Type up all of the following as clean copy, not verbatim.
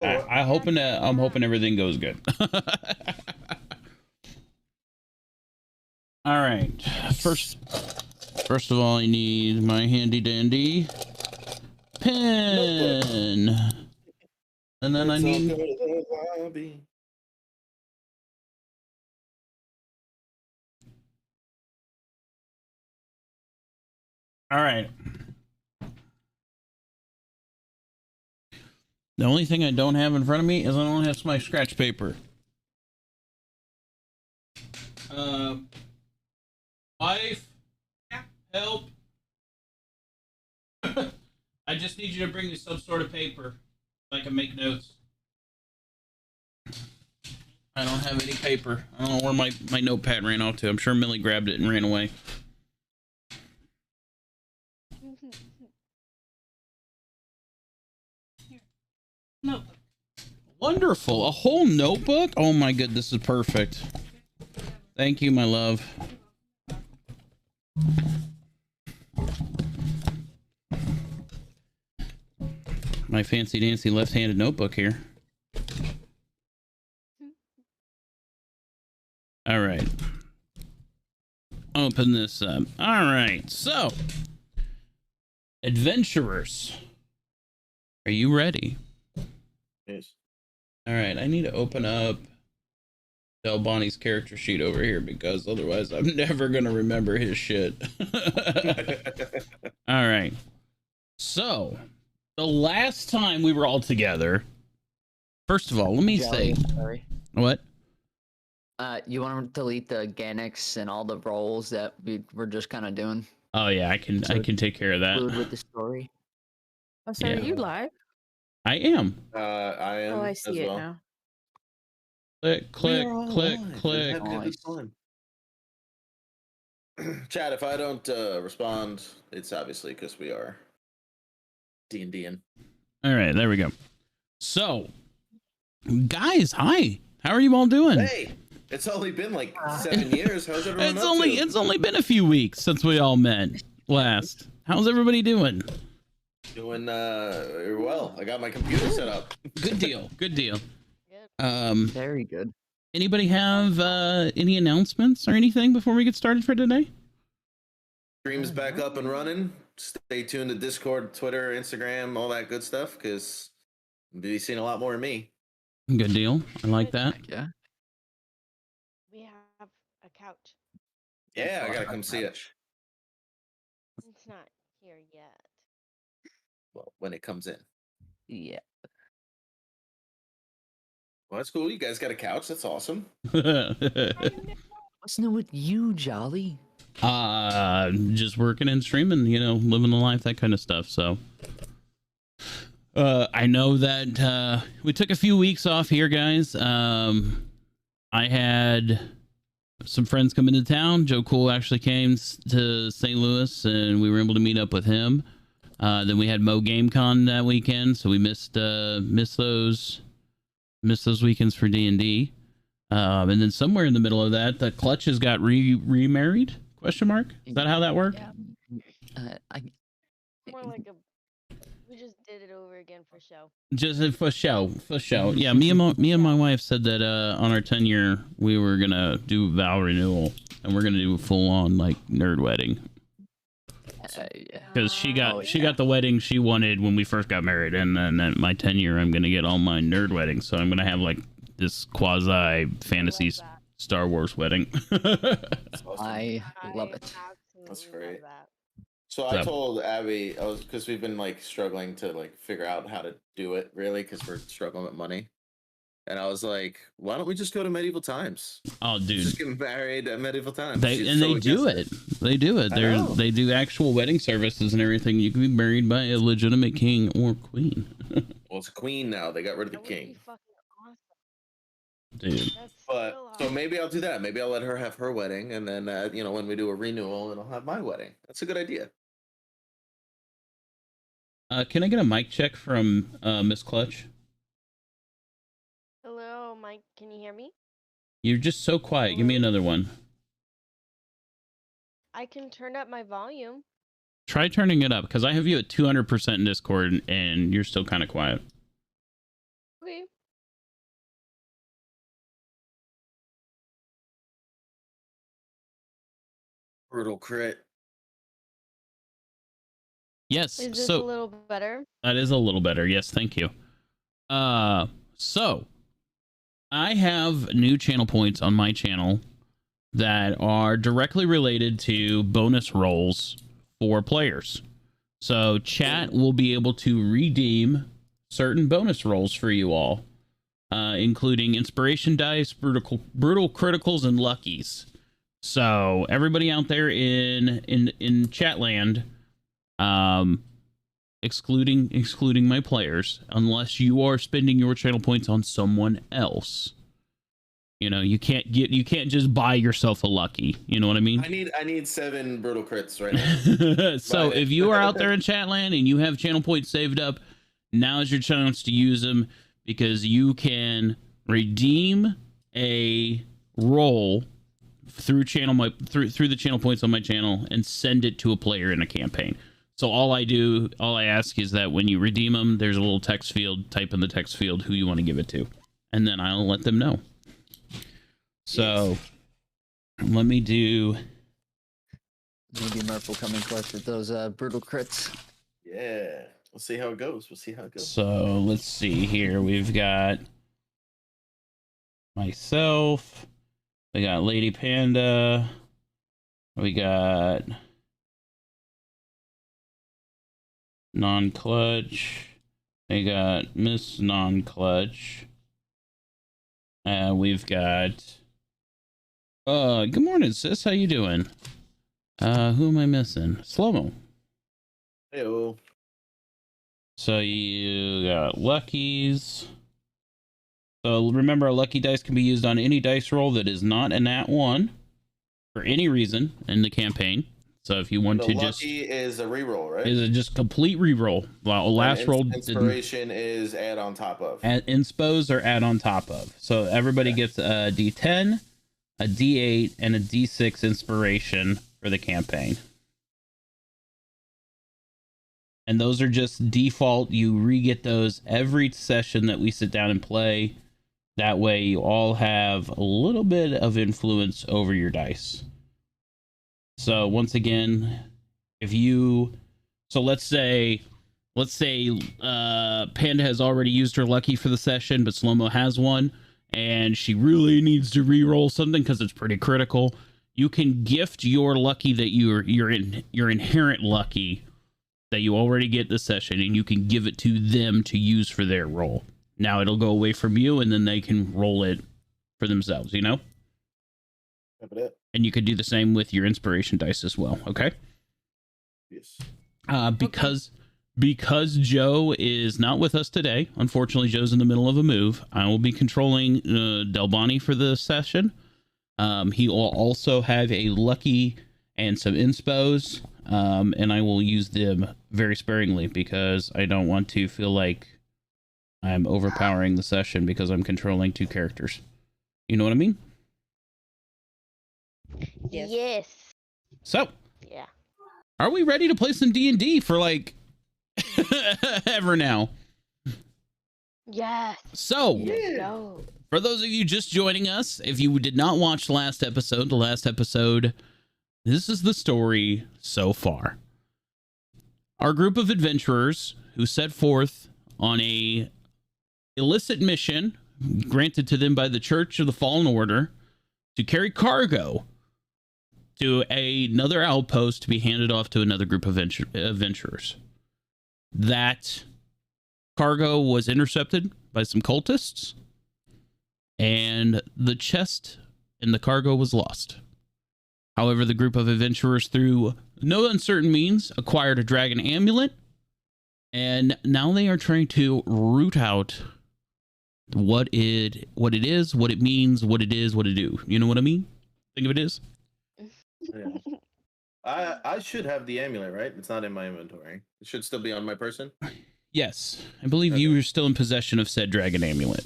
I'm hoping everything goes good. All right. First of all, you need my handy dandy pen, and then I need. All right. The only thing I don't have in front of me is I don't have my scratch paper. Wife, help. I just need you to bring me some sort of paper so I can make notes. I don't have any paper. I don't know where my notepad ran off to. I'm sure Millie grabbed it and ran away. Notebook. Wonderful. A whole notebook? Oh my god, this is perfect. Thank you, my love. My fancy dancy left-handed notebook here. All right. Open this up. All right. So, adventurers, are you ready? Yes. All right. I need to open up Del Bonnie's character sheet over here because otherwise I'm never going to remember his shit. All right. So, the last time we were all together, first of all, let me say. Sorry. What? You want to delete the Ganix and all the roles that we were just kind of doing? Oh yeah, I can take care of that. With the story. Oh, so are you live? I am. I am. Oh, I see it well. now. Click, click, click, click. Chad, if I don't respond, it's obviously because we are D&D-ing. All right, there we go. So, guys, hi. How are you all doing? Hey, it's only been like 7 years. How's everyone? It's only been a few weeks since we all met last. How's everybody doing? Doing well. I got my computer set up. Good deal. Good deal. Very good. Anybody have any announcements or anything before we get started for today? Stream's back up and running. Stay tuned to Discord, Twitter, Instagram, all that good stuff, because you'll be seeing a lot more of me. Good deal. I like that. Yeah. We have a couch. Yeah, I gotta come see it. It's not here yet. Well, when it comes in. Yeah. Well, that's cool. You guys got a couch. That's awesome. What's new with you, Jolly? Just working and streaming, living the life, that kind of stuff. So, I know that we took a few weeks off here, guys. I had some friends come into town. Joe Cool actually came to St. Louis, and we were able to meet up with him. Then we had Mo GameCon that weekend, so we missed those weekends for D&D. And then somewhere in the middle of that, the Clutches got remarried? Question mark? Is that how that worked? Yeah. More like we just did it over again for show. Just for show. Yeah, me and my wife said that on our 10-year we were gonna do vow renewal, and we're gonna do a full-on like nerd wedding. Because she got the wedding she wanted when we first got married, and then at my 10-year I'm gonna get all my nerd weddings. So I'm gonna have like this quasi fantasy Star Wars wedding. I love it. That's great. So I told Abby, because we've been like struggling to like figure out how to do it really, because we're struggling with money. And I was like, why don't we just go to medieval times? Oh, dude. Just get married at medieval times. They do it. They do it. They do actual wedding services and everything. You can be married by a legitimate king or queen. Well, it's a queen now. They got rid of the king. Dude. But so maybe I'll do that. Maybe I'll let her have her wedding, and then when we do a renewal, then I'll have my wedding. That's a good idea. Can I get a mic check from Miss Clutch? Hello, Mike. Can you hear me? You're just so quiet. Give me another one. I can turn up my volume. Try turning it up, because I have you at 200% in Discord, and you're still kind of quiet. Okay. Brutal crit. Yes. Is this So a little better? that is a little better. Yes, thank you. So I have new channel points on my channel that are directly related to bonus rolls for players. So chat will be able to redeem certain bonus rolls for you all, including inspiration dice, brutal criticals, and luckies. So everybody out there in Chatland, excluding my players, unless you are spending your channel points on someone else. You know, you can't just buy yourself a lucky. You know what I mean? I need 7 brutal crits right now. So if you are out there in Chatland and you have channel points saved up, now is your chance to use them, because you can redeem a roll through the channel points on my channel and send it to a player in a campaign. So all I ask is that when you redeem them, there's a little text field. Type in the text field who you want to give it to, and then I'll let them know. So let me do. Maybe Murph will come in clutch with those brutal crits. Yeah, we'll see how it goes. So let's see here. We've got myself. We got Lady Panda. We got Non-Clutch. We got Miss Non-Clutch. We've got. Good morning, sis. How you doing? Who am I missing? Slow-mo. Heyo. So you got luckies. So remember, a lucky dice can be used on any dice roll that is not a nat 1 for any reason in the campaign. So if you want to just, lucky is a reroll, right? Is it just complete reroll? Well, last roll inspiration is add on top of. Inspos or add on top of. So everybody gets a D10, a D8, and a D6 inspiration for the campaign. And those are just default. You re-get those every session that we sit down and play. That way you all have a little bit of influence over your dice. So once again, let's say Panda has already used her lucky for the session, but Slow-mo has one, and she really needs to re-roll something because it's pretty critical. You can gift your lucky that your inherent lucky that you already get this session, and you can give it to them to use for their roll. Now it'll go away from you, and then they can roll it for themselves, you know? And you could do the same with your inspiration dice as well, okay? Yes. Because Joe is not with us today, unfortunately Joe's in the middle of a move, I will be controlling Delbani for the session. He will also have a lucky and some inspos, and I will use them very sparingly because I don't want to feel like I'm overpowering the session because I'm controlling 2 characters. You know what I mean? Yes. So, yeah. Are we ready to play some D&D for like ever now? Yes. So, No. For those of you just joining us, if you did not watch the last episode, this is the story so far. Our group of adventurers who set forth on a illicit mission granted to them by the Church of the Fallen Order to carry cargo to another outpost to be handed off to another group of adventurers. That cargo was intercepted by some cultists, and the chest in the cargo was lost. However, the group of adventurers, through no uncertain means, acquired a dragon amulet, and now they are trying to root out what it is, what it means, what it is, what it do. You know what I mean? Think of it as? Yeah. I should have the amulet, right? It's not in my inventory. It should still be on my person. Yes, I believe you are still in possession of said dragon amulet.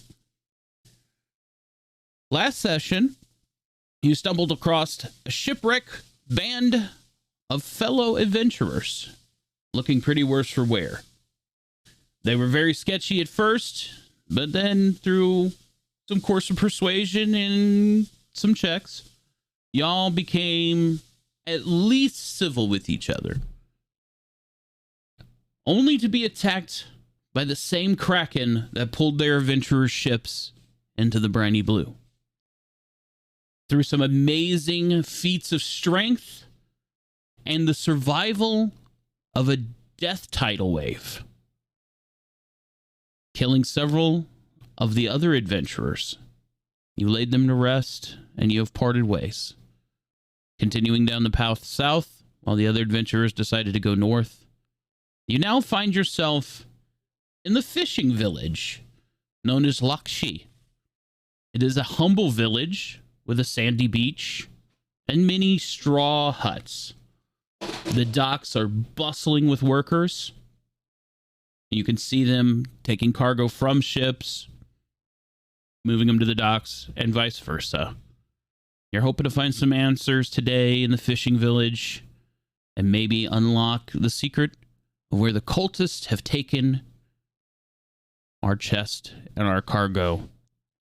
Last session, you stumbled across a shipwreck band of fellow adventurers, looking pretty worse for wear. They were very sketchy at first. but then through some course of persuasion and some checks, y'all became at least civil with each other. Only to be attacked by the same Kraken that pulled their adventurers' ships into the briny blue. Through some amazing feats of strength and the survival of a death tidal wave, killing several of the other adventurers, you laid them to rest and you have parted ways. Continuing down the path south, while the other adventurers decided to go north, you now find yourself in the fishing village known as Lakshi. It is a humble village with a sandy beach and many straw huts. The docks are bustling with workers. You can see them taking cargo from ships, moving them to the docks, and vice versa. You're hoping to find some answers today in the fishing village and maybe unlock the secret of where the cultists have taken our chest and our cargo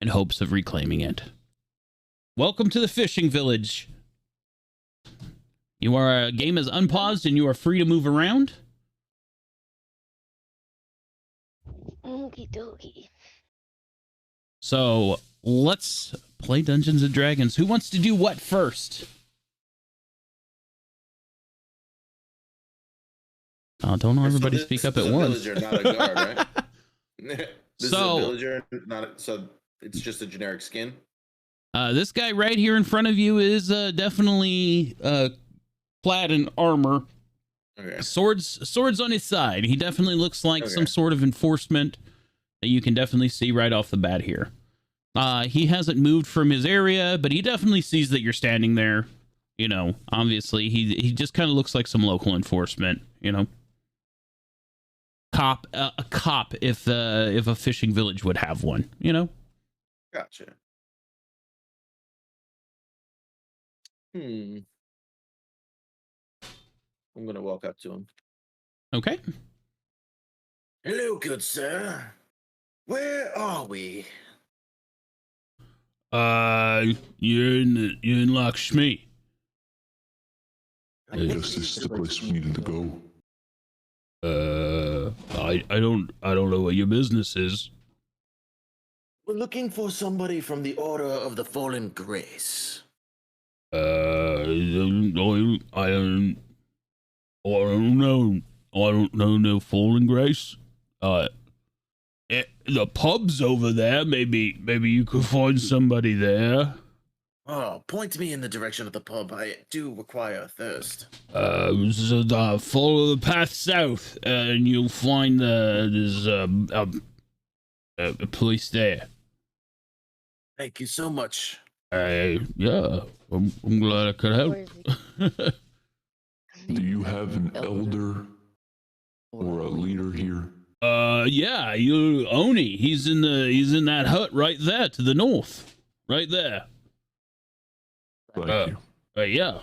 in hopes of reclaiming it. Welcome to the fishing village. Game is unpaused and you are free to move around. Okie dokie. So let's play Dungeons and Dragons. Who wants to do what first? Oh, don't everybody speak up at once. Villager, not a guard, right? This is a villager, so it's just a generic skin. This guy right here in front of you is definitely clad in armor. Okay. Swords on his side. He definitely looks like some sort of enforcement that you can definitely see right off the bat here. He hasn't moved from his area, but he definitely sees that you're standing there. You know, obviously he just kind of looks like some local enforcement, you know. A cop if a fishing village would have one, you know. Gotcha. I'm gonna walk up to him. Okay. Hello, good sir. Where are we? You're in Lakshmi. Yes, this is the place we needed to go. I don't know what your business is. We're looking for somebody from the Order of the Fallen Grace. I don't know. I don't know no Fallen Grace. The pub's over there. Maybe you could find somebody there. Oh, point me in the direction of the pub. I do require a thirst. Follow the path south, and you'll find there's a place there. Thank you so much. Yeah, I'm glad I could help. Do you have an elder or a leader here? Yeah, Oni. He's in that hut right there to the north, right there. Thank you. Yeah.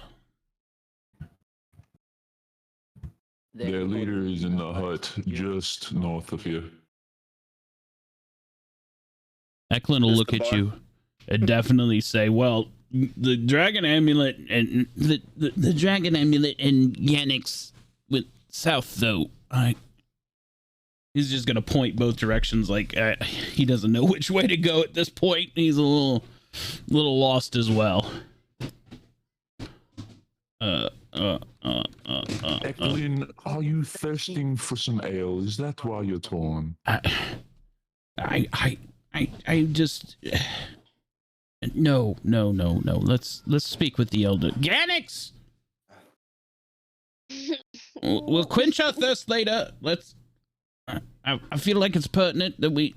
Their leader is in the hut just north of here. Eklund will look at you and definitely say, well, the dragon amulet and the dragon amulet and Yannick's went south, though. He's just going to point both directions like he doesn't know which way to go at this point. He's a little lost as well. Eklund, are you thirsting for some ale? Is that why you're torn? I just no. Let's speak with the elder. Gannix! We'll quench our thirst later. I feel like it's pertinent that we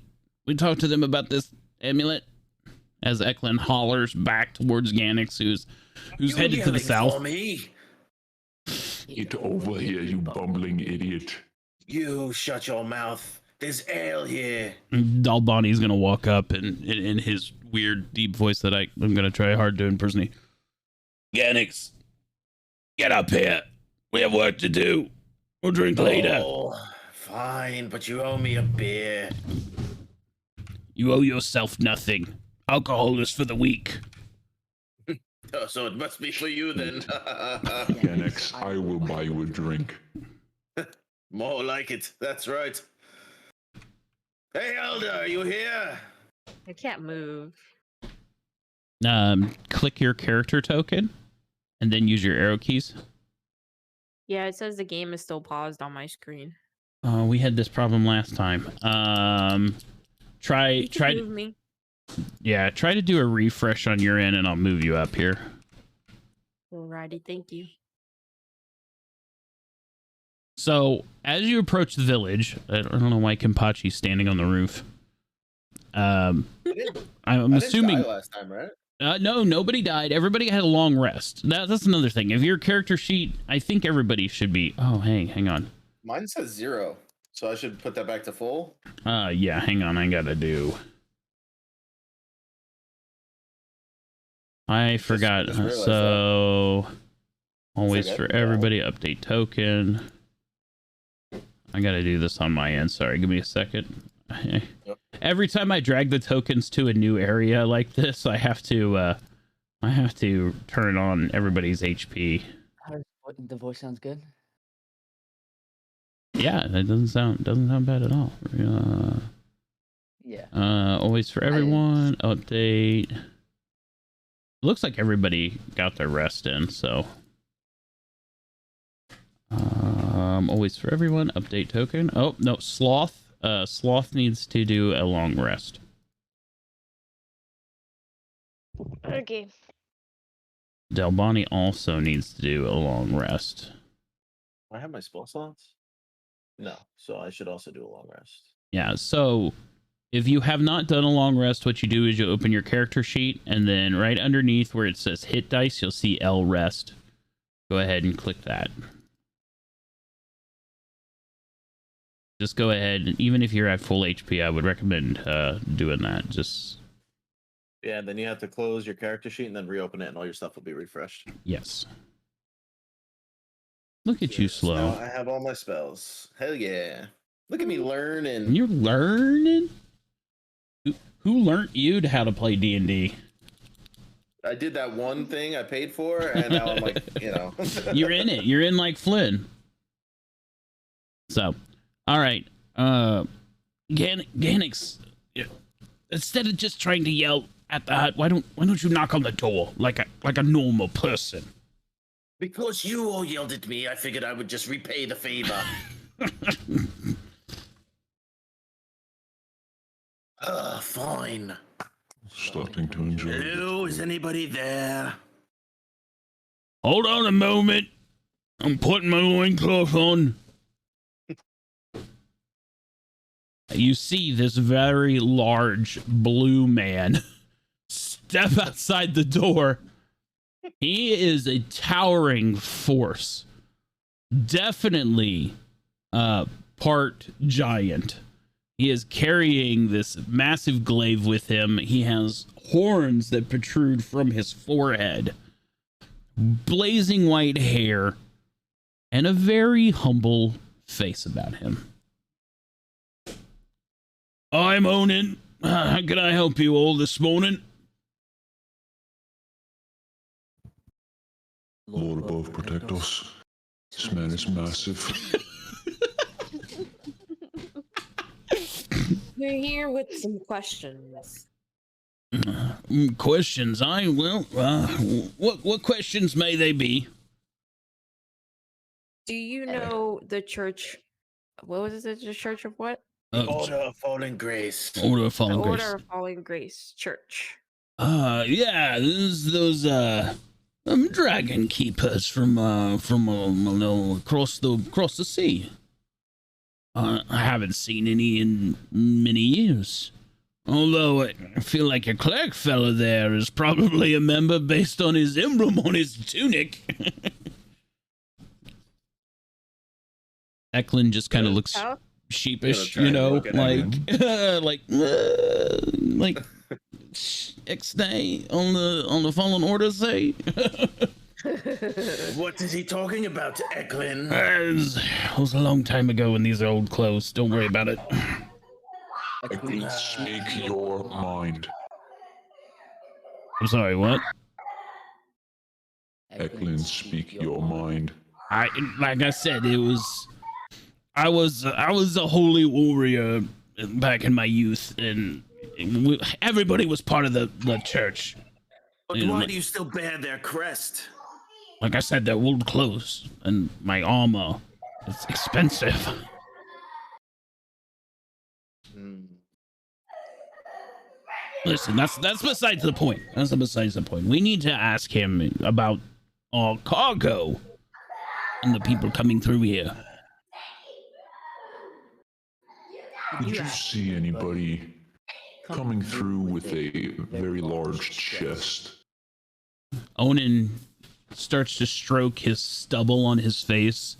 talk to them about this amulet. As Eklund hollers back towards Gannix, who's headed to the south. Get over here, you bumbling idiot. You shut your mouth. There's ale here. Dalbani's gonna walk up and in his weird deep voice that I'm gonna try hard to impersonate. Gannix, get up here. We have work to do. We'll drink later. Oh, fine, but you owe me a beer. You owe yourself nothing. Alcohol is for the weak. Oh, so it must be for you then. Ganex, I will buy you a drink. More like it. That's right. Hey, Elder, are you here? I can't move. Click your character token, and then use your arrow keys. Yeah, it says the game is still paused on my screen. We had this problem last time. Try Move me. Yeah, try to do a refresh on your end, and I'll move you up here. Alrighty, thank you. So, as you approach the village, I don't know why Kenpachi's standing on the roof. I'm assuming. Didn't die last time, right? No, nobody died. Everybody had a long rest. That's another thing. If your character sheet, I think everybody should be. Oh, hey, hang on. Mine says 0, so I should put that back to full. Yeah, hang on. I gotta do. I forgot. Just realized So, always okay. for everybody, update token. I gotta do this on my end. Sorry, give me a second. Yep. Every time I drag the tokens to a new area like this, I have to turn on everybody's HP. The voice sounds good. Yeah, that doesn't sound bad at all. Yeah. Always for everyone. Update. Looks like everybody got their rest in, so. Always for everyone. Update token. Oh no, Sloth. Sloth needs to do a long rest. Okay. Delbani also needs to do a long rest. Do I have my spell slots? No, so I should also do a long rest. Yeah, so if you have not done a long rest, what you do is you open your character sheet, and then right underneath where it says hit dice, you'll see L rest. Go ahead and click that. Just go ahead, and even if you're at full HP, I would recommend doing that. Just Yeah, and then you have to close your character sheet and then reopen it, and all your stuff will be refreshed. yes. Look at you, Yes, slow. now I have all my spells. Hell yeah! Look at me learning. You're learning. Who learned you to how to play D&D? I did that one thing I paid for, and now I'm like, You're in it. You're in like Flynn. So, all right. Ganix, instead of just trying to yell at the hut, why don't you knock on the door like a normal person? Because you all yelled at me, I figured I would just repay the favor. Fine. Starting to enjoy it. Hello, is anybody there? Hold on a moment. I'm putting my loincloth on. You see this very large blue man step outside the door. He is a towering force. Definitely part giant. He is carrying this massive glaive with him. He has horns that protrude from his forehead, blazing white hair, and a very humble face about him. I'm Onin. How can I help you all this morning? Lord above, protect us. This man is massive. We're here with some questions. Questions? What questions may they be? Do you know the church? What was it? The Church of what? Order of Fallen Grace. Order of Fallen The Grace. Order of Fallen Grace Church. Yeah, those dragon keepers from across the sea. I haven't seen any in many years. Although I feel like your cleric fella there is probably a member based on his emblem on his tunic. Eklund just kind of looks sheepish, like X-Day on the Fallen Order say. What is he talking about, Eklund? It was a long time ago in these old clothes. Don't worry about it. Eklund, speak your mind. I'm sorry, what? Eklund, speak your mind. Like I said, I was a holy warrior back in my youth, and everybody was part of the church. But why do you still bear their crest? Like I said, they're old clothes, and my armor, it's expensive. Listen, that's besides the point. That's besides the point. We need to ask him about our cargo and the people coming through here. Did you see anybody coming through with a very large chest? Onan starts to stroke his stubble on his face.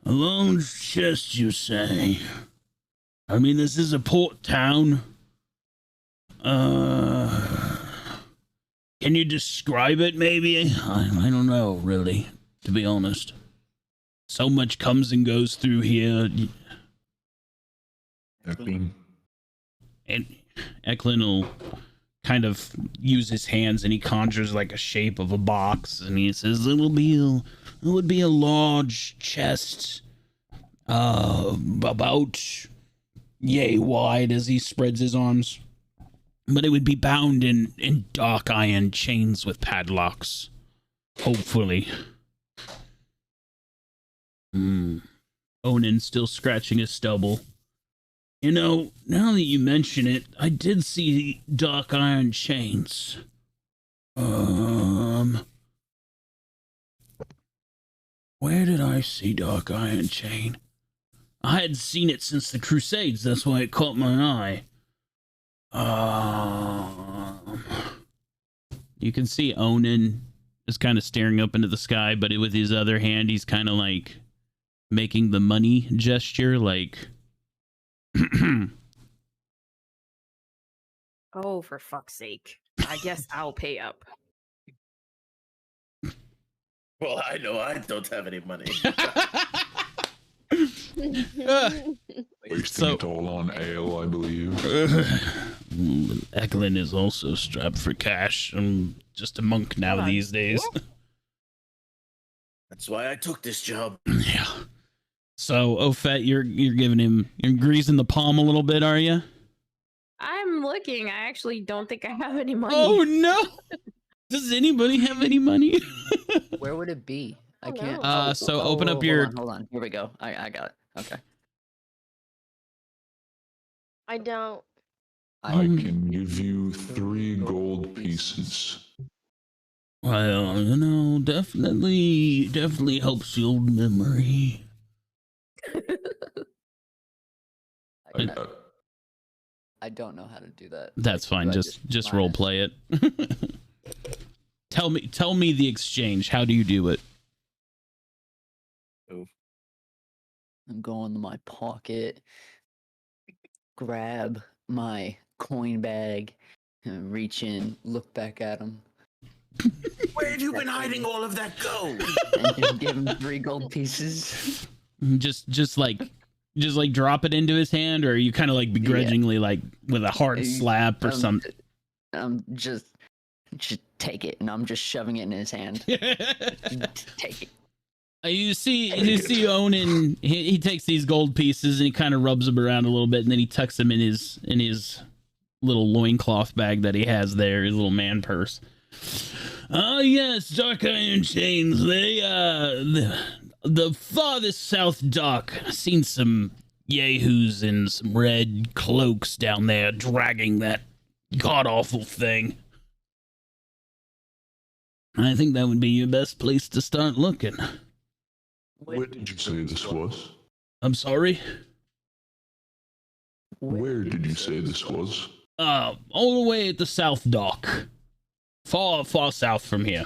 A large chest, you say? I mean, this is a port town. Can you describe it, maybe? I don't know, really, to be honest. So much comes and goes through here. Eklund. And Eklund will kind of use his hands and he conjures like a shape of a box, and he says it would be a large chest, about yay wide as he spreads his arms. But it would be bound in dark iron chains with padlocks. Hopefully. Onan still scratching his stubble. You know, now that you mention it, I did see dark iron chains. Where did I see dark iron chain? I hadn't seen it since the Crusades, that's why it caught my eye. You can see Onan is kind of staring up into the sky, but with his other hand, he's kind of like making the money gesture, like. Oh, for fuck's sake. I guess I'll pay up. Well, I know I don't have any money. Wasting it all on ale, I believe. Eklund is also strapped for cash. I'm just a monk now these days. That's why I took this job. Yeah. So, Ophet, you're greasing the palm a little bit, are you? I'm looking. I actually don't think I have any money. Oh no! Does anybody have any money? Where would it be? I can't. So open up your. Hold on. Here we go. I got it. Okay. I don't. I can give you 3 gold pieces. Well, you know, definitely helps the old memory. I don't know how to do that. That's fine. Just role play it. Tell me the exchange. How do you do it? I'm going to my pocket, grab my coin bag, and reach in, look back at him. Where have you been hiding all of that gold? And just give him 3 gold pieces. Just like drop it into his hand, or you kind of like begrudgingly, like with a hard slap or something. Just take it, and I'm just shoving it in his hand. Take it. You see Onan, he takes these gold pieces and he kind of rubs them around a little bit, and then he tucks them in his little loincloth bag that he has there, his little man purse. Oh yes, dark iron chains. They the farthest south dock. I've seen some yahoos in some red cloaks down there dragging that god awful thing. I think that would be your best place to start looking. Where did you say this was? I'm sorry? Where did you say this was? All the way at the south dock. Far south from here.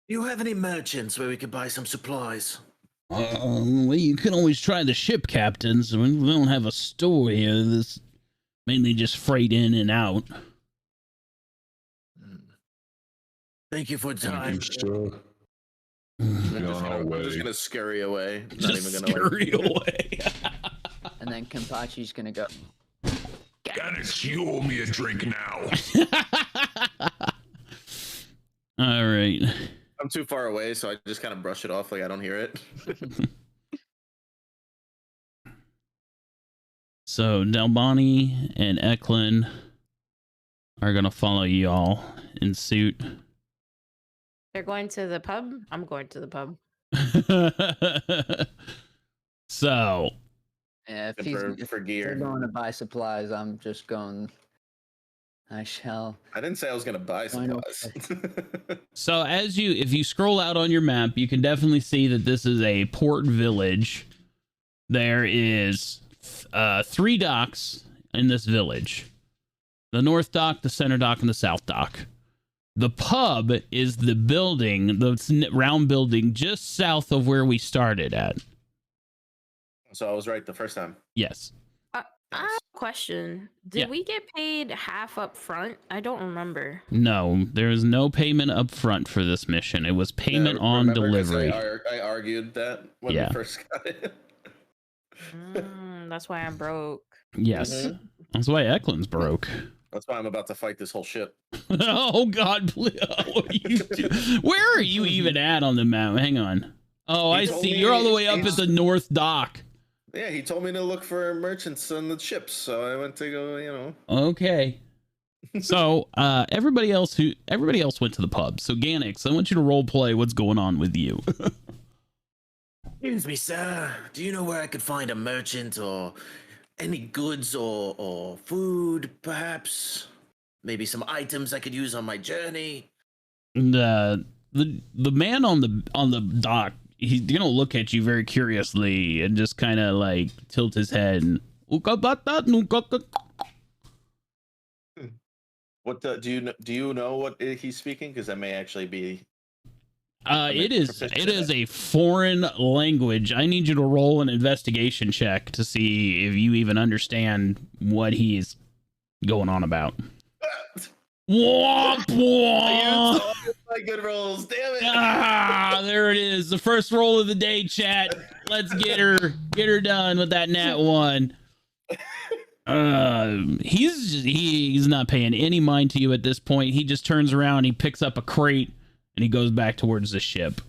Do you have any merchants where we could buy some supplies? Well, you can always try the ship captains. We don't have a store here. This mainly just freight in and out. Thank you for time. Thank you, sir. I'm just gonna scurry away. I'm not even gonna scurry away. And then Kenpachi's gonna go, Ganix, you owe me a drink now. All right. I'm too far away, so I just kind of brush it off like I don't hear it. So Delboni and Eklund are gonna follow y'all in suit. They're going to the pub. I'm going to the pub. So, Yeah, if for they're gear. going to buy supplies, I'm just going. I shall. I didn't say I was gonna buy Why not? supplies. so if you scroll out on your map, you can definitely see that this is a port village. There is 3 docks in this village: the north dock, the center dock, and the south dock. The pub is the building, the round building just south of where we started at. So I was right the first time. Yes. I have a question. Did we get paid half up front? I don't remember. No, there is no payment up front for this mission. It was payment on Remember, 'cause delivery. I argued that when we first got it. That's why I'm broke. Yes. That's why Eklund's broke. That's why I'm about to fight this whole ship. Oh, God. What are you Where are you even at on the map? Hang on. Oh, I see. You're all the way up at the north dock. Yeah, he told me to look for merchants on the ships, so I went to go, Okay. So, everybody else went to the pub. So, Ganix, I want you to role play what's going on with you. Excuse me, sir. Do you know where I could find a merchant or any goods or food, perhaps? Maybe some items I could use on my journey? The man on the dock, he's gonna look at you very curiously and just kind of like tilt his head and What do you know what he's speaking? Because that may actually be. It is a foreign language. I need you to roll an investigation check to see if you even understand what he's going on about. Womp womp! My good rolls, damn it! Ah, there it is. The first roll of the day, chat. Let's get her done with that nat 1. He's not paying any mind to you at this point. He just turns around, he picks up a crate, and he goes back towards the ship.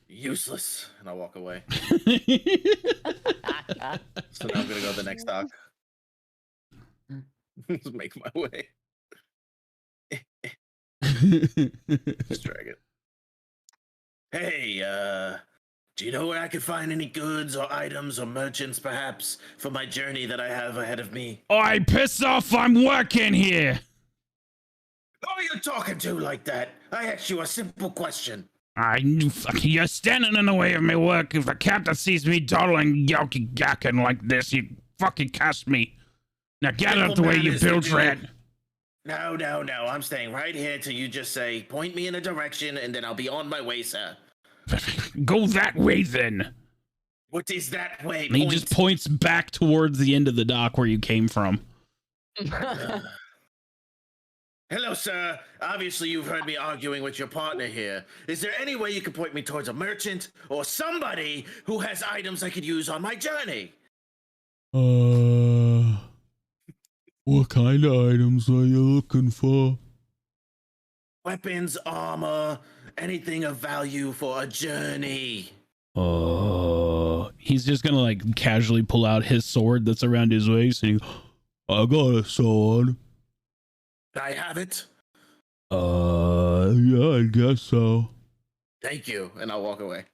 Useless, and I walk away. So now I'm gonna go to the next dock. Just make my way. Just drag it. Hey, do you know where I could find any goods or items or merchants, perhaps, for my journey that I have ahead of me? Oi, piss off! I'm working here! Who are you talking to like that? I asked you a simple question. You're standing in the way of my work. If the captain sees me dawdling, yawking like this, you fucking cast me. Now get out of the way, you bilge rat. No. I'm staying right here till you just say, point me in a direction, and then I'll be on my way, sir. Go that way, then. What is that way? And he just points back towards the end of the dock where you came from. Hello, sir. Obviously, you've heard me arguing with your partner here. Is there any way you could point me towards a merchant or somebody who has items I could use on my journey? What kind of items are you looking for? Weapons, armor, anything of value for a journey. He's just gonna like casually pull out his sword that's around his waist and I got a sword. I have it. Yeah, I guess so. Thank you, and I'll walk away.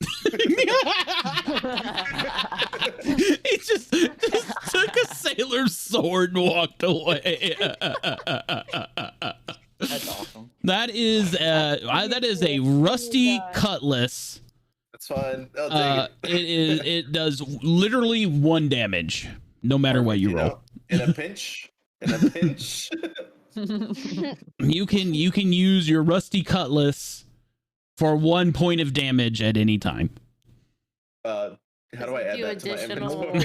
He just took a sailor's sword and walked away. That's awesome. That is a rusty cutlass. That's fine. I'll take it. It does literally 1 damage, no matter what you roll. In a pinch. You can use your rusty cutlass for 1 point of damage at any time. How do I add that to my inventory?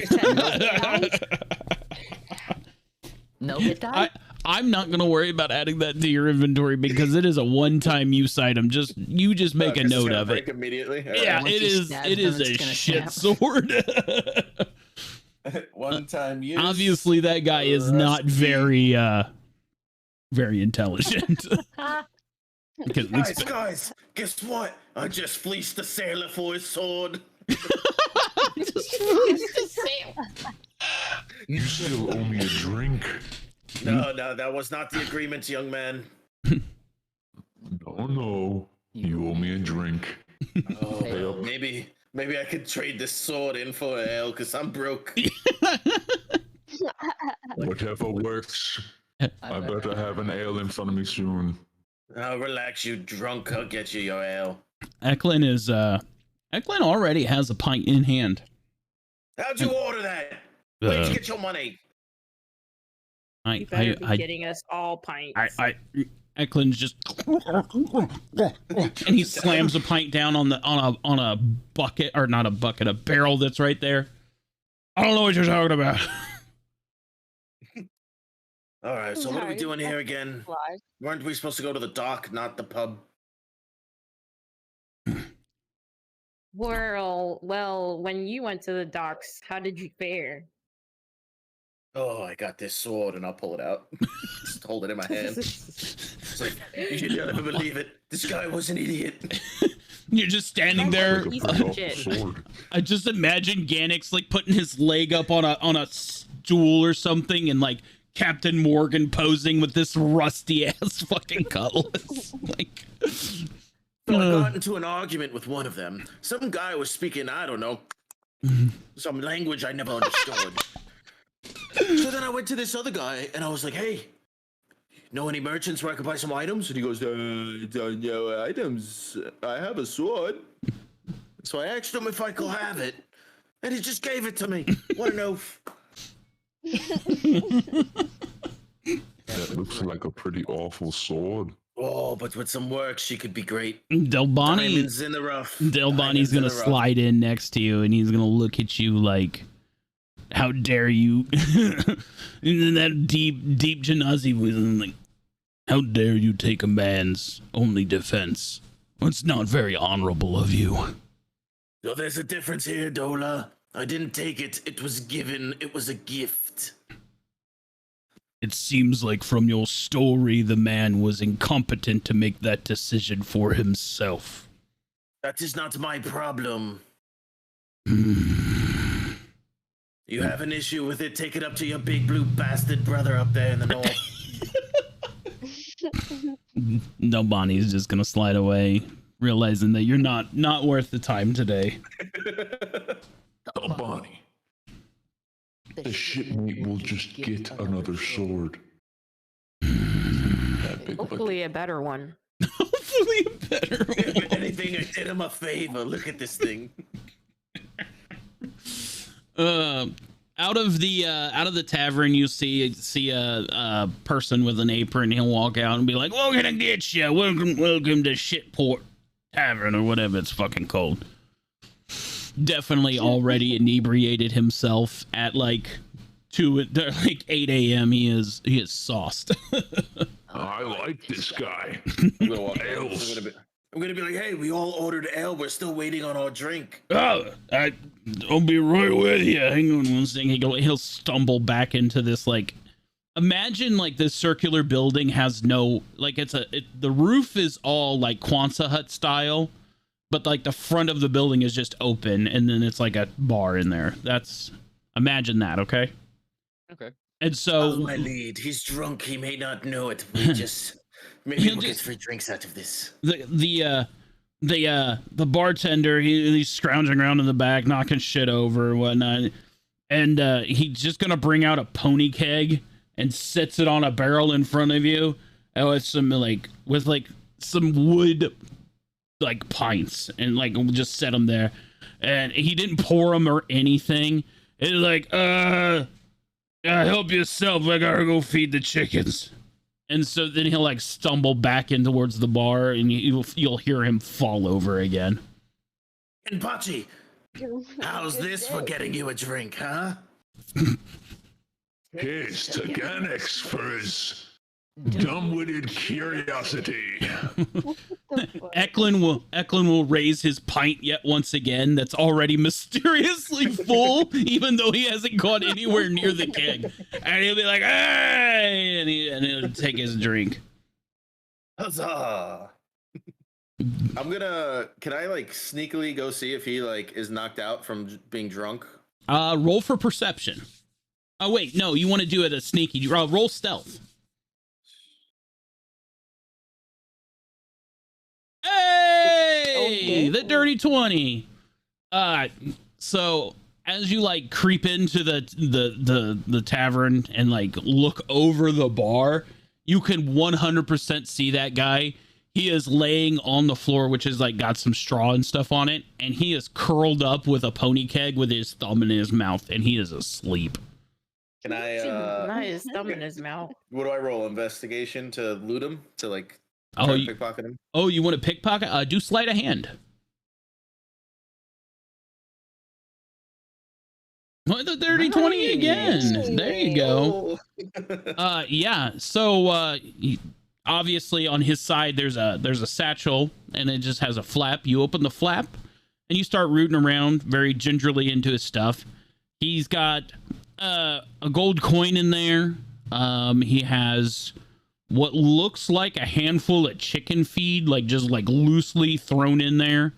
No hit die? I'm not gonna worry about adding that to your inventory because it is a one-time use item. You just make a note of it immediately. Yeah, it is a shit sword. One time use. Obviously, that guy is not very intelligent. Guys, guess what? I just fleeced the sailor for his sword. You still owe me a drink. No, that was not the agreement, young man. No, you owe me a drink. Oh, maybe I could trade this sword in for an ale, because I'm broke. Whatever works. I better have an ale in front of me soon. Oh, relax, you drunk. I'll get you your ale. Eklund already has a pint in hand. How'd you order that? Where'd you get your money? You better be getting us all pints. Eklund's just and he slams a pint down on a bucket, or not a bucket, a barrel that's right there. I don't know what you're talking about. All right, so what are we doing here again? Weren't we supposed to go to the dock, not the pub? Well, when you went to the docks, how did you fare? Oh, I got this sword and I'll pull it out. Just hold it in my hand. It's like, you'll never believe it. This guy was an idiot. You're just standing there. Sword. I just imagine Ganix like putting his leg up on a stool or something, and like Captain Morgan posing with this rusty ass fucking cutlass. Like, so I got into an argument with one of them. Some guy was speaking, I don't know, some language I never understood. So then I went to this other guy and I was like, hey, know any merchants where I could buy some items? And he goes, don't know items. I have a sword. So I asked him if I could have it. And he just gave it to me. What an oaf. That looks like a pretty awful sword. Oh, but with some work, she could be great. Diamond's in the rough. Delboni's gonna slide in next to you, and he's gonna look at you like, "How dare you?" In that deep Genasi voice, like, "How dare you take a man's only defense? It's not very honorable of you." So there's a difference here, Dola. I didn't take it. It was given. It was a gift. It seems like from your story, the man was incompetent to make that decision for himself. That is not my problem. You have an issue with it, take it up to your big blue bastard brother up there in the north. No, Bonnie's just gonna slide away, realizing that you're not worth the time today. Oh, Bonnie. The shipmate will just get another sword. Hopefully a better one. Hopefully a better one. If anything, I did him a favor. Look at this thing. Out of the tavern, you see a person with an apron. He'll walk out and be like, "What can I get you? Welcome to Shitport Tavern," or whatever it's fucking called. Definitely already inebriated himself at like 8 a.m. He is sauced. I like this guy. I'm gonna be like, hey, we all ordered ale. We're still waiting on our drink. Oh, I'll be right with you. Hang on one second. He'll stumble back into this, like, imagine like this circular building has no, like, the roof is all like Kwanzaa hut style, but like the front of the building is just open, and then it's like a bar in there. Imagine that, okay? Okay. And so my lead, he's drunk. He may not know it. Maybe we'll get free drinks out of this. The bartender, he's scrounging around in the back, knocking shit over and whatnot, and he's just gonna bring out a pony keg and sits it on a barrel in front of you, and with some wood like pints, and like just set them there, and he didn't pour them or anything. It's like, help yourself. I gotta go feed the chickens. And so then he'll like stumble back in towards the bar, and you'll hear him fall over again. And Pachi, how's this for getting you a drink, huh? Here's to Ganix for his Dumb-witted curiosity. Eklund will raise his pint yet once again. That's already mysteriously full, even though he hasn't gone anywhere near the keg. And he'll be like, "Hey!" and he'll take his drink. Huzzah! Can I like sneakily go see if he like is knocked out from being drunk? Roll for perception. Oh wait, no, you want to do it a sneaky. Roll stealth. Hey, the dirty 20. So as you like creep into the tavern and like look over the bar, you can 100% see that guy. He is laying on the floor, which is like got some straw and stuff on it, and he is curled up with a pony keg with his thumb in his mouth, and he is asleep. Can I not his thumb in his mouth. What do I roll? Investigation to loot him? To like pickpocket him? Oh, you want to pickpocket? Do sleight of hand. What, the dirty 20 again? There you go. Yeah. So obviously on his side there's a satchel, and it just has a flap. You open the flap and you start rooting around very gingerly into his stuff. He's got a gold coin in there. He has what looks like a handful of chicken feed, like just like loosely thrown in there.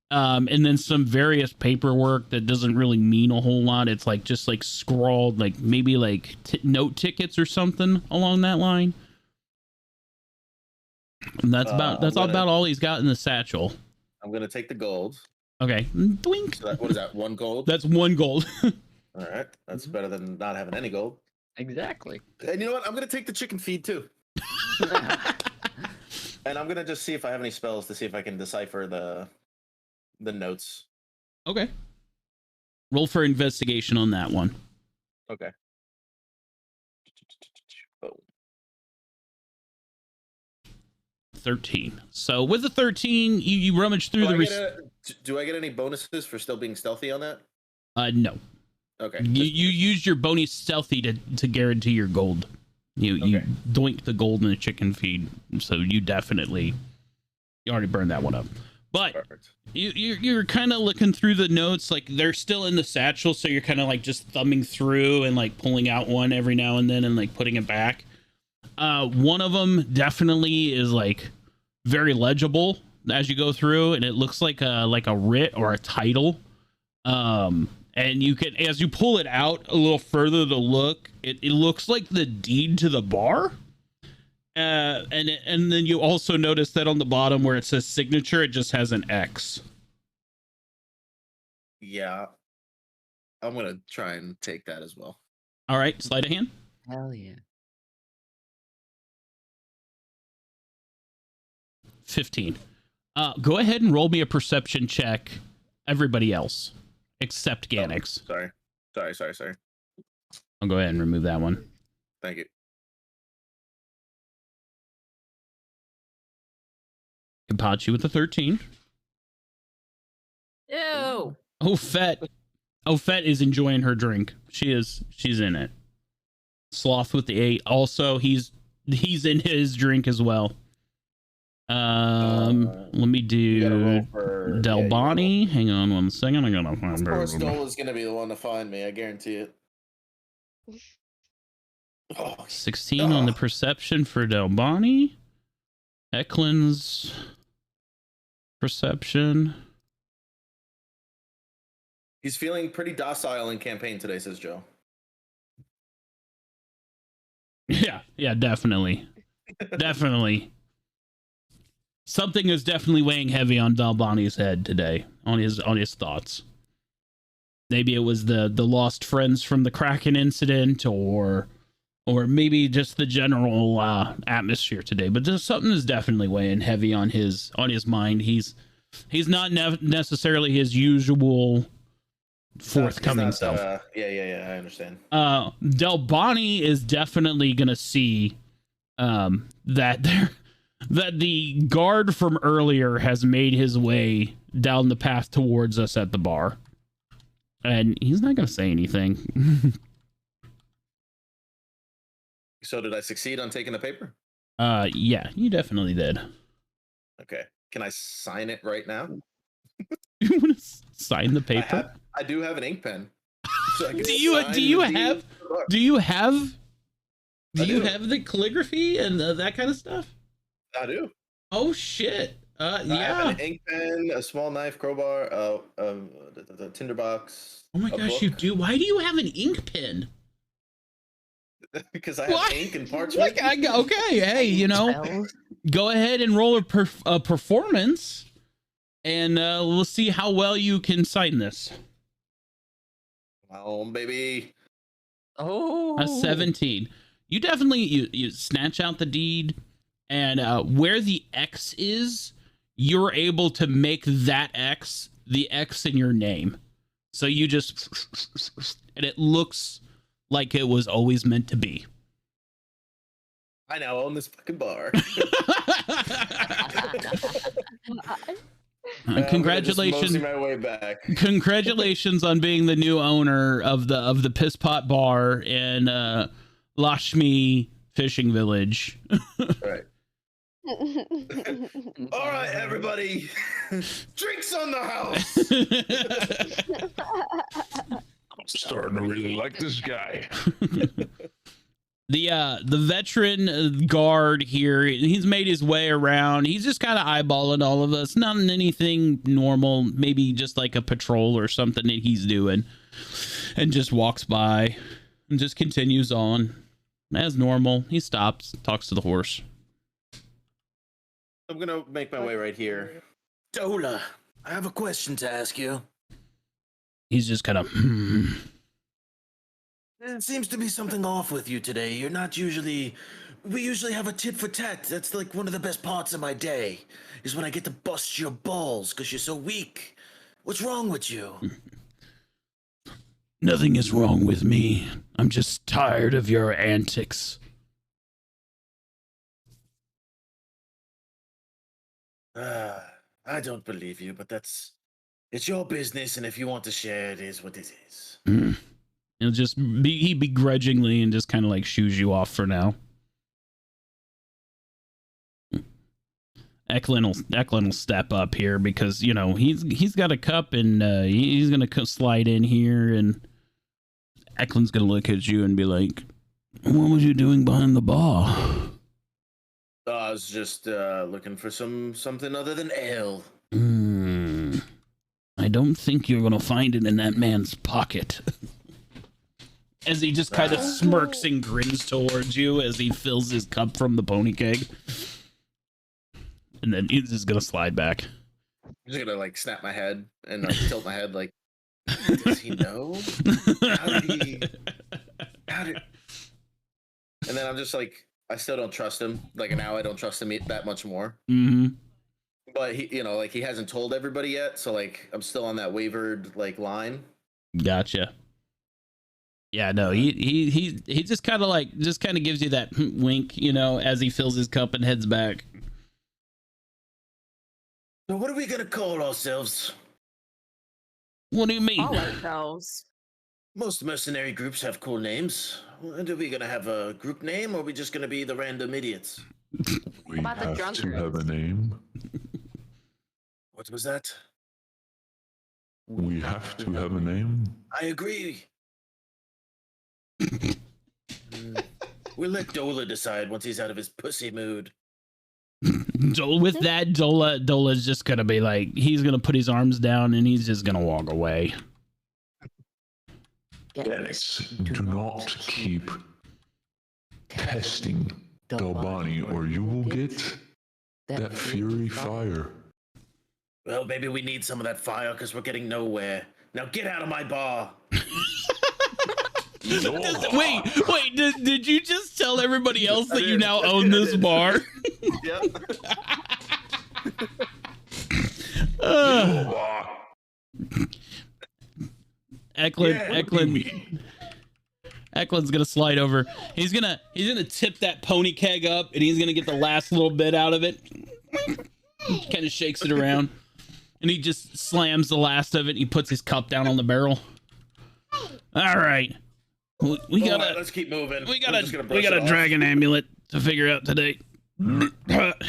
And then some various paperwork that doesn't really mean a whole lot. It's like just like scrawled, like maybe like note tickets or something along that line. And that's about all he's got in the satchel. I'm gonna take the gold. Okay. Doink. So what is that? 1 gold? That's 1 gold. All right. That's better than not having any gold. Exactly. And you know what? I'm gonna take the chicken feed too. And I'm gonna just see if I have any spells to see if I can decipher the notes. Okay. Roll for investigation on that one. Okay. Oh. 13. So with the 13, you rummage through do I get any bonuses for still being stealthy on that? No. Okay. You use your bonus stealthy to guarantee your gold. You doink the gold in the chicken feed, so you already burned that one up. But perfect. You're kind of looking through the notes, like they're still in the satchel, so you're kind of like just thumbing through and like pulling out one every now and then and like putting it back. One of them definitely is like very legible as you go through, and it looks like a writ or a title. And you can, as you pull it out a little further to look, it looks like the deed to the bar. And then you also notice that on the bottom where it says signature, it just has an X. Yeah. I'm going to try and take that as well. All right. Sleight of hand. Hell yeah. 15. Go ahead and roll me a perception check. Everybody else. Except Ganix. Oh, sorry. I'll go ahead and remove that one. Thank you. Kapachi with a 13. Ew. Ofet is enjoying her drink. She's in it. Sloth with the 8. Also, he's in his drink as well. Let me do Delbani. Hang on 1 second. I gotta find her. Of course, Dole is gonna be the one to find me. I guarantee it. 16 on the perception for Delbani. Eklund's perception. He's feeling pretty docile in campaign today, says Joe. Yeah, definitely. Definitely. Something is definitely weighing heavy on Dalbani's head today, on his thoughts. Maybe it was the lost friends from the Kraken incident, or maybe just the general atmosphere today. But just something is definitely weighing heavy on his mind. He's not necessarily his usual forthcoming self. Yeah, I understand. Delbani is definitely gonna see that the guard from earlier has made his way down the path towards us at the bar. And he's not going to say anything. So did I succeed on taking the paper? Yeah, you definitely did. Okay. Can I sign it right now? You want to sign the paper? I do have an ink pen. So do you have the calligraphy and that kind of stuff? I do. Oh shit. I have an ink pen, a small knife, crowbar, the tinderbox. Oh my gosh, you do. Why do you have an ink pen? Because I have ink and parchment. Okay, hey, you know, go ahead and roll a performance, and we'll see how well you can sign this. Oh, baby. Oh, A 17. You definitely you snatch out the deed, and where the X is, you're able to make that X the X in your name. So you just, and it looks like it was always meant to be. I now own this fucking bar. Congratulations! My way back. Congratulations on being the new owner of the Piss Pot Bar in Lashmi Fishing Village. Right. All right, everybody, drinks on the house. I'm starting to really like this guy. The veteran guard here, he's made his way around. He's just kind of eyeballing all of us. Not anything normal, maybe just like a patrol or something that he's doing, and just walks by and just continues on as normal. He stops, talks to the horse. I'm gonna make my way right here. Dola, I have a question to ask you. He's just kind of, There seems to be something off with you today. You're not usually... We usually have a tit for tat. That's like one of the best parts of my day, is when I get to bust your balls because you're so weak. What's wrong with you? Nothing is wrong with me. I'm just tired of your antics. I don't believe you, but it's your business, and if you want to share, it is what it is. He'll just he begrudgingly and just kind of like shoos you off for now. Eklund will step up here because, you know, he's got a cup, and he's gonna slide in here, and Eklund's gonna look at you and be like, "What was you doing behind the bar?" I was just looking for something other than ale. I don't think you're gonna find it in that man's pocket. As he just kind of smirks and grins towards you as he fills his cup from the pony keg. And then he's just gonna slide back. I'm just gonna like snap my head and like tilt my head like, does he know? How did... And then I'm just like, I still don't trust him. Like now I don't trust him that much more. Mm-hmm. But he, you know, like he hasn't told everybody yet, so like I'm still on that wavered like line. Gotcha. Yeah, no, he just kind of gives you that wink, you know, as he fills his cup and heads back. So what are we gonna call ourselves? What do you mean? All ourselves. Most mercenary groups have cool names. Are we gonna have a group name, or are we just gonna be the random idiots? We have to have a name. What was that? We have to have a name. I agree. We'll let Dola decide once he's out of his pussy mood. With that, Dola's just gonna be like, he's gonna put his arms down and he's just gonna walk away. Dennis, do not keep testing Dalbani, or you will get that fury fire. Well, maybe we need some of that fire because we're getting nowhere. Now get out of my bar. Wait, did you just tell everybody else that you now own this bar? Yep. Eklund's gonna slide over. He's gonna tip that pony keg up, and he's gonna get the last little bit out of it. Kind of shakes it around, and he just slams the last of it. And he puts his cup down on the barrel. All right, We gotta. Right, let's keep moving. We got a dragon amulet to figure out today.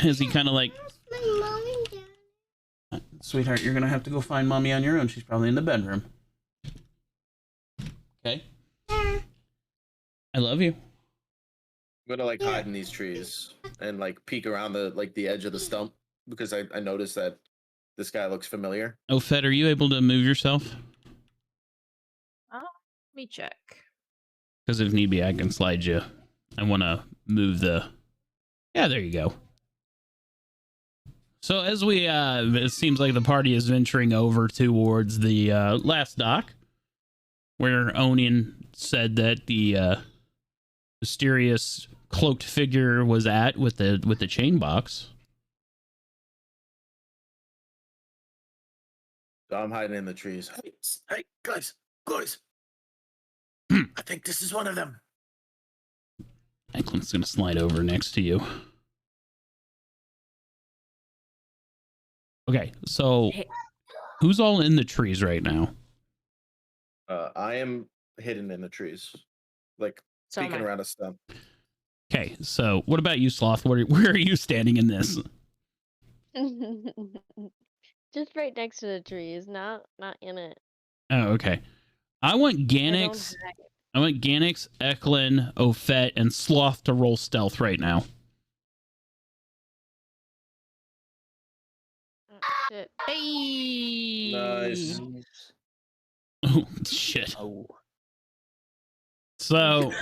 Is he kind of like, sweetheart, you're gonna have to go find mommy on your own. She's probably in the bedroom. Okay. I love you. I'm gonna like hide in these trees and like peek around the edge of the stump because I noticed that this guy looks familiar. Oh, Fed, are you able to move yourself? Let me check. Because if need be, I can slide you. I want to move the... Yeah, there you go. So as we, it seems like the party is venturing over towards the last dock, where Onion said that the mysterious cloaked figure was at with the chain box. So I'm hiding in the trees. Hey, guys. I think this is one of them. Eklund's gonna slide over next to you. Okay, so who's all in the trees right now? I am hidden in the trees, like peeking around a stump. Okay, so what about you, Sloth? Where are you standing in this? Just right next to the trees, not in it. Oh, okay. I want Ganix, Eklund, Ofet, and Sloth to roll stealth right now. Oh, shit. Hey. Nice. Oh shit. Oh. So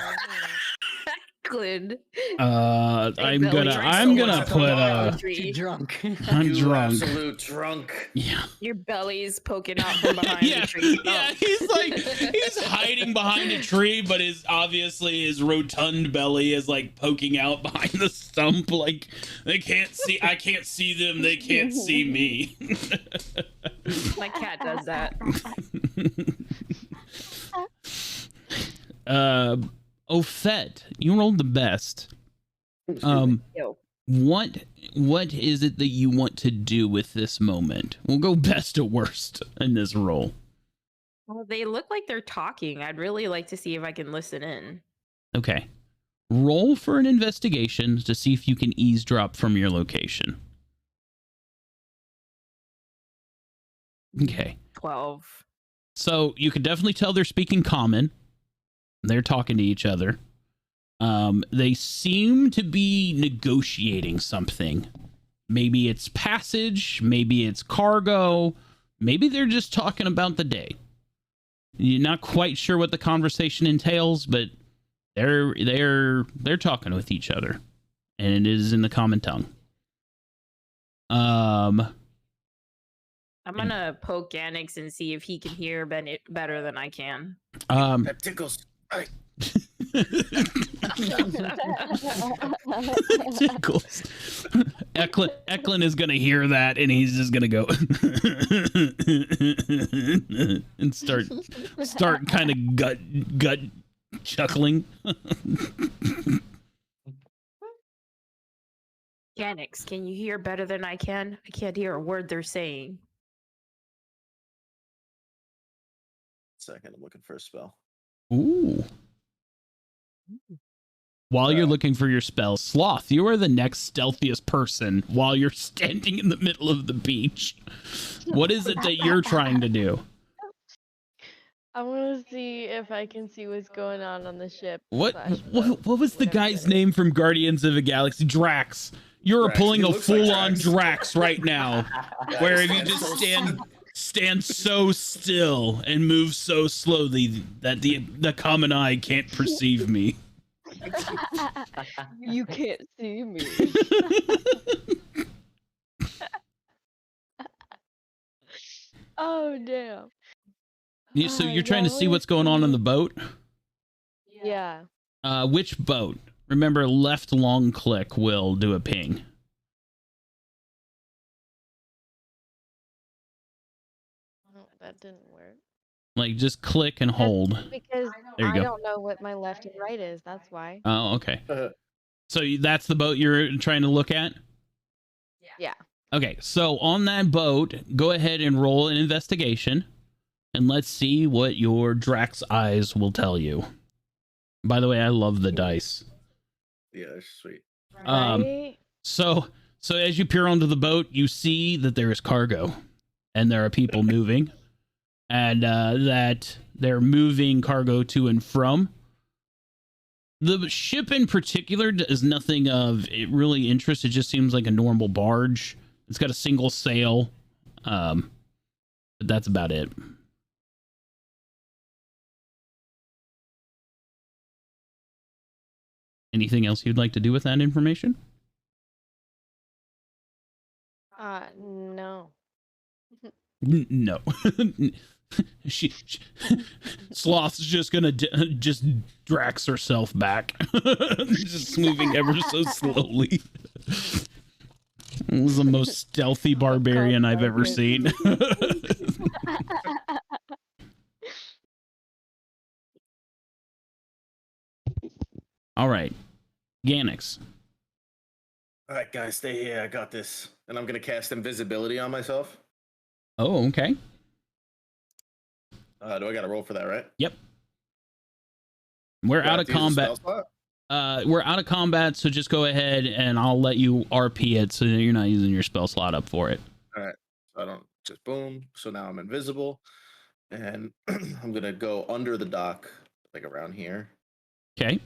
Eklund. I'm gonna put Too drunk. I'm You drunk. Absolute drunk. Yeah. Your belly's poking out from behind Yeah, the tree. yeah, he's hiding behind a tree, but his rotund belly is like poking out behind the stump. Like I can't see them, they can't see me. My cat does that. Ofet, you rolled the best. Yo. What is it that you want to do with this moment? We'll go best to worst in this roll. Well, they look like they're talking. I'd really like to see if I can listen in. Okay. Roll for an investigation to see if you can eavesdrop from your location. Okay. 12. So you can definitely tell they're speaking common. They're talking to each other. They seem to be negotiating something. Maybe it's passage, maybe it's cargo, maybe they're just talking about the day. You're not quite sure what the conversation entails, but they're talking with each other, and it is in the common tongue. I'm gonna poke Ganix and see if he can hear better than I can. That tickles. Right. Tickles. Eklund is gonna hear that, and he's just gonna go and start kind of gut chuckling. Ganix, can you hear better than I can? I can't hear a word they're saying. Second, I'm looking for a spell. Ooh. While you're looking for your spell, Sloth, you are the next stealthiest person while you're standing in the middle of the beach. What is it that you're trying to do? I want to see if I can see what's going on the ship. What was the guy's name from Guardians of the Galaxy? Drax. You're Drax. pulling He a looks like full-on Drax. Drax right now, where if you just stand so still and move so slowly that the common eye can't perceive me. You can't see me. Oh damn. So you're trying to see what's going on in the boat? Yeah. Which boat? Remember, left long click will do a ping. Oh, that didn't work. Like, just click and hold. Because There you I go. don't know what my left and right is. That's why. Oh, okay. So that's the boat you're trying to look at? Yeah. Okay, so on that boat, go ahead and roll an investigation, and let's see what your Drax eyes will tell you. By the way, I love the dice. Yeah, they're sweet. Right? So as you peer onto the boat, you see that there is cargo, and there are people moving, and that they're moving cargo to and from. The ship in particular is nothing of really interest. It just seems like a normal barge. It's got a single sail, but that's about it. Anything else you'd like to do with that information? No. No. she Sloth's just gonna just Drax herself back, just moving ever so slowly. This is the most stealthy barbarian I've ever seen. All right, Ganix. All right, guys, stay here. I got this, and I'm gonna cast invisibility on myself. Oh, okay. Do I got to roll for that, right? Yep. We're out of combat. We're out of combat, so just go ahead and I'll let you RP it so that you're not using your spell slot up for it. All right. So I don't just boom. So now I'm invisible, and I'm gonna go under the dock, like around here. Okay.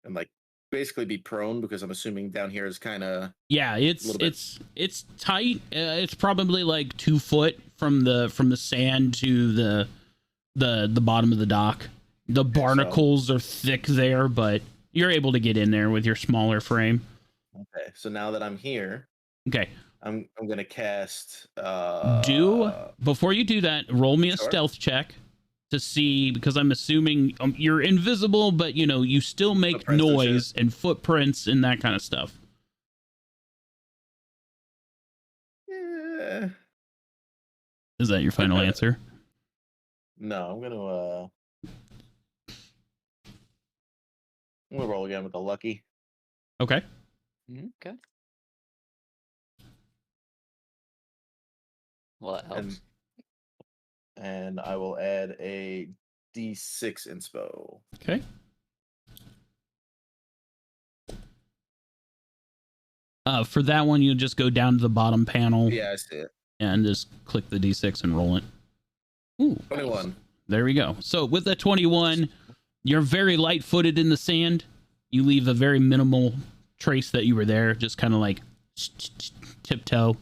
And like basically be prone because I'm assuming down here is kind of it's tight. It's probably like 2 foot from the sand to the bottom of the dock. The barnacles are thick there, but you're able to get in there with your smaller frame. Okay, so now that I'm here, okay, I'm gonna cast. Before you do that, roll me a stealth check to see, because I'm assuming you're invisible, but you still make noise and footprints and that kind of stuff. Yeah. Is that your final answer? No, I'm gonna roll again with the lucky. Okay. Okay. Well, that helps. And I will add a D6 inspo. Okay. For that one, you just go down to the bottom panel. Yeah, I see it. And just click the D6 and roll it. Ooh, 21. There we go. So with the 21, you're very light-footed in the sand. You leave a very minimal trace that you were there, just kind of like tiptoe.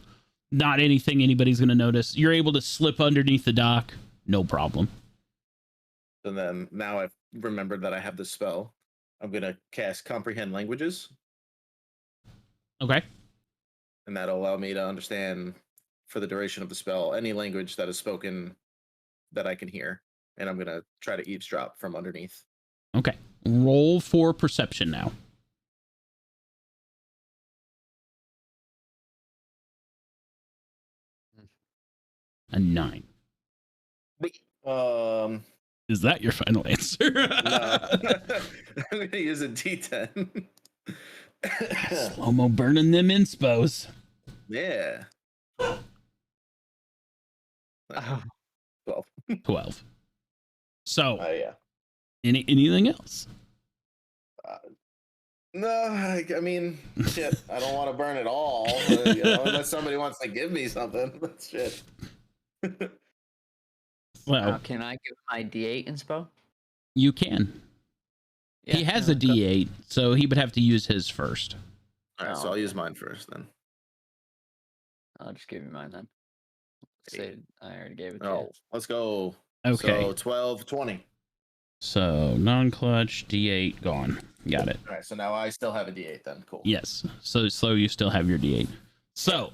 Not anything anybody's going to notice. You're able to slip underneath the dock. No problem. And then now I've remembered that I have this spell. I'm going to cast Comprehend Languages. Okay. And that'll allow me to understand, for the duration of the spell, any language that is spoken that I can hear. And I'm going to try to eavesdrop from underneath. Okay. Roll for perception now. A 9. Is that your final answer? No. I'm going to use a D10. Slow-mo burning them inspos. Yeah. 12. So, yeah. Anything else? No, I mean, shit. I don't want to burn it all, unless somebody wants to give me something. But shit. Well, can I give my D8 inspo? You can. Yeah, he has a D8, so he would have to use his first. All right, so I'll use mine first then. I'll just give you mine then. Say I already gave it to you. Let's go. Okay. So 12, 20. So non-clutch, D8 gone. Got it. All right, so now I still have a D8 then. Cool. Yes. So you still have your D8. So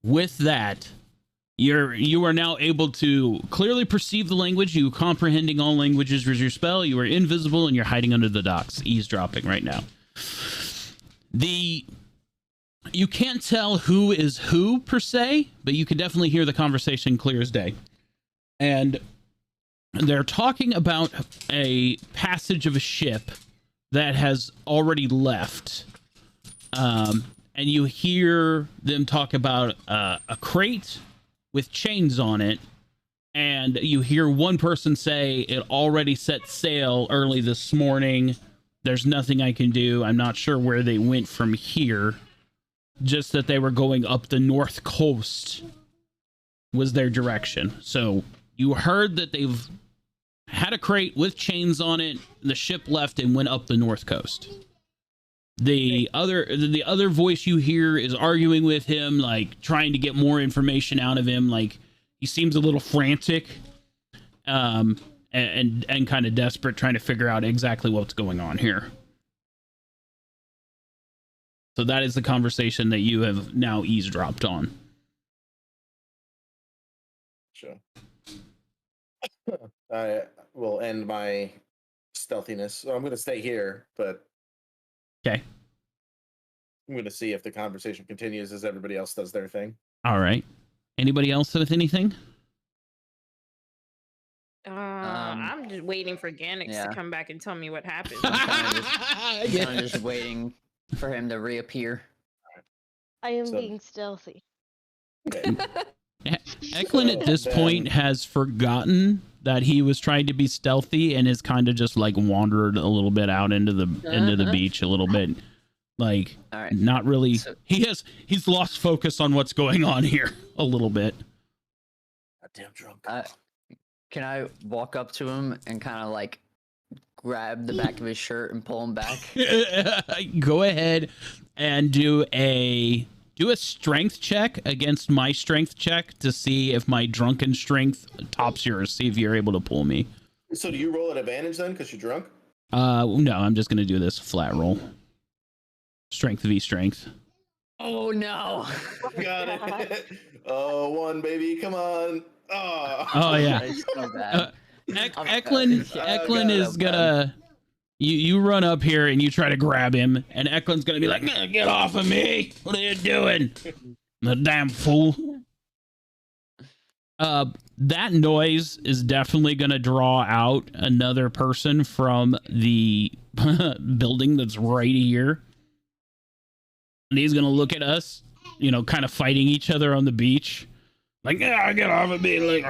with that, you are now able to clearly perceive the language. You comprehending all languages with your spell. You are invisible and you're hiding under the docks, eavesdropping right now. You can't tell who is who per se, but you can definitely hear the conversation clear as day. And they're talking about a passage of a ship that has already left. And you hear them talk about a crate with chains on it and you hear one person say it already set sail early this morning. There's nothing I can do. I'm not sure where they went from here. Just that they were going up the north coast was their direction. So you heard that they've had a crate with chains on it. The ship left and went up the north coast. The other voice you hear is arguing with him, like trying to get more information out of him. Like he seems a little frantic, and kind of desperate, trying to figure out exactly what's going on here. So that is the conversation that you have now eavesdropped on. Sure. I will end my stealthiness. So I'm going to stay here, but okay. I'm going to see if the conversation continues as everybody else does their thing. All right. Anybody else with anything? I'm just waiting for Ganix to come back and tell me what happened. I'm just waiting for him to reappear. I am being stealthy. Eklund at this point has forgotten that he was trying to be stealthy and is kind of just like wandered a little bit out into the beach a little bit. Like, not really. So, he's lost focus on what's going on here a little bit. Goddamn drunk. Can I walk up to him and kind of like grab the back of his shirt and pull him back? Go ahead and do a strength check against my strength check to see if my drunken strength tops yours. See if you're able to pull me. So do you roll at advantage then because you're drunk? No, I'm just gonna do this flat roll. Strength v strength. Oh no! Got it. Oh, one baby, come on. Oh yeah. Eklund is gonna. You run up here and you try to grab him, and Eklund's gonna be like, "Get off of me! What are you doing, the damn fool?" That noise is definitely gonna draw out another person from the building that's right here, and he's gonna look at us, kind of fighting each other on the beach. Like, get off of me. Like,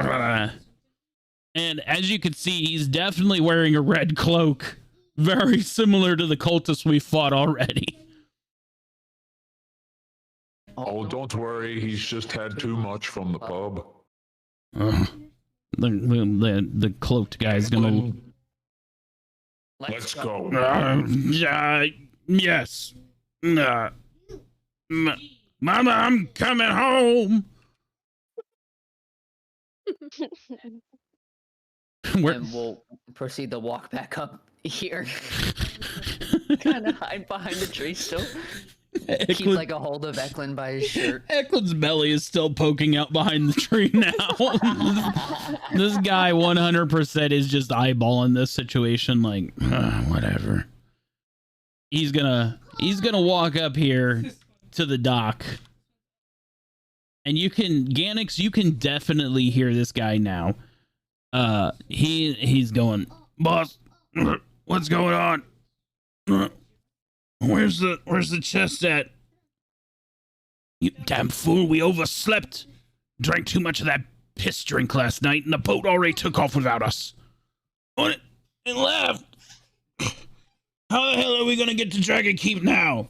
and as you can see, he's definitely wearing a red cloak, very similar to the cultists we fought already. Oh, don't worry. He's just had too much from the pub. The cloaked guy's gonna... Let's go. Yes. Mama, I'm coming home. And we'll proceed to walk back up here. Kind of hide behind the tree still. Keep like a hold of Eklund by his shirt. Eklund's belly is still poking out behind the tree now. This guy 100% is just eyeballing this situation like, whatever. He's gonna walk up here to the dock. And Ganix, you can definitely hear this guy now. He's going, "Boss, what's going on? Where's the chest at? You damn fool, we overslept. Drank too much of that piss drink last night, and the boat already took off without us. On it and left. How the hell are we gonna get to Dragon Keep now?"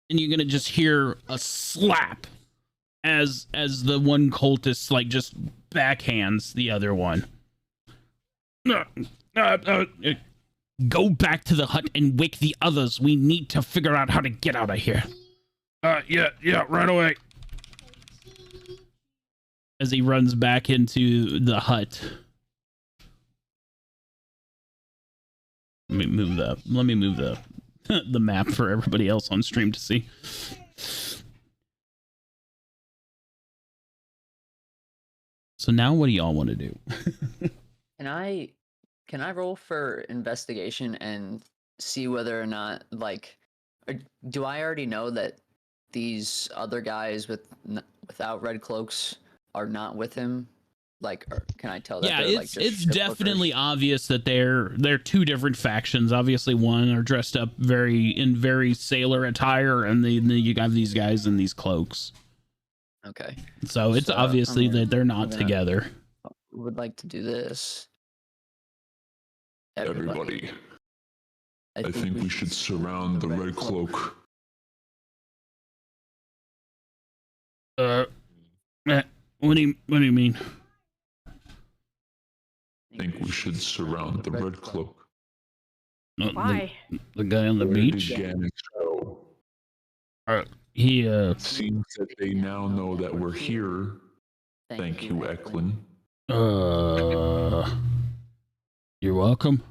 And you're gonna just hear a slap as the one cultist like just backhands the other one. Go back to the hut and wake the others. We need to figure out how to get out of here. Yeah, right away. As he runs back into the hut. Let me move the the map for everybody else on stream to see. So now what do y'all want to do? Can I roll for investigation and see whether or not, like, do I already know that these other guys without red cloaks are not with him? Like, or can I tell that? Yeah, they're, it's definitely obvious that they're two different factions. Obviously, one are dressed up in very sailor attire, and then you have these guys in these cloaks. Okay. So it's obviously that they're not together. would like to do this? Everybody. I think we should surround the Red Cloak. What do you mean? I think we should surround the Red Cloak. Why? The guy on the beach? Ganix go? He It seems that they now know that we're here. Thank you, Eklund. You're welcome.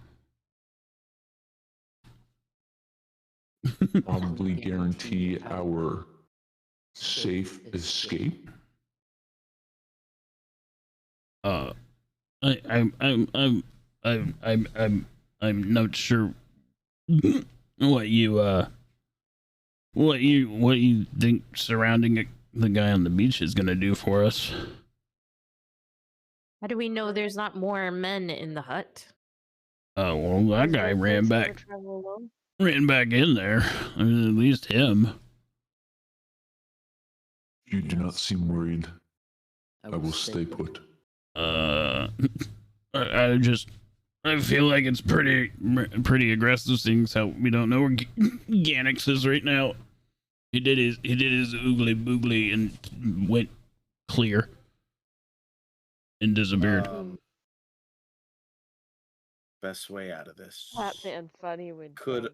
Probably guarantee our safe escape. I'm not sure what you think surrounding the guy on the beach is gonna do for us. How do we know there's not more men in the hut? Oh well, that guy ran back in there. I mean, at least him. You do not seem worried. I will stay put. I feel like it's pretty aggressive, seeing how we don't know where Ganix is right now. He did his oogly boogly and went clear and disappeared. Best way out of this. Batman funny would. Could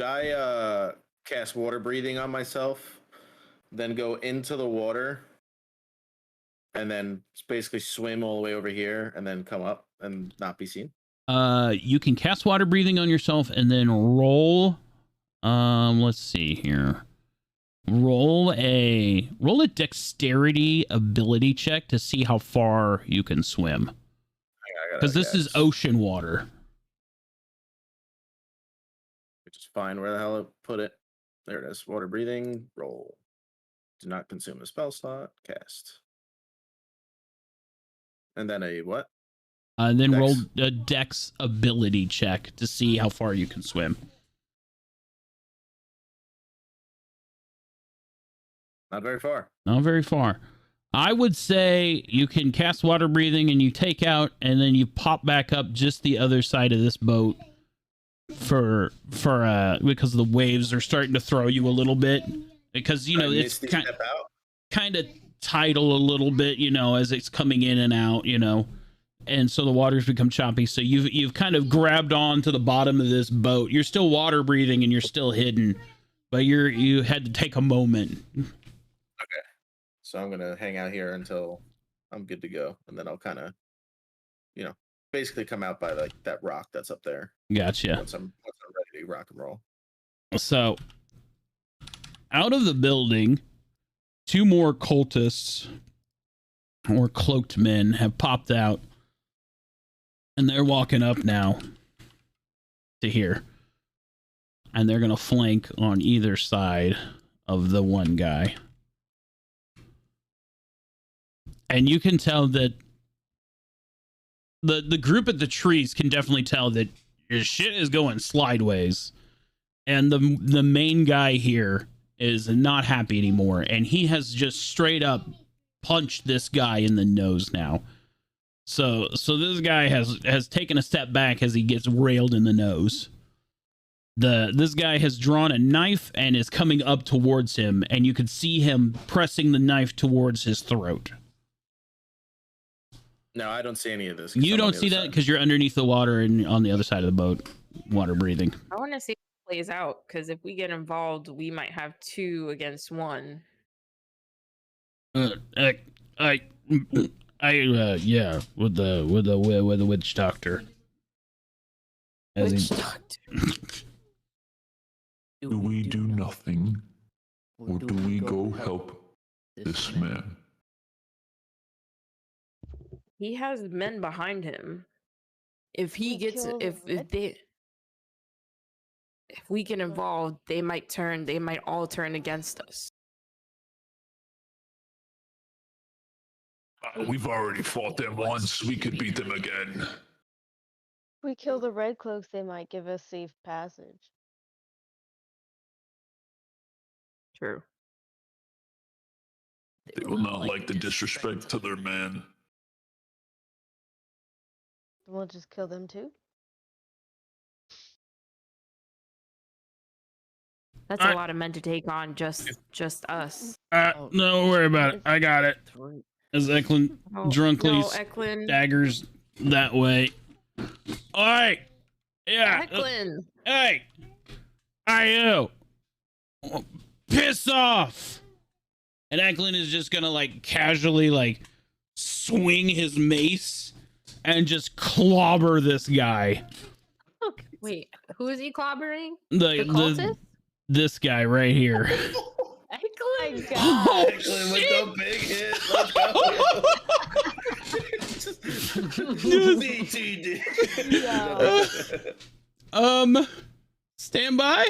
I cast water breathing on myself, then go into the water, and then basically swim all the way over here, and then come up and not be seen? You can cast water breathing on yourself and then roll. Let's see here. Roll a dexterity ability check to see how far you can swim. Because this is ocean water. Which is fine. Where the hell I put it? There it is. Water breathing. Roll. Do not consume a spell slot. Cast. And then a what? Then Dex? Roll a dex ability check to see how far you can swim. Not very far. Not very far. I would say you can cast water breathing and you take out and then you pop back up just the other side of this boat for because the waves are starting to throw you a little bit, because it's kind of tidal a little bit, as it's coming in and out, and so the water's become choppy. So you've kind of grabbed on to the bottom of this boat. You're still water breathing and you're still hidden, but you had to take a moment. Okay. So I'm going to hang out here until I'm good to go. And then I'll kind of, basically come out by like that rock that's up there. Gotcha. Once I'm ready to rock and roll. So out of the building, 2 more cultists or cloaked men have popped out. And they're walking up now to here. And they're going to flank on either side of the one guy. And you can tell that the group at the trees can definitely tell that your shit is going slideways. And the main guy here is not happy anymore. And he has just straight up punched this guy in the nose now. So this guy has taken a step back as he gets railed in the nose. This guy has drawn a knife and is coming up towards him, and you can see him pressing the knife towards his throat. No, I don't see any of this. You don't see that because you're underneath the water and on the other side of the boat, water breathing. I want to see how it plays out, because if we get involved, we might have 2 against 1. Yeah, with the witch doctor. Witch doctor. Do we do nothing, or do we go help this man? He has men behind him. If he We gets kill if the if we get involved, they might all turn against us. We've already fought them once. We could beat them again. If we kill the Red Cloaks, they might give us safe passage. True. They will not like the disrespect to their man. We'll just kill them too. That's a lot of men to take on, just us. No, don't worry about it. I got it. As Eklund drunkly daggers that way. All right. Yeah. Eklund. Hey. Are you? Piss off. And Eklund is just gonna like casually like swing his mace and just clobber this guy. Wait, who is he clobbering? The cultist? This guy right here. Eklund. Oh, Eklund with the big hit. Stand by.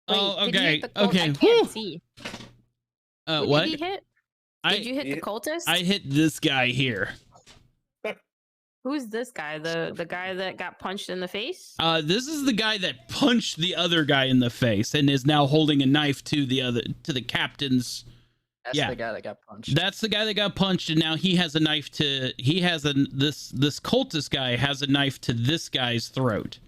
Oh, okay. Okay. I can't see. What? Did he hit? Did you hit the cultist? I hit this guy here. Who's this guy? The guy that got punched in the face? This is the guy that punched the other guy in the face and is now holding a knife to the captain's. That's the guy that got punched. That's the guy that got punched, and now he has a knife to. This cultist guy has a knife to this guy's throat,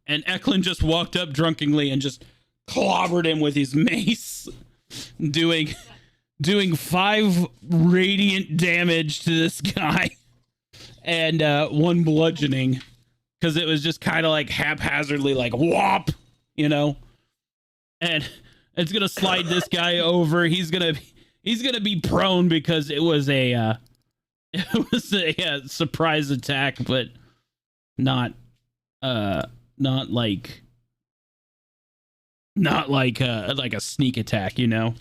and Eklund just walked up drunkenly and just clobbered him with his mace, doing 5 radiant damage to this guy. And 1 bludgeoning, because it was just kind of like haphazardly, like whop, you know. And it's gonna slide this guy over. He's gonna be prone because it was a surprise attack, but not like a sneak attack, you know.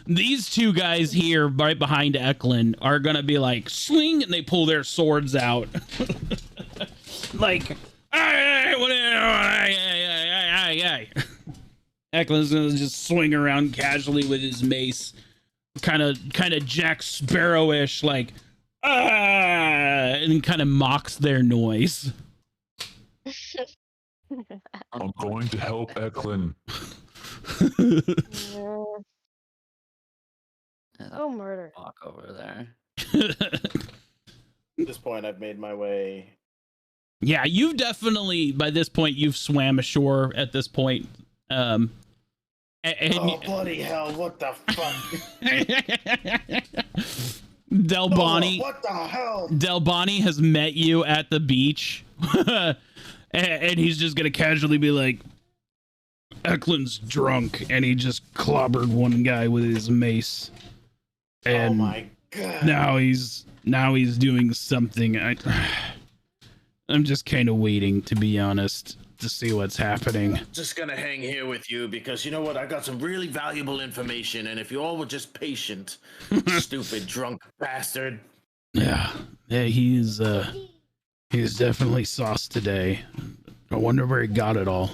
These 2 guys here right behind Eklund are gonna be like swing, and they pull their swords out. Like, Eklund's gonna just swing around casually with his mace, kind of Jack Sparrow-ish, like, and kind of mocks their noise. I'm going to help Eklund. Oh, murder. Walk over there. At this point, I've made my way. Yeah, you've definitely, by this point, you've swam ashore at this point. Oh, bloody hell, what the fuck? Del Bonnie. What the hell? Del Bonnie has met you at the beach. And he's just going to casually be like, Eklund's drunk, and he just clobbered one guy with his mace. And oh my god! Now he's doing something. I'm just kind of waiting, to be honest, to see what's happening. Just gonna hang here with you because you know what? I got some really valuable information, and if you all were just patient, stupid drunk bastard. Yeah, he's definitely sauced today. I wonder where he got it all.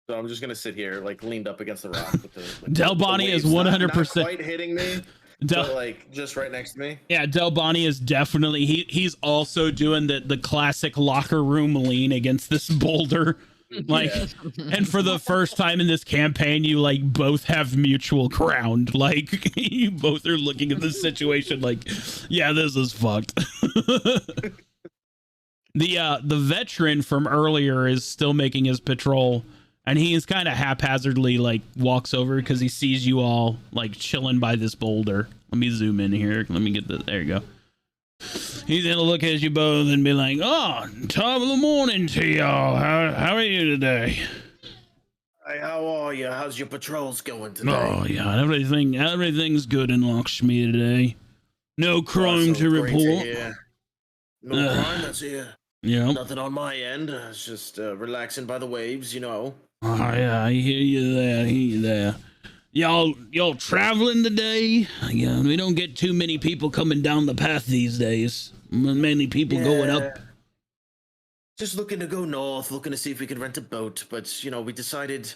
So I'm just gonna sit here, like leaned up against the rock. With the Del Bonnie is 100% not quite hitting me, but like just right next to me. Yeah, Del Bonnie is definitely he's also doing the classic locker room lean against this boulder, like. Yeah. And for the first time in this campaign, you like both have mutual ground. Like you both are looking at the situation like, yeah, this is fucked. The veteran from earlier is still making his patrol. And he is kind of haphazardly like walks over because he sees you all like chilling by this boulder. Let me zoom in here. Let me get this. There you go. He's gonna look at you both and be like, "Oh, top of the morning to y'all. How are you today?" Hey, how are you? How's your patrols going today? Oh yeah, everything's good in Lakshmi today. No crime to report. No crime that's here. Yeah. Nothing on my end. It's just relaxing by the waves, you know. Oh yeah, I hear you there. Y'all traveling today? Yeah, we don't get too many people coming down the path these days. Mainly people going up. Just looking to go north, looking to see if we could rent a boat. But you know, we decided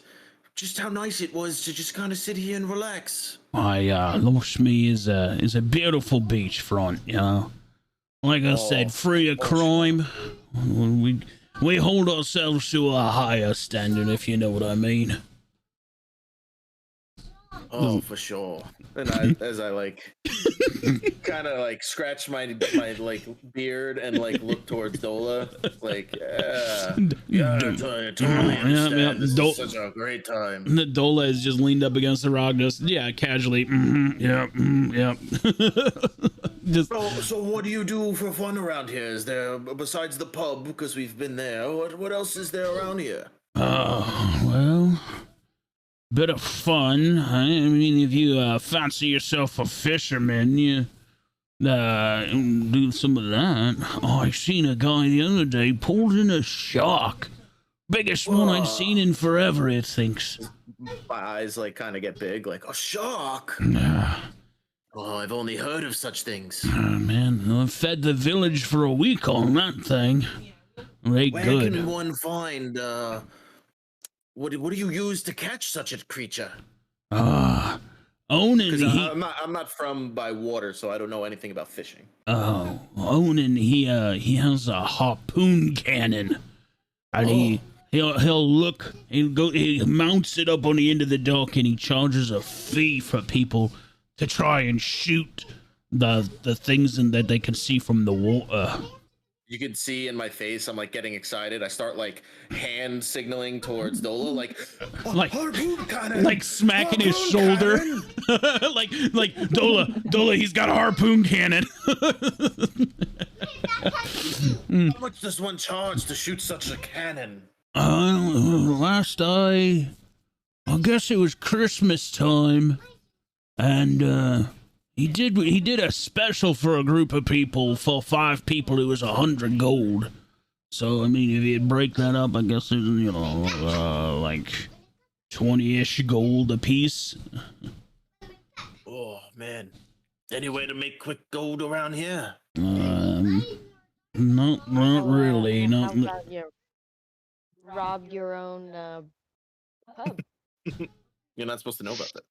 just how nice it was to just kind of sit here and relax. Lakshmi is a beautiful beachfront. You know, like I said, free of crime. we hold ourselves to a higher standard, if you know what I mean. Oh, for sure. And as I like, kind of like scratch my like beard and like look towards Dola, like yeah, I totally understand. This is such a great time. The Dola is just leaned up against the rock, just casually. Just. So what do you do for fun around here? Is there, besides the pub, because we've been there, what else is there around here? Well, bit of fun. I mean, if you fancy yourself a fisherman, you do some of that. Oh, I seen a guy the other day pulled in a shark. Biggest one I'd seen in forever, it thinks. My eyes like kind of get big, like a shark. Oh, I've only heard of such things. Man, I fed the village for a week on that thing. Where good. Can one find what do you use to catch such a creature? Onan. I'm not from by water, so I don't know anything about fishing. Oh, Onan, he has a harpoon cannon, and he mounts it up on the end of the dock, and he charges a fee for people to try and shoot the things that they can see from the water. You can see in my face, I'm like getting excited. I start like hand signaling towards Dola, like smacking his shoulder, like Dola, he's got a harpoon cannon. How much does one charge to shoot such a cannon? Last I guess it was Christmas time, and He did a special for a group of people. For 5 people, it was 100 gold. So, I mean, if you break that up, I guess it's, like 20-ish gold a piece. Oh, man. Any way to make quick gold around here? Not really. How about you rob your own pub? You're not supposed to know about that.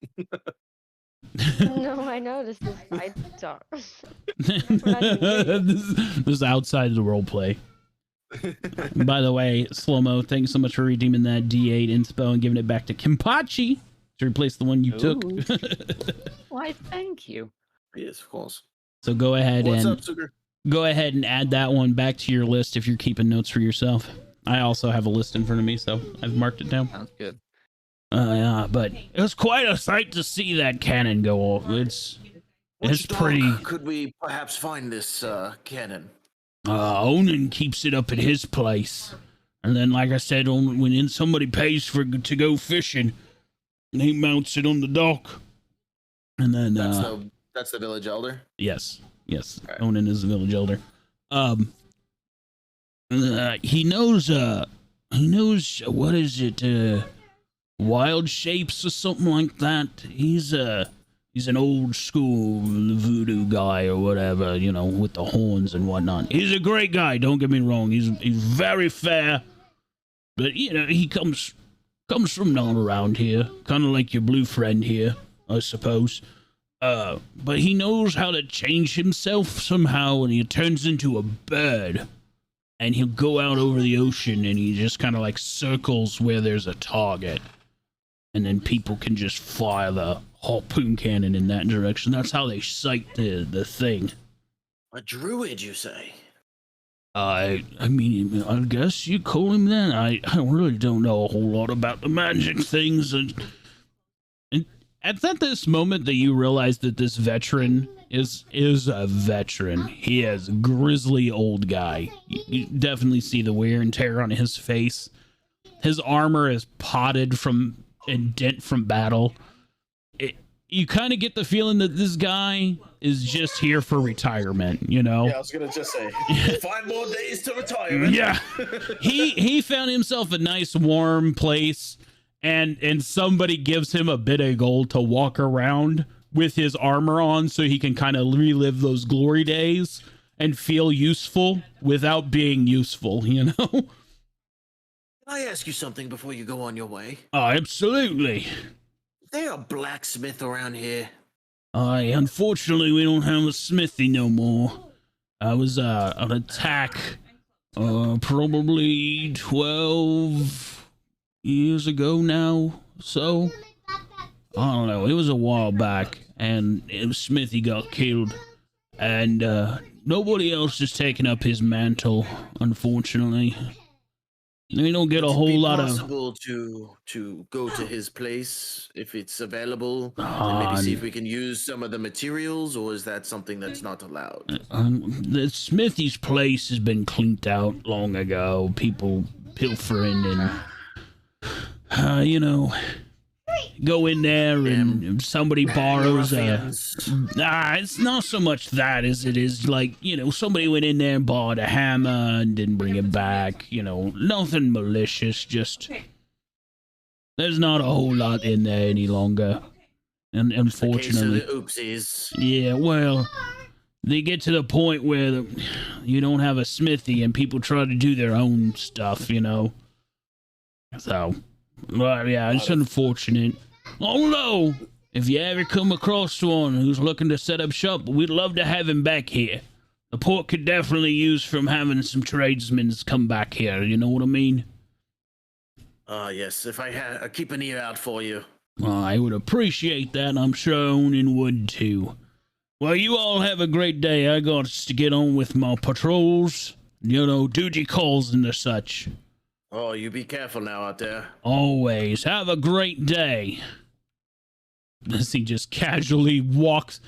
No, I know this is side talk. This is outside the role play. By the way, Slow-Mo, thanks so much for redeeming that D8 inspo and giving it back to Kimpachi to replace the one you took. Why, thank you. Yes, of course. So go ahead Go ahead and add that one back to your list if you're keeping notes for yourself. I also have a list in front of me, so I've marked it down. Sounds good. Yeah, but it was quite a sight to see that cannon go off. It's pretty. Could we perhaps find this cannon? Onan keeps it up at his place, and then, like I said, when somebody pays to go fishing, he mounts it on the dock, and then that's the village elder. Yes, right. Onan is the village elder. He knows what is it? Wild shapes or something like that. He's an old school voodoo guy or whatever, with the horns and whatnot. He's a great guy, don't get me wrong. He's very fair, but he comes from not around here, kind of like your blue friend here, I suppose. But he knows how to change himself somehow, and he turns into a bird, and he'll go out over the ocean, and he just kind of like circles where there's a target. And then people can just fire the harpoon cannon in that direction. That's how they sight the thing. A druid, you say? I mean, I guess you call him that. I really don't know a whole lot about the magic things. And at this moment that you realize that this veteran is a veteran. He is a grizzly old guy. You definitely see the wear and tear on his face. His armor is potted and dent from battle. You kind of get the feeling that this guy is just here for retirement, Yeah, I was gonna just say 5 more days to retirement. Yeah, he found himself a nice warm place, and somebody gives him a bit of gold to walk around with his armor on, so he can kind of relive those glory days and feel useful without being useful. Can I ask you something before you go on your way? Oh, absolutely. Is there a blacksmith around here? Unfortunately, we don't have a smithy no more. I was on attack Probably 12 years ago now. So, I don't know. It was a while back, and Smithy got killed, and nobody else is taking up his mantle, unfortunately. We don't get a whole lot of. Possible to go to his place if it's available, and maybe see if we can use some of the materials, or is that something that's not allowed? The Smithy's place has been cleaned out long ago. People pilfering and, you know, go in there and somebody borrows it's not so much that as it is like, you know, somebody went in there and bought a hammer and didn't bring it back, you know, nothing malicious, just there's not a whole lot in there any longer, and unfortunately oopsies. Yeah, well, they get to the point where you don't have a smithy and people try to do their own stuff, you know, so well, yeah, it's unfortunate. Although, if you ever come across one who's looking to set up shop, we'd love to have him back here. The port could definitely use from having some tradesmen come back here, you know what I mean? Yes, if I keep an ear out for you. I would appreciate that, I'm sure Onin would too. Well, you all have a great day. I got to get on with my patrols, you know, duty calls and the such. Oh, you be careful now out there. Always. Have a great day. As he just casually walks.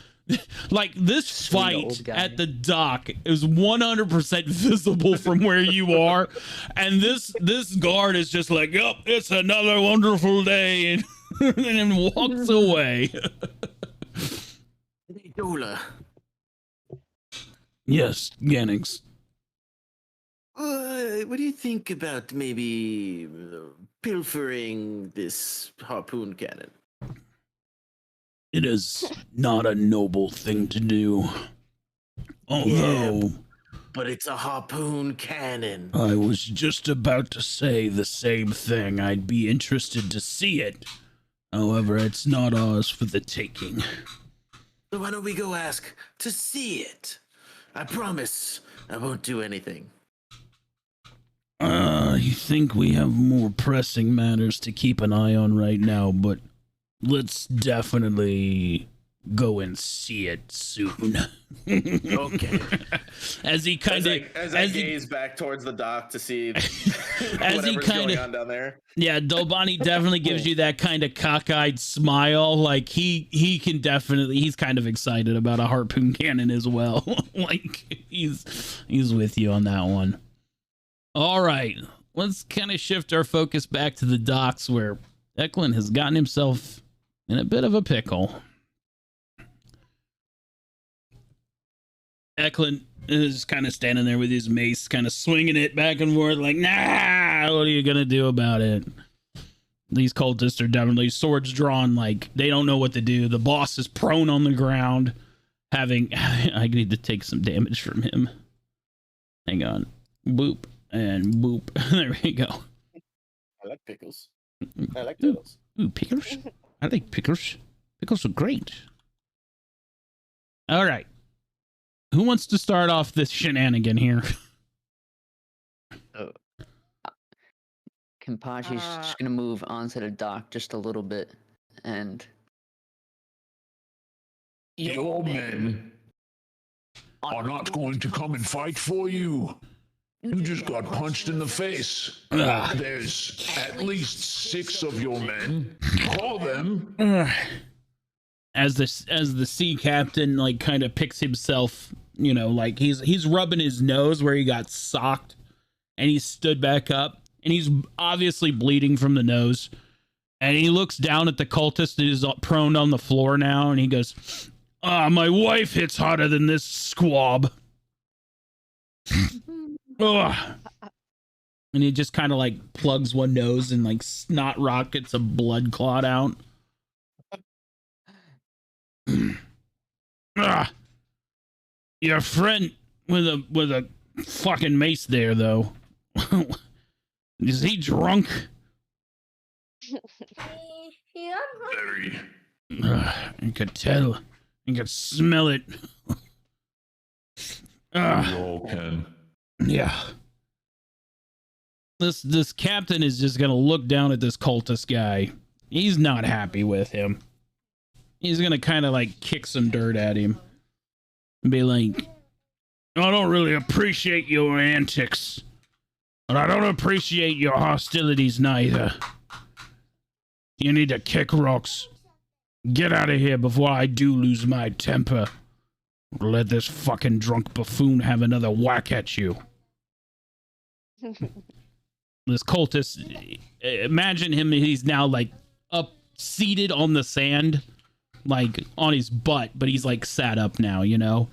Like, this fight at the dock is 100% visible from where you are. And this guard is just like, yep, it's another wonderful day. And then walks away. Dola. Yes, Gannings. What do you think about maybe pilfering this harpoon cannon? It is not a noble thing to do. Although... but it's a harpoon cannon. I was just about to say the same thing. I'd be interested to see it. However, it's not ours for the taking. So why don't we go ask to see it? I promise I won't do anything. You think we have more pressing matters to keep an eye on right now, but let's definitely go and see it soon. Okay. As he kind of as I gaze back towards the dock to see whatever's going on down there. Yeah, Dolbani definitely gives you that kind of cockeyed smile. Like he can definitely, he's kind of excited about a harpoon cannon as well. Like he's with you on that one. All right, let's kind of shift our focus back to the docks where Eklund has gotten himself in a bit of a pickle. Eklund is kind of standing there with his mace, kind of swinging it back and forth like, nah, what are you going to do about it? These cultists are definitely swords drawn, like they don't know what to do. The boss is prone on the ground, having, I need to take some damage from him. Hang on. Boop. And boop. There we go. I like pickles. I like turtles. Ooh, pickles? I like pickles. Pickles are great. All right. Who wants to start off this shenanigan here? Kenpachi's just going to move onto the dock just a little bit. And... Your men are not going to come and fight for you. You just got punched in the face. There's at least 6 of your men. Call them. As the sea captain, like, kind of picks himself, you know, like he's rubbing his nose where he got socked, and he stood back up, and he's obviously bleeding from the nose, and he looks down at the cultist that is prone on the floor now, and he goes, my wife hits harder than this squab. Ugh. And he just kind of like plugs one nose and like snot rockets a blood clot out. Your friend with a fucking mace there though. Is he drunk? Very. I could tell. I could smell it. You all can. Yeah. This captain is just gonna look down at this cultist guy. He's not happy with him. He's gonna kind of like kick some dirt at him and be like, I don't really appreciate your antics, but I don't appreciate your hostilities neither. You need to kick rocks. Get out of here before I do lose my temper. Let this fucking drunk buffoon have another whack at you. This cultist, imagine him, he's now like up, seated on the sand, like on his butt, but he's like sat up now, you know?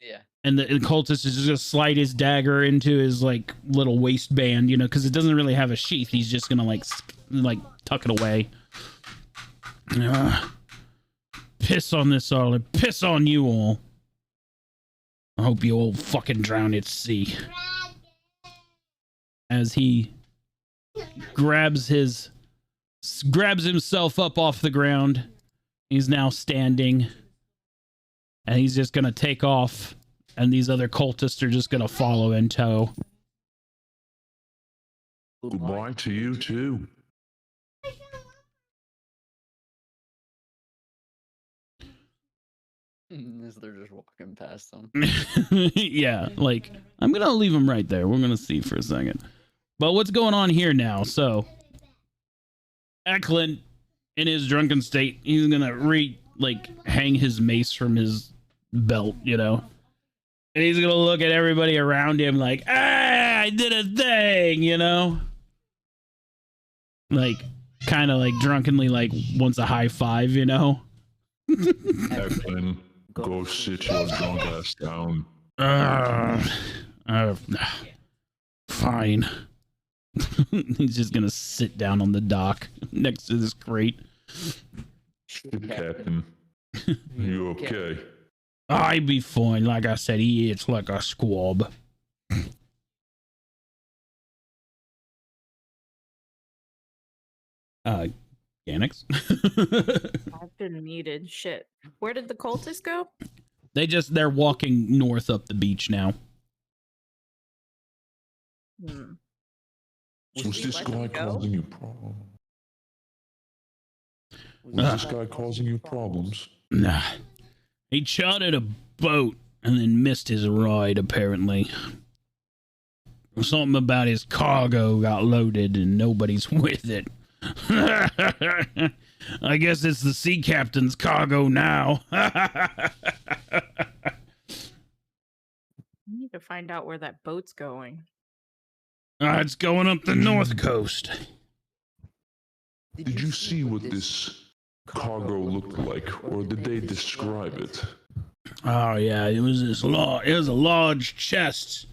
Yeah. And the cultist is just gonna slide his dagger into his like little waistband, you know, because it doesn't really have a sheath. He's just gonna like tuck it away. Piss on this all, and piss on you all. I hope you all fucking drown at sea. As he grabs himself up off the ground. He's now standing. And he's just gonna take off. And these other cultists are just gonna follow in tow. Goodbye to you too. As they're just walking past them. Yeah, like, I'm gonna leave him right there. We're gonna see for a second. But what's going on here now? So, Eklund, in his drunken state, he's gonna hang his mace from his belt, you know? And he's gonna look at everybody around him like, ah, I did a thing, you know? Like, kind of like drunkenly, like, wants a high five, you know? Eklund, go sit your drunk ass down. Fine. He's just gonna sit down on the dock next to this crate. Captain, you okay? I be fine. Like I said, he eats like a squab. Ganix? I've been muted. Shit. Where did the cultists go? They're walking north up the beach now. Was this guy causing you problems? Was this guy causing you problems? Nah. He chartered a boat and then missed his ride, apparently. Something about his cargo got loaded and nobody's with it. I guess it's the sea captain's cargo now. I need to find out where that boat's going. It's going up the north coast. Did you see what this cargo looked like, or did they describe it? Oh yeah, it was a large chest,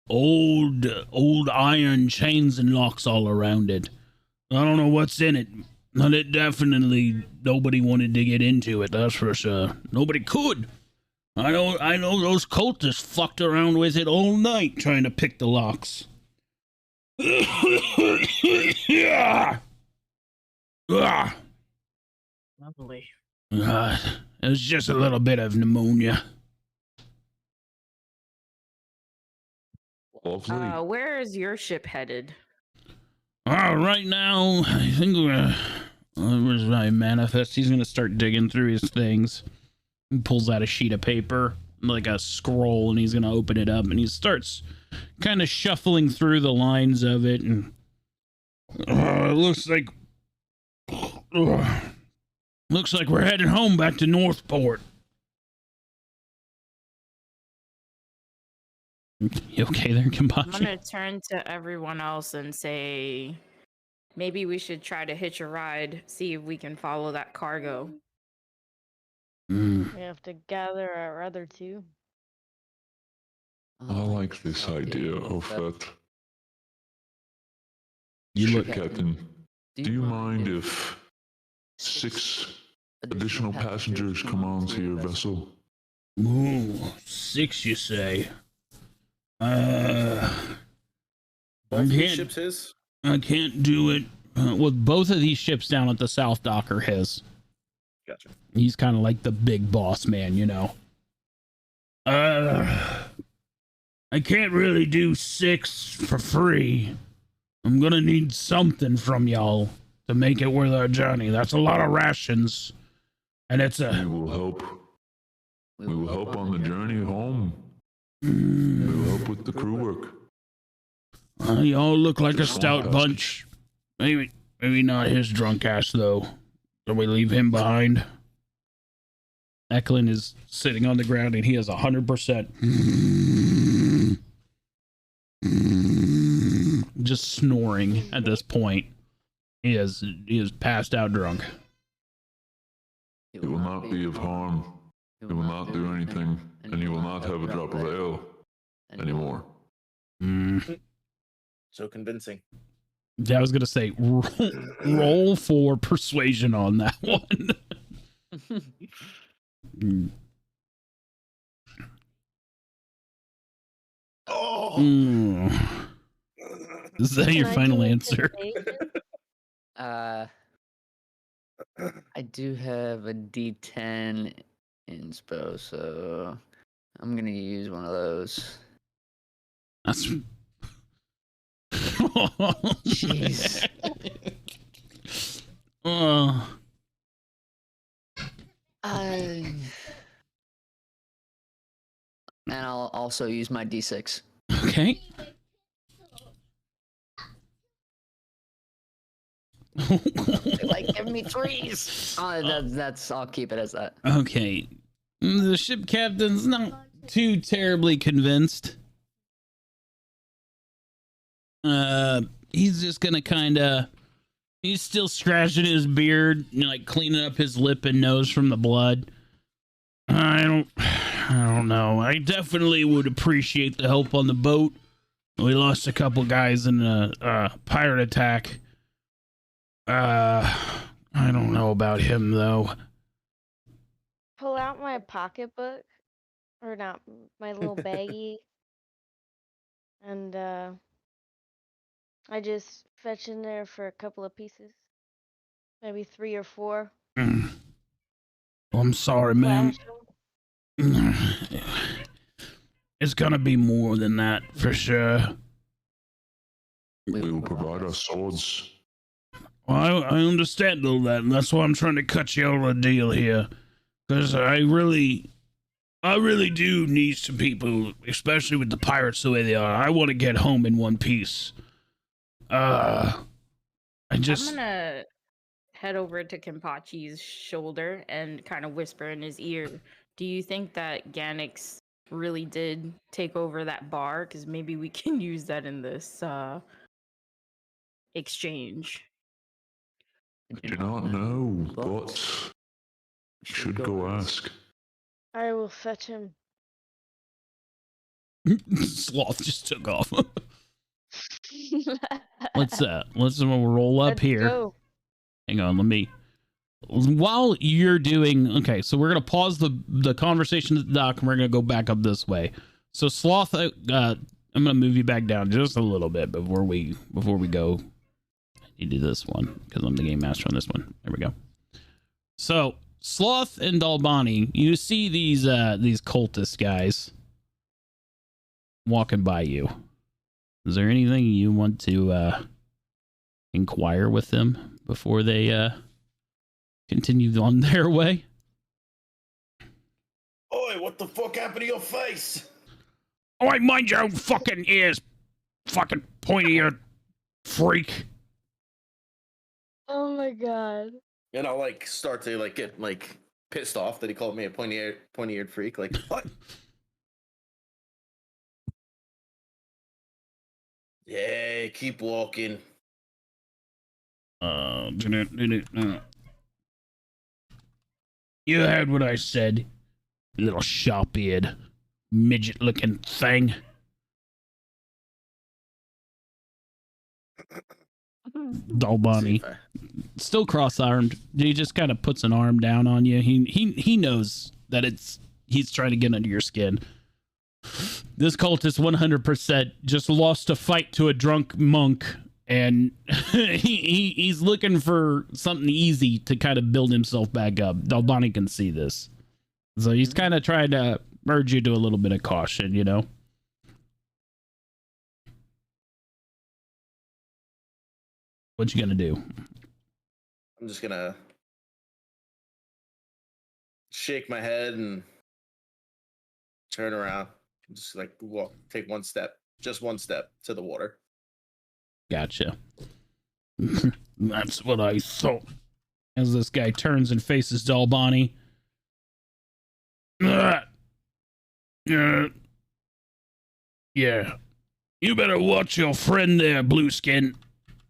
old iron chains and locks all around it. I don't know what's in it, but it definitely nobody wanted to get into it. That's for sure. Nobody could. I know those cultists fucked around with it all night trying to pick the locks. Lovely. It was just a little bit of pneumonia. Lovely. Where is your ship headed? Right now, I think where's my manifest? He's gonna start digging through his things. He pulls out a sheet of paper, like a scroll, and he's gonna open it up, and he starts kind of shuffling through the lines of it, and it looks like we're heading home back to Northport. You okay there, Kimbachi? I'm gonna turn to everyone else and say, maybe we should try to hitch a ride, see if we can follow that cargo. We have to gather our other two. I like this idea of that. Captain, do you mind if 6 additional passengers come onto your vessel? Ooh, 6, you say? I can't do it. Well, both of these ships down at the South Dock are his. Gotcha. He's kind of like the big boss man, you know. I can't really do 6 for free. I'm gonna need something from y'all to make it worth our journey. That's a lot of rations. And it's We a... will help. We will help on the journey home. We Mm, will help with the crew work. y'all look like a Just stout ask. bunch. Maybe not his drunk ass, though. Can we leave him behind? Eklund is sitting on the ground and he is 100% just snoring at this point. He is passed out drunk. It will not be of harm. It will not do anything, and you will not have a drop of ale anymore. Mm. So convincing. Yeah, I was gonna say roll for persuasion on that one. Mm. Oh. Mm. Is that your Can I final do answer? intimidation? I do have a D10 inspo, so I'm gonna use one of those. That's. Jeez. Oh. And I'll also use my D6. Okay. Like, give me threes. That's. I'll keep it as that. Okay. The ship captain's not too terribly convinced. He's just gonna he's still scratching his beard, like cleaning up his lip and nose from the blood. I don't know. I definitely would appreciate the help on the boat. We lost a couple guys in a pirate attack. I don't know about him though. Pull out my pocketbook, or not, my little baggie, and I just fetch in there for a couple of pieces, maybe 3 or 4. Mm. I'm sorry, ma'am. Flash 'em. It's gonna be more than that for sure. We will provide our swords. Well, I understand all that, and that's why I'm trying to cut you all a deal here. Because I really do need some people, especially with the pirates the way they are. I want to get home in one piece. I'm I'm gonna head over to Kenpachi's shoulder and kind of whisper in his ear. Do you think that Ganix really did take over that bar? Because maybe we can use that in this exchange. I do not know, but you should go ask. I will fetch him. Sloth just took off. Let's roll up Let's here. go. Hang on, while you're doing, okay, so we're gonna pause the conversation at the dock and we're gonna go back up this way. So Sloth, I'm gonna move you back down just a little bit before we go. I need to do this one because I'm the game master on this one. There we go. So Sloth and Dalbani, you see these cultist guys walking by you. Is there anything you want to inquire with them before they continue on their way? Oi, what the fuck happened to your face? All right, mind your own fucking ears, fucking pointy-eared freak. Oh my god. And I'll like start to like get like pissed off that he called me a pointy-eared freak. Like what? Yeah, keep walking. You heard what I said, little sharp-eared, midget-looking thing. Dalbani, still cross-armed, he just kind of puts an arm down on you. He knows that he's trying to get under your skin. This cultist 100% just lost a fight to a drunk monk, and he's looking for something easy to kind of build himself back up. Dalbani can see this, so he's kind of trying to urge you to a little bit of caution, you know. What you gonna do? I'm just gonna shake my head and turn around. Just like take one step, just one step to the water. Gotcha. That's what I thought. As this guy turns and faces Dalbani. Yeah. You better watch your friend there, Blueskin,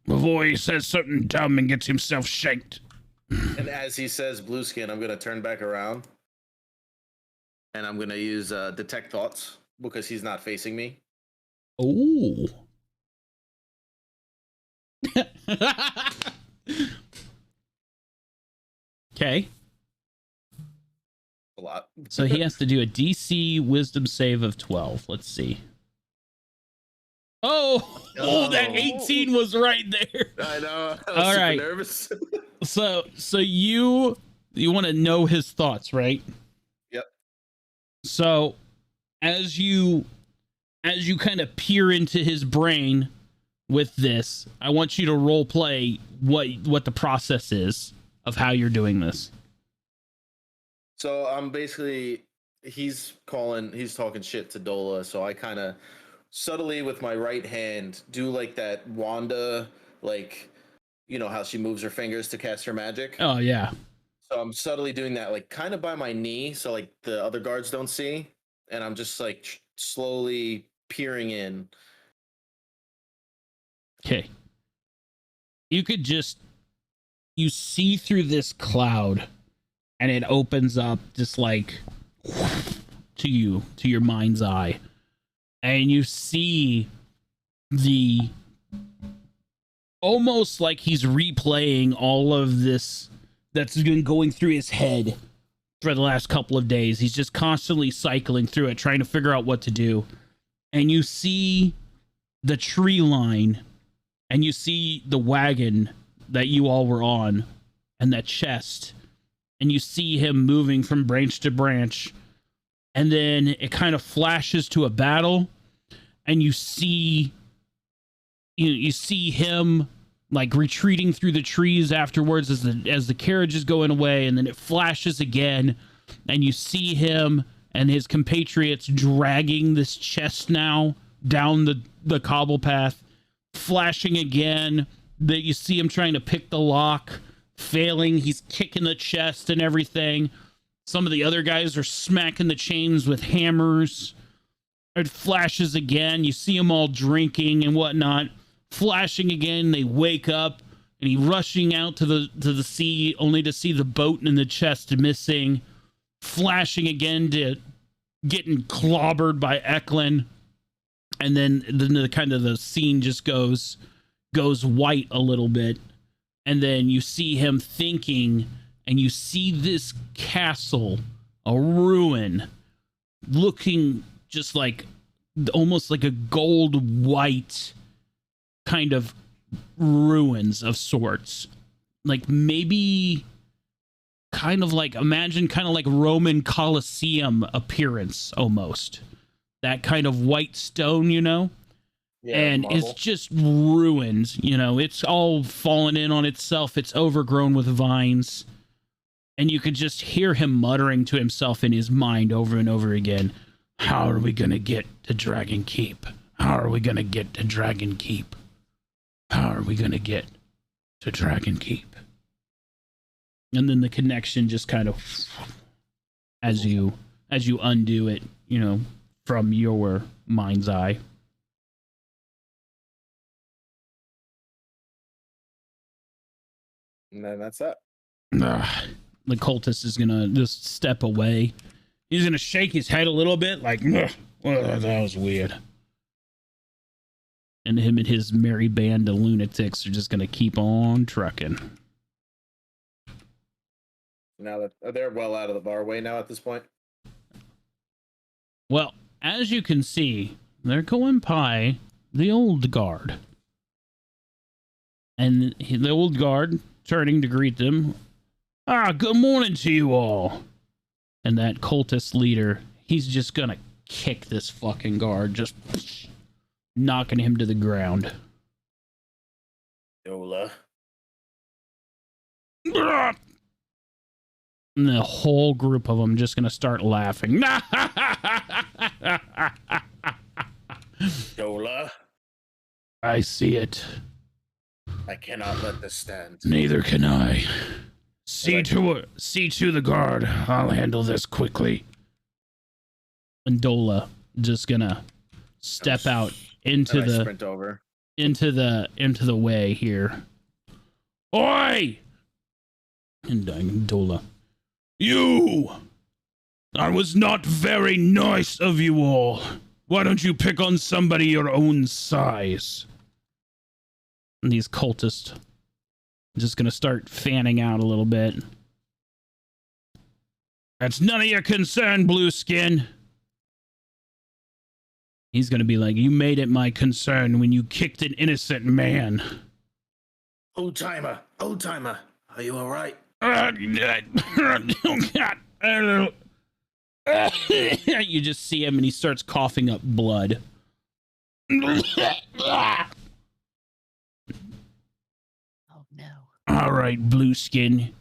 before he says something dumb and gets himself shanked. And as he says Blueskin, I'm going to turn back around. And I'm going to use Detect Thoughts because he's not facing me. Oh. Okay. A lot. So he has to do a DC Wisdom save of 12. Let's see. Oh, that 18 was right there. I know. I was All super right. nervous. So you want to know his thoughts, right? Yep. So as you kind of peer into his brain with this, I want you to role play what the process is of how you're doing this. So I'm basically he's talking shit to Dola, so I kind of subtly with my right hand do like that Wanda, like, you know how she moves her fingers to cast her magic. Oh yeah. So I'm subtly doing that, like kind of by my knee, so like the other guards don't see, and I'm just like slowly peering in. Okay. You see through this cloud, and it opens up just like to your mind's eye. And you see the almost like he's replaying all of this that's been going through his head for the last couple of days. He's just constantly cycling through it, trying to figure out what to do. And you see the tree line, and you see the wagon that you all were on, and that chest, and you see him moving from branch to branch. And then it kind of flashes to a battle, and you see him like retreating through the trees afterwards as the carriage is going away, and then it flashes again, and you see him and his compatriots dragging this chest now down the cobble path, flashing again. That you see him trying to pick the lock, failing. He's kicking the chest and everything. Some of the other guys are smacking the chains with hammers. It flashes again. You see them all drinking and whatnot. Flashing again. They wake up, and he rushing out to the sea, only to see the boat and the chest missing. Flashing again to getting clobbered by Eklund, and then the scene just goes white a little bit, and then you see him thinking. And you see this castle, a ruin, looking just like almost like a gold white kind of ruins of sorts. Like maybe kind of like, imagine kind of like Roman Colosseum appearance almost. That kind of white stone, you know? Yeah, and marble. It's just ruined, you know? It's all fallen in on itself. It's overgrown with vines. And you could just hear him muttering to himself in his mind over and over again, how are we going to get to Dragon Keep? How are we going to get to Dragon Keep? How are we going to get to Dragon Keep? And then the connection just kind of, as you undo it, you know, from your mind's eye. And then that's that. The cultist is gonna just step away. He's gonna shake his head a little bit, like, well, that was weird. And him and his merry band of lunatics are just gonna keep on trucking. Now that they're well out of the bar way now at this point. Well, as you can see, they're going by the old guard, and the old guard turning to greet them. Good morning to you all. And that cultist leader, he's just gonna kick this fucking guard, just knocking him to the ground. Dola. And the whole group of them just gonna start laughing. Dola. I see it. I cannot let this stand. Neither can I. See to the guard. I'll handle this quickly. And Dola just gonna step out into the sprint over. into the way here. Oi! And Dola. You! That was not very nice of you all. Why don't you pick on somebody your own size? And these cultists just gonna start fanning out a little bit. That's none of your concern, Blue Skin. He's gonna be like, you made it my concern when you kicked an innocent man. Old timer, are you all right? You just see him and he starts coughing up blood. Oh no. All right, Blue Skin.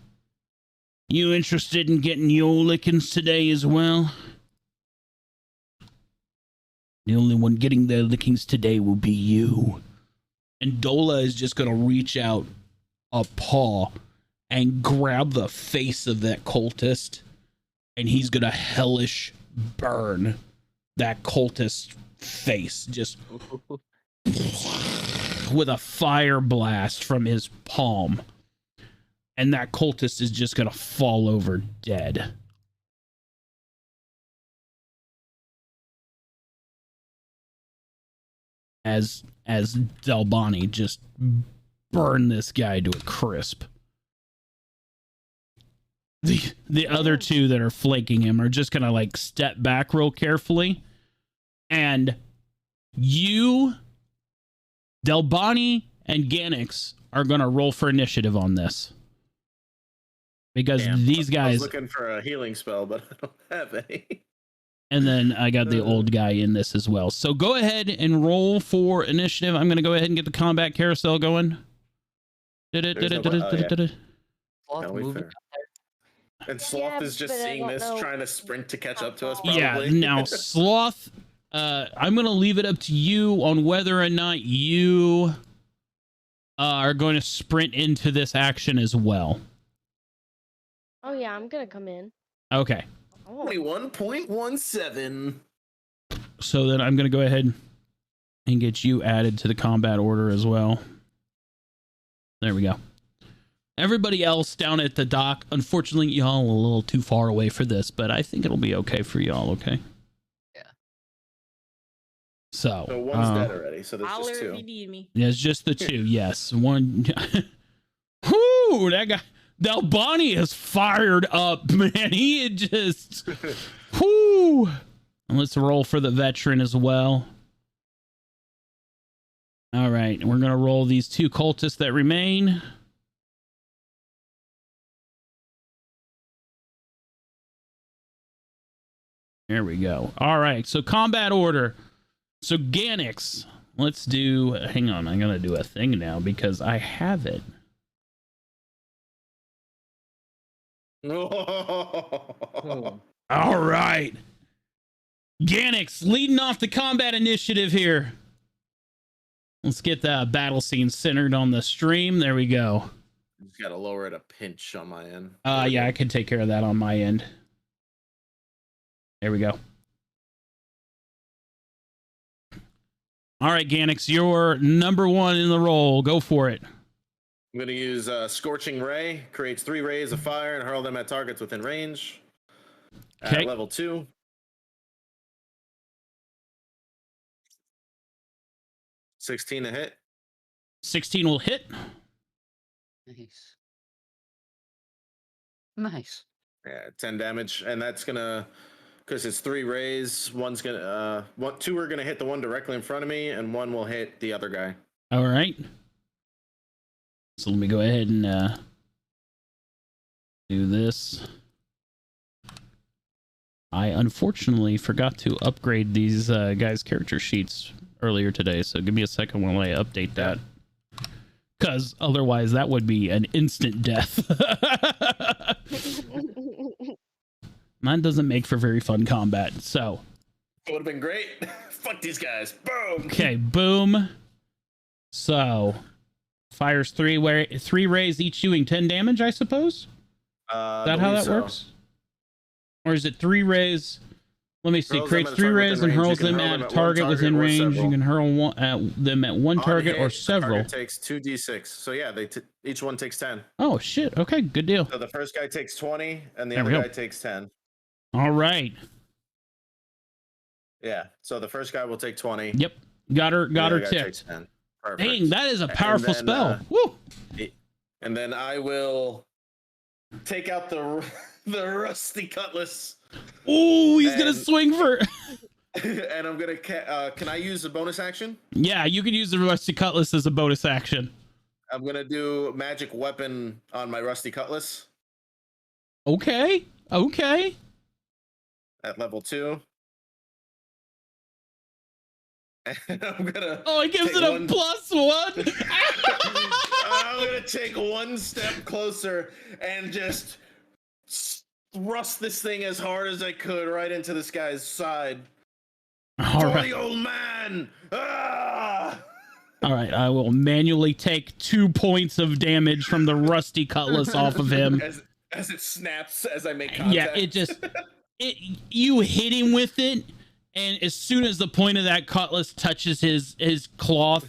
You interested in getting your lickings today as well? The only one getting their lickings today will be you. And Dola is just going to reach out a paw and grab the face of that cultist. And he's going to hellish burn that cultist's face. Just with a fire blast from his palm. And that cultist is just going to fall over dead. As Dalbani just burn this guy to a crisp. The other two that are flanking him are just gonna like step back real carefully, and you, Dalbani and Ganix are gonna roll for initiative on this because these guys. I was looking for a healing spell, but I don't have any. And then I got the old guy in this as well. So go ahead and roll for initiative. I'm going to go ahead and get the combat carousel going. And Sloth is just seeing this, trying to sprint to catch up to us, probably. Yeah, now Sloth, I'm going to leave it up to you on whether or not you are going to sprint into this action as well. Oh yeah, I'm going to come in. Okay. 21.17. So then I'm going to go ahead and get you added to the combat order as well. There we go. Everybody else down at the dock, unfortunately, y'all are a little too far away for this, but I think it'll be okay for y'all, okay? Yeah. So one's dead already, so there's just two. If you need me. Yeah, it's just the two, yes. One. Whoo, that guy. Dalbani is fired up, man. He had just. Whoo. And let's roll for the veteran as well. All right, we're going to roll these two cultists that remain. There we go. All right, so combat order. So Ganix, let's do. Hang on, I'm going to do a thing now because I have it. All right. Ganix leading off the combat initiative here. Let's get the battle scene centered on the stream. There we go. Just gotta lower it a pinch on my end. Yeah, I can take care of that on my end. There we go. All right, Ganix, you're number one in the roll. Go for it. I'm going to use Scorching Ray. Creates 3 rays of fire and hurl them at targets within range. Okay. At level 2. 16 to hit. 16 will hit. Nice. Nice. Yeah, 10 damage. And that's going to... Because it's 3 rays. One's going to... 2 are going to hit the one directly in front of me, and 1 will hit the other guy. All right. So let me go ahead and do this. I unfortunately forgot to upgrade these guys' character sheets earlier today, so give me a second while I update that. because otherwise that would be an instant death. That doesn't make for very fun combat. So it would have been great. Fuck these guys. Boom. Okay, boom. So fires three rays, each doing 10 damage, I suppose. Is that how that works? Or is it 3 rays? Let me see. Creates 3 rays and hurls them at a target within range. You can hurl them at one target or several. It takes 2d6. So yeah, each one takes 10. Oh shit. Okay, good deal. So the first guy takes 20 and the other guy takes 10. All right. Yeah. So the first guy will take 20. Yep. Got her ticked. Dang, that is a powerful spell. Woo. And then I will take out the rusty cutlass. Oh, he's gonna swing for. And I'm gonna. Can I use a bonus action? Yeah, you can use the rusty cutlass as a bonus action. I'm gonna do magic weapon on my rusty cutlass. Okay. At level 2. And I'm gonna. Oh, it gives it a +1. I'm gonna take one step closer and just thrust this thing as hard as I could right into this guy's side. All right, the old man. Ah! All right, I will manually take 2 points of damage from the rusty cutlass off of him. As it snaps as I make contact. Yeah, you hit him with it, and as soon as the point of that cutlass touches his cloth,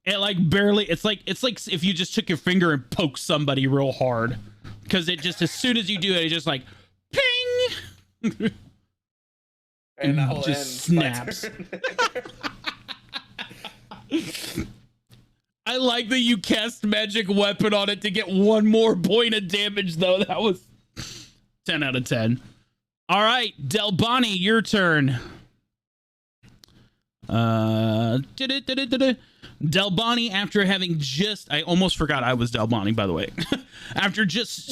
it like barely. It's like if you just took your finger and poked somebody real hard, because it just as soon as you do it, it just like ping, and it just snaps. I like that you cast magic weapon on it to get 1 more point of damage, though. That was 10 out of 10. All right, Delbani, your turn. Delbani, after having I almost forgot I was Delbani, by the way. After just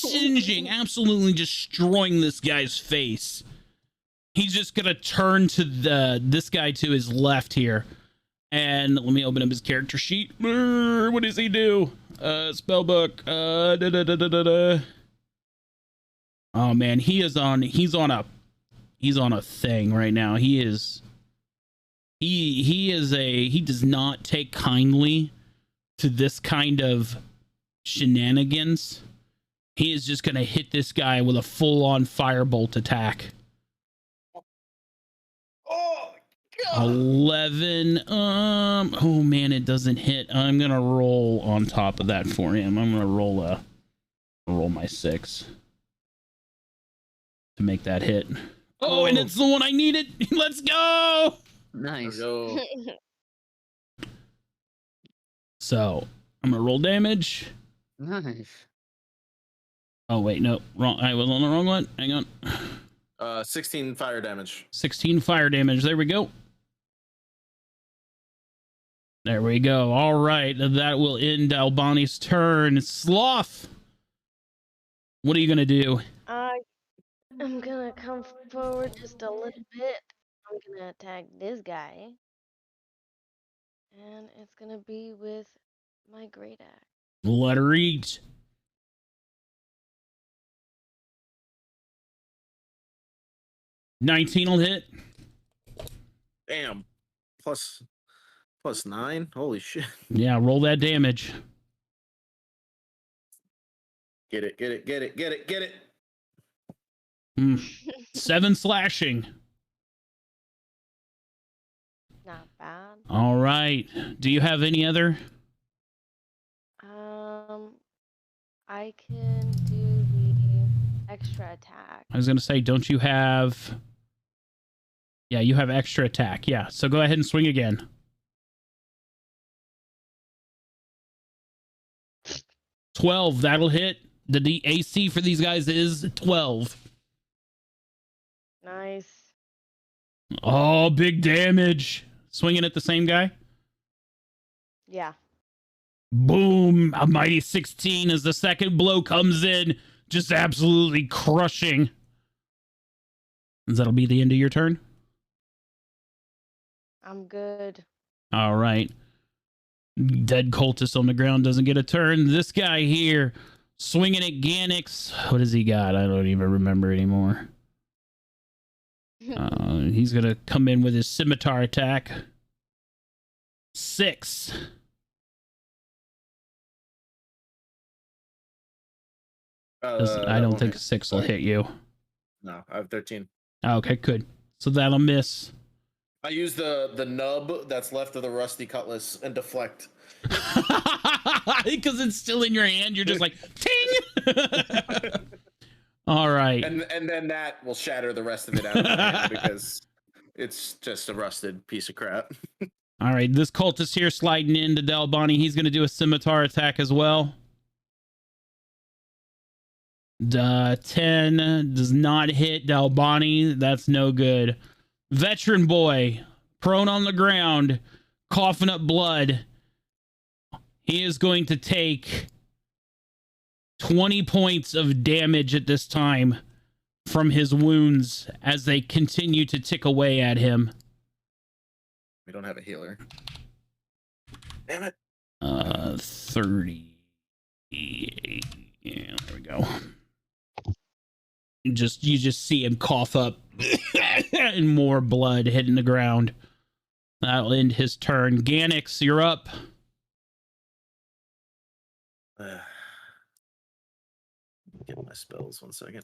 singeing, absolutely destroying this guy's face, he's just gonna turn to this guy to his left here. And let me open up his character sheet. What does he do? Spellbook. Oh man, he's on a thing right now. He does not take kindly to this kind of shenanigans. He is just gonna hit this guy with a full-on firebolt attack. 11. Oh man, it doesn't hit. I'm gonna roll on top of that for him. I'm gonna roll my 6 to make that hit. Oh, and it's the one I needed. Let's go. Nice. So I'm gonna roll damage. Nice. Oh wait, no, wrong. I was on the wrong one. Hang on. 16 fire damage. 16 fire damage. There we go. There we go. All right. That will end Albani's turn. Sloth, what are you going to do? I'm going to come forward just a little bit. I'm going to attack this guy. And it's going to be with my great axe. Let her eat. $19 will hit. Damn. Plus 9. Holy shit. Yeah, roll that damage. Get it. 7 slashing. Not bad. All right. Do you have any other? I can do the extra attack. I was going to say, don't you have... Yeah, you have extra attack. Yeah, so go ahead and swing again. 12, that'll hit. The AC for these guys is 12. Nice. Oh, big damage. Swinging at the same guy? Yeah. Boom. A mighty 16 as the second blow comes in. Just absolutely crushing. And that'll be the end of your turn? I'm good. All right. Dead cultist on the ground doesn't get a turn. This guy here swinging at Ganix. What does he got? I don't even remember anymore. He's going to come in with his scimitar attack. 6. I don't think 6 will hit you. No, I have 13. Okay, good. So that'll miss. I use the nub that's left of the rusty cutlass and deflect. Because it's still in your hand, you're just like, ting! All right. And then that will shatter the rest of it out of my hand because it's just a rusted piece of crap. All right, this cultist here sliding into Dalbani. He's going to do a scimitar attack as well. 10 does not hit Dalbani. That's no good. Veteran boy, prone on the ground, coughing up blood. He is going to take 20 points of damage at this time from his wounds as they continue to tick away at him. We don't have a healer. Damn it. 30. Yeah, there we go. You just see him cough up and more blood hitting the ground. That'll end his turn. Ganix, you're up. Get my spells 1 second.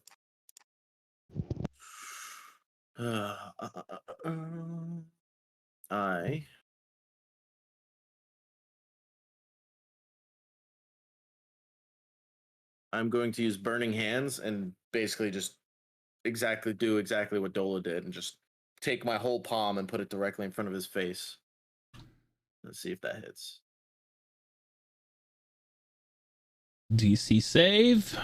I'm going to use Burning Hands and basically just do exactly what Dola did and just take my whole palm and put it directly in front of his face. Let's see if that hits. DC save.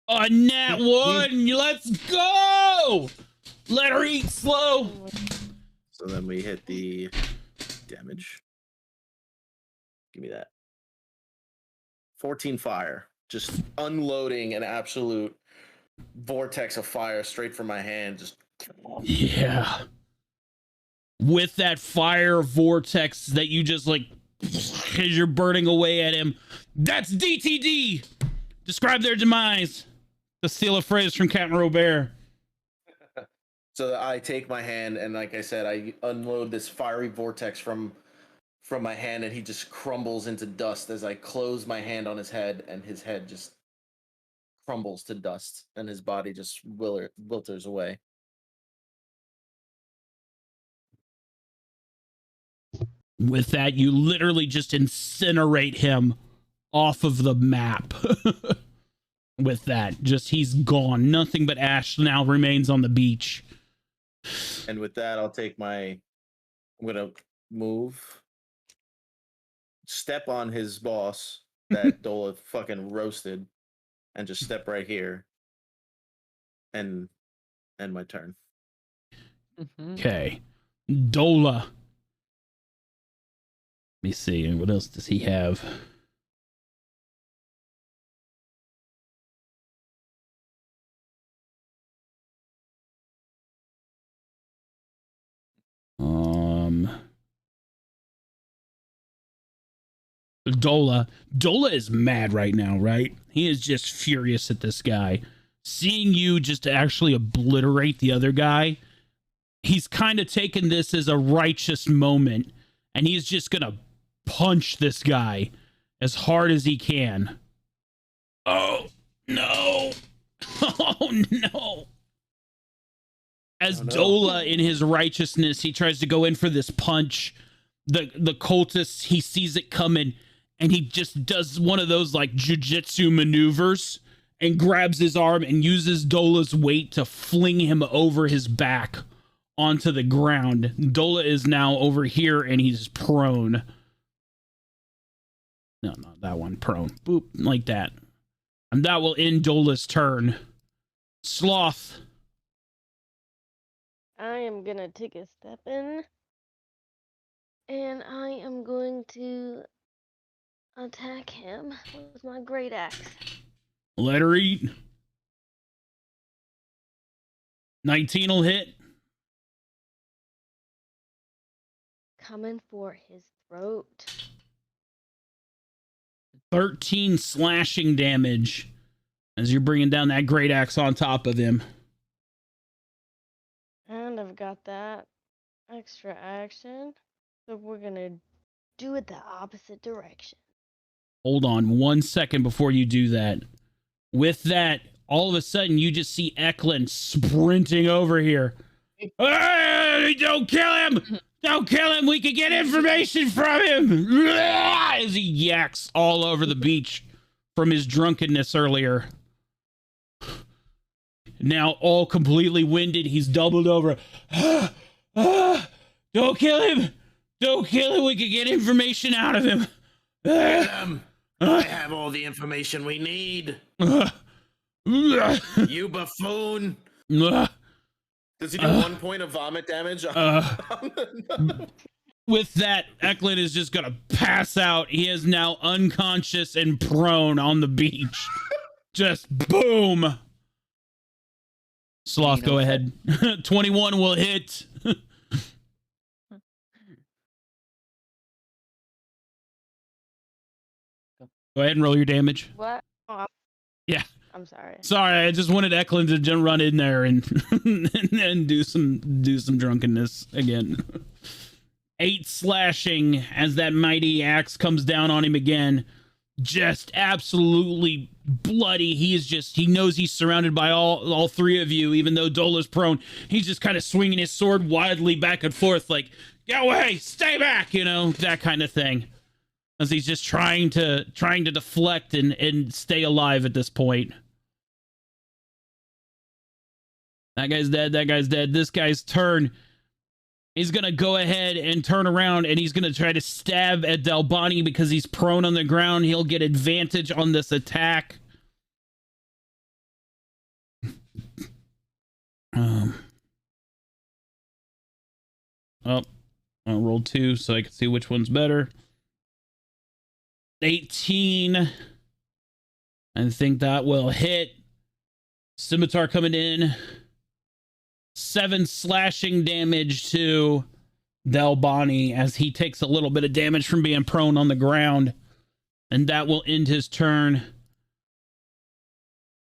A nat 1. Let's go. Let her eat slow. So then we hit the damage. Give me that. 14 fire. Just unloading an absolute vortex of fire straight from my hand. Just yeah. With that fire vortex that you just like as you're burning away at him. That's DTD. Describe their demise. To steal a phrase from Captain Robert. So I take my hand and, like I said, I unload this fiery vortex from my hand, and he just crumbles into dust as I close my hand on his head, and his head just crumbles to dust, and his body just wilters away. With that, you literally just incinerate him off of the map. With that, just he's gone. Nothing but ash now remains on the beach. And with that, I'm gonna move, step on his boss that Dola fucking roasted, and just step right here and end my turn. Okay. Dola. Let me see. What else does he have? Dola is mad right now, right? He is just furious at this guy. Seeing you just actually obliterate the other guy, he's kind of taken this as a righteous moment, and he's just gonna punch this guy as hard as he can. Oh, no. Oh, no. As Dola, in his righteousness, he tries to go in for this punch. The cultist, he sees it coming, and he just does one of those like jujitsu maneuvers and grabs his arm and uses Dola's weight to fling him over his back onto the ground. Dola is now over here, and he's prone. No, not that one. Prone. Boop, like that. And that will end Dola's turn. Sloth. I am gonna take a step in, and I am going to attack him with my great axe. Let her eat. 19 will hit. Coming for his throat. 13 slashing damage as you're bringing down that great axe on top of him. And I've got that extra action. So we're gonna do it the opposite direction. Hold on 1 second before you do that. With that, all of a sudden you just see Eklund sprinting over here. Hey, don't kill him! Don't kill him! We can get information from him! As he yaks all over the beach from his drunkenness earlier. Now all completely winded, he's doubled over. Don't kill him! Don't kill him! We can get information out of him! I have all the information we need. You buffoon! Does he do 1 point of vomit damage? With that, Eklund is just gonna pass out. He is now unconscious and prone on the beach. Just boom! Sloth, go ahead. 21 will hit. Go ahead and roll your damage. What? Oh, yeah. I'm sorry. Sorry, I just wanted Eklund to run in there and and do some drunkenness again. 8 slashing as that mighty axe comes down on him again. Just absolutely bloody. He knows he's surrounded by all three of you, even though Dola's prone. He's just kind of swinging his sword wildly back and forth like, get away, stay back, that kind of thing. As he's just trying to deflect and stay alive at this point. That guy's dead. That guy's dead. This guy's turn. He's going to go ahead and turn around, and he's going to try to stab at Dalbani because he's prone on the ground. He'll get advantage on this attack. I'll roll 2 so I can see which one's better. 18. I think that will hit. Scimitar coming in. 7 slashing damage to Dalbani as he takes a little bit of damage from being prone on the ground. And that will end his turn.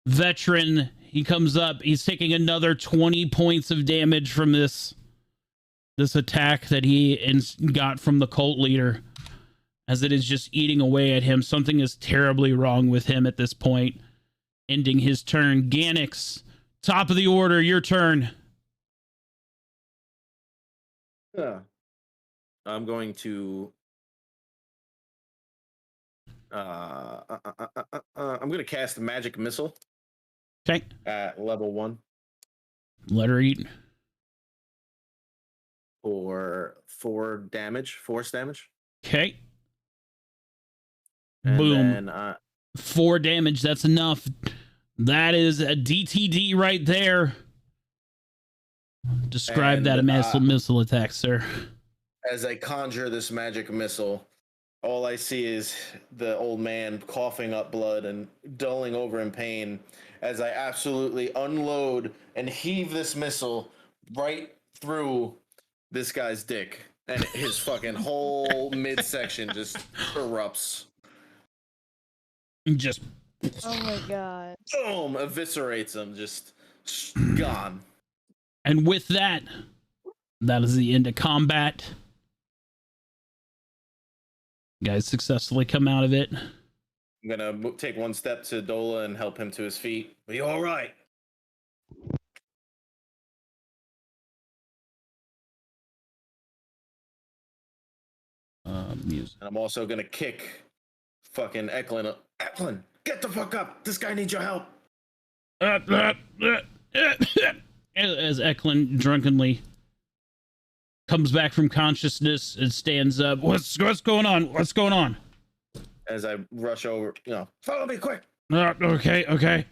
Veteran, he comes up. He's taking another 20 points of damage from this attack that he got from the cult leader. As it is just eating away at him. Something is terribly wrong with him at this point. Ending his turn. Ganix, top of the order, your turn. Yeah. I'm going to I'm going to cast a magic missile. Okay. At level 1. Let her eat. For 4 damage, force damage. Okay. And boom. Then, 4 damage, that's enough. That is a DTD right there. Describe that missile attack, sir. As I conjure this magic missile, all I see is the old man coughing up blood and dulling over in pain as I absolutely unload and heave this missile right through this guy's dick. And his fucking whole midsection just erupts. Just oh my god. Boom! Eviscerates him, just gone. And with that, that is the end of combat. You guys successfully come out of it. I'm gonna take 1 step to Dola and help him to his feet. Are you all right? Music. And I'm also gonna kick fucking Eklund. Eklund, get the fuck up! This guy needs your help. As Eklund drunkenly comes back from consciousness and stands up. What's going on? What's going on? As I rush over, follow me quick. Okay.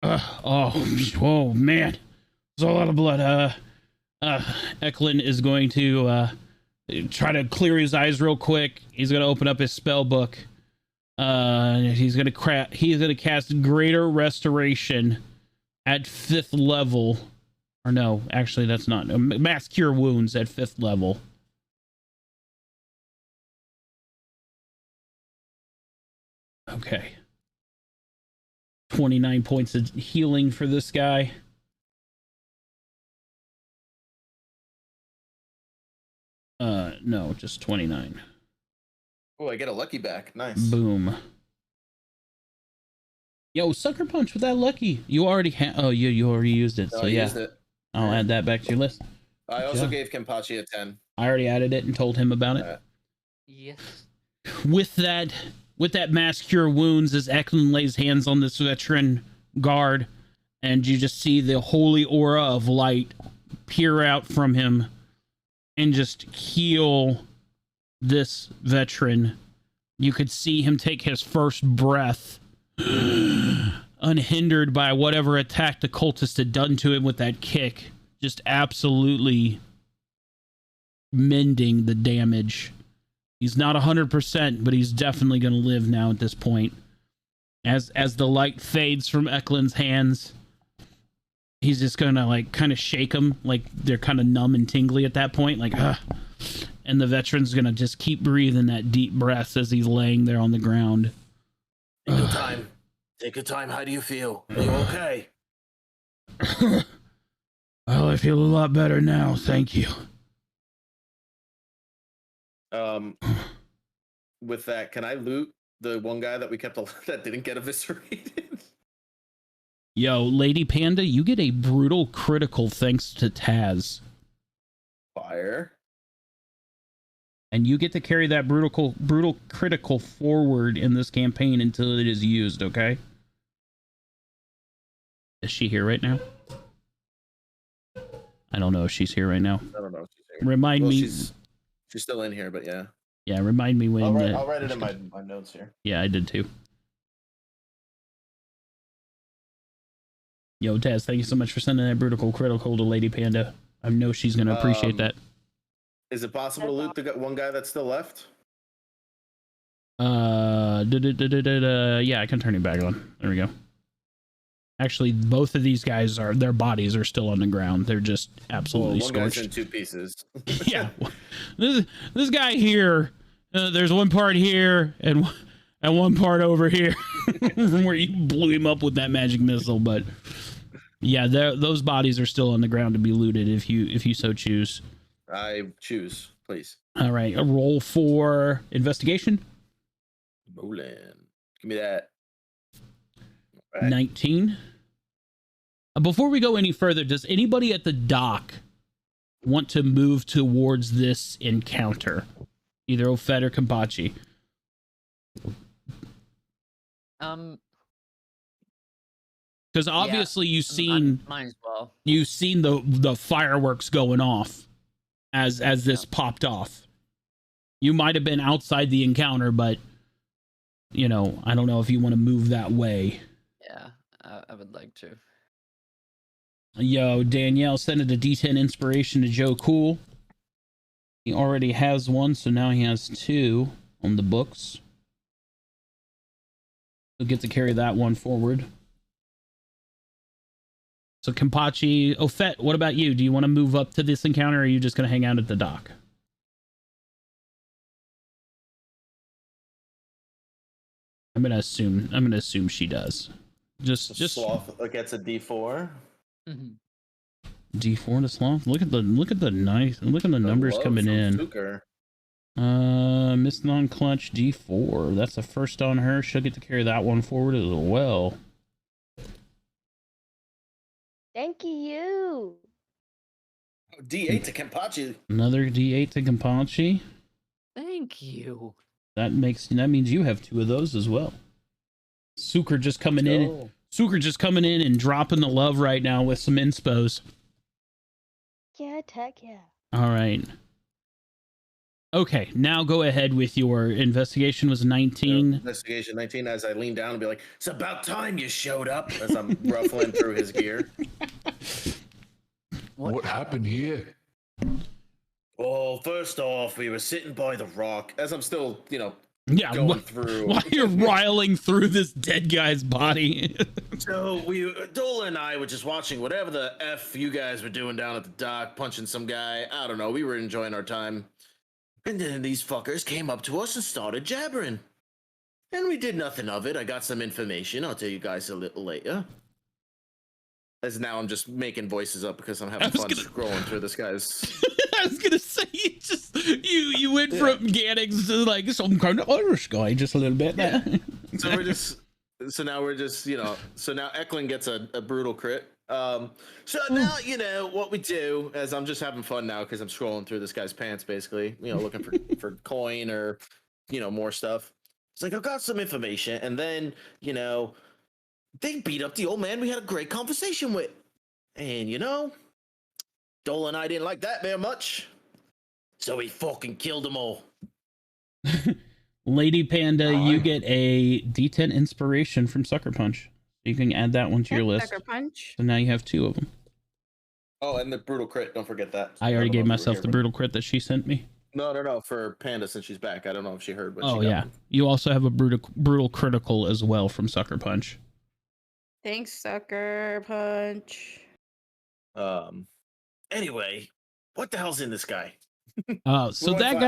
Oh man, there's a lot of blood. Eklund is going to try to clear his eyes real quick. He's going to open up his spell book. He's going to cast Greater Restoration at 5th level. Or no, actually that's not. Mass Cure Wounds at 5th level. Okay. 29 points of healing for this guy. No, just 29. Oh, I get a lucky back. Nice. Boom. Yo, sucker punch with that lucky. You already oh, you already used it. No, so I yeah. used it. I'll add that back to your list. I also gave Kenpachi a 10. I already added it and told him about it. Yes. With that mass cure wounds, as Eklund lays hands on this veteran guard, and you just see the holy aura of light peer out from him and just heal this veteran. You could see him take his first breath unhindered by whatever attack the cultist had done to him with that kick. Just absolutely mending the damage. He's not 100%, but he's definitely going to live now at this point. As the light fades from Eklund's hands, he's just going to like kind of shake them, like they're kind of numb and tingly at that point, like and the veteran's going to just keep breathing that deep breath as he's laying there on the ground. Take your time. Take your time. How do you feel? Are you okay? Well, I feel a lot better now. Thank you. With that, can I loot the one guy that we kept that didn't get eviscerated? Yo, Lady Panda, you get a brutal critical thanks to Taz. Fire. And you get to carry that brutal critical forward in this campaign until it is used, okay? Is she here right now? I don't know if she's here right now. I don't know if she's here. Remind me. She's still in here, but yeah. Yeah, remind me when. I'll write it in my notes here. Yeah, I did too. Yo, Taz, thank you so much for sending that brutal critical to Lady Panda. I know she's going to appreciate that. Is it possible to loot the one guy that's still left? Yeah, I can turn it back on. There we go. Actually, both of these guys their bodies are still on the ground. They're just absolutely one scorched. Guy's in 2 pieces. Yeah, this guy here. There's one part here and one part over here from where you blew him up with that magic missile. But yeah, those bodies are still on the ground to be looted if you so choose. I choose, please. All right, a roll for investigation. Rolling. Give me that. Right. 19. Before we go any further, does anybody at the dock want to move towards this encounter? Either Ofed or Kenpachi. Because obviously you've seen might as well. You've seen the fireworks going off as this popped off. You might have been outside the encounter, but I don't know if you want to move that way. Yeah, I would like to. Yo, Danielle sent it a D10 inspiration to Joe Cool. He already has one, so now he has 2 on the books. He'll get to carry that one forward. So Kenpachi, Ofet, what about you? Do you want to move up to this encounter, or are you just going to hang out at the dock? I'm gonna assume she does. Just Sloth gets a D4. Mm-hmm. D4 to Sloth. Look at the numbers coming in. Suker. Miss Non-Clutch D4. That's a first on her. She'll get to carry that one forward as well. Thank you. D8 to Kenpachi. Another D8 to Kenpachi. Thank you. That means you have 2 of those as well. Suker just coming in. Suker just coming in and dropping the love right now with some inspos. Yeah, tech, yeah. All right. Okay, now go ahead with your investigation. Was 19. Investigation 19. As I lean down and be like, "It's about time you showed up." As I'm ruffling through his gear. What happened here? Well, first off, we were sitting by the rock. As I'm still, going through. While you're riling through this dead guy's body. So Dola and I were just watching whatever the F you guys were doing down at the dock, punching some guy. I don't know. We were enjoying our time. And then these fuckers came up to us and started jabbering. And we did nothing of it. I got some information. I'll tell you guys a little later. As now I'm just making voices up because I'm having fun scrolling through this guy's. I was gonna say you went from Gannix to like some kind of Irish guy just a little bit. Yeah. So now Eklund gets a brutal crit. So now what we do as I'm just having fun now because I'm scrolling through this guy's pants basically, looking for coin or more stuff. It's like I've got some information, and then they beat up the old man we had a great conversation with. And Dole and I didn't like that very much. So we fucking killed them all. Lady Panda, you get a D10 inspiration from Sucker Punch. You can add that one to your list. Sucker Punch. So now you have 2 of them. Oh, and the brutal crit. Don't forget that. I already gave myself the brutal crit that she sent me. No. For Panda, since she's back. I don't know if she heard. But yeah. You also have a brutal critical as well from Sucker Punch. Thanks, Sucker Punch. Anyway, what the hell's in this guy? So that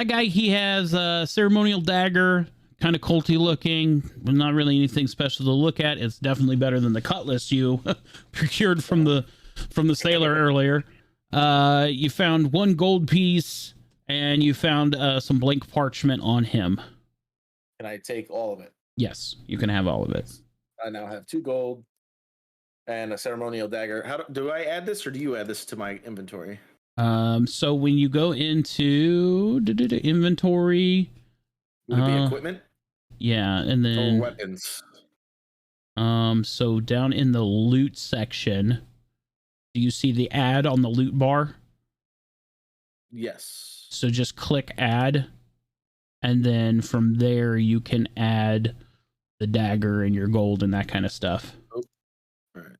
guy, he has a ceremonial dagger, kind of culty looking, but not really anything special to look at. It's definitely better than the cutlass you procured from the sailor earlier. You found 1 gold piece, and you found some blank parchment on him. Can I take all of it? Yes, you can have all of it. I now have 2 gold and a ceremonial dagger. How do I add this, or do you add this to my inventory? So when you go into inventory, would it be equipment? Yeah, and then weapons. So down in the loot section, do you see the add on the loot bar? Yes. So just click add, and then from there you can add the dagger and your gold and that kind of stuff. Oh. All right.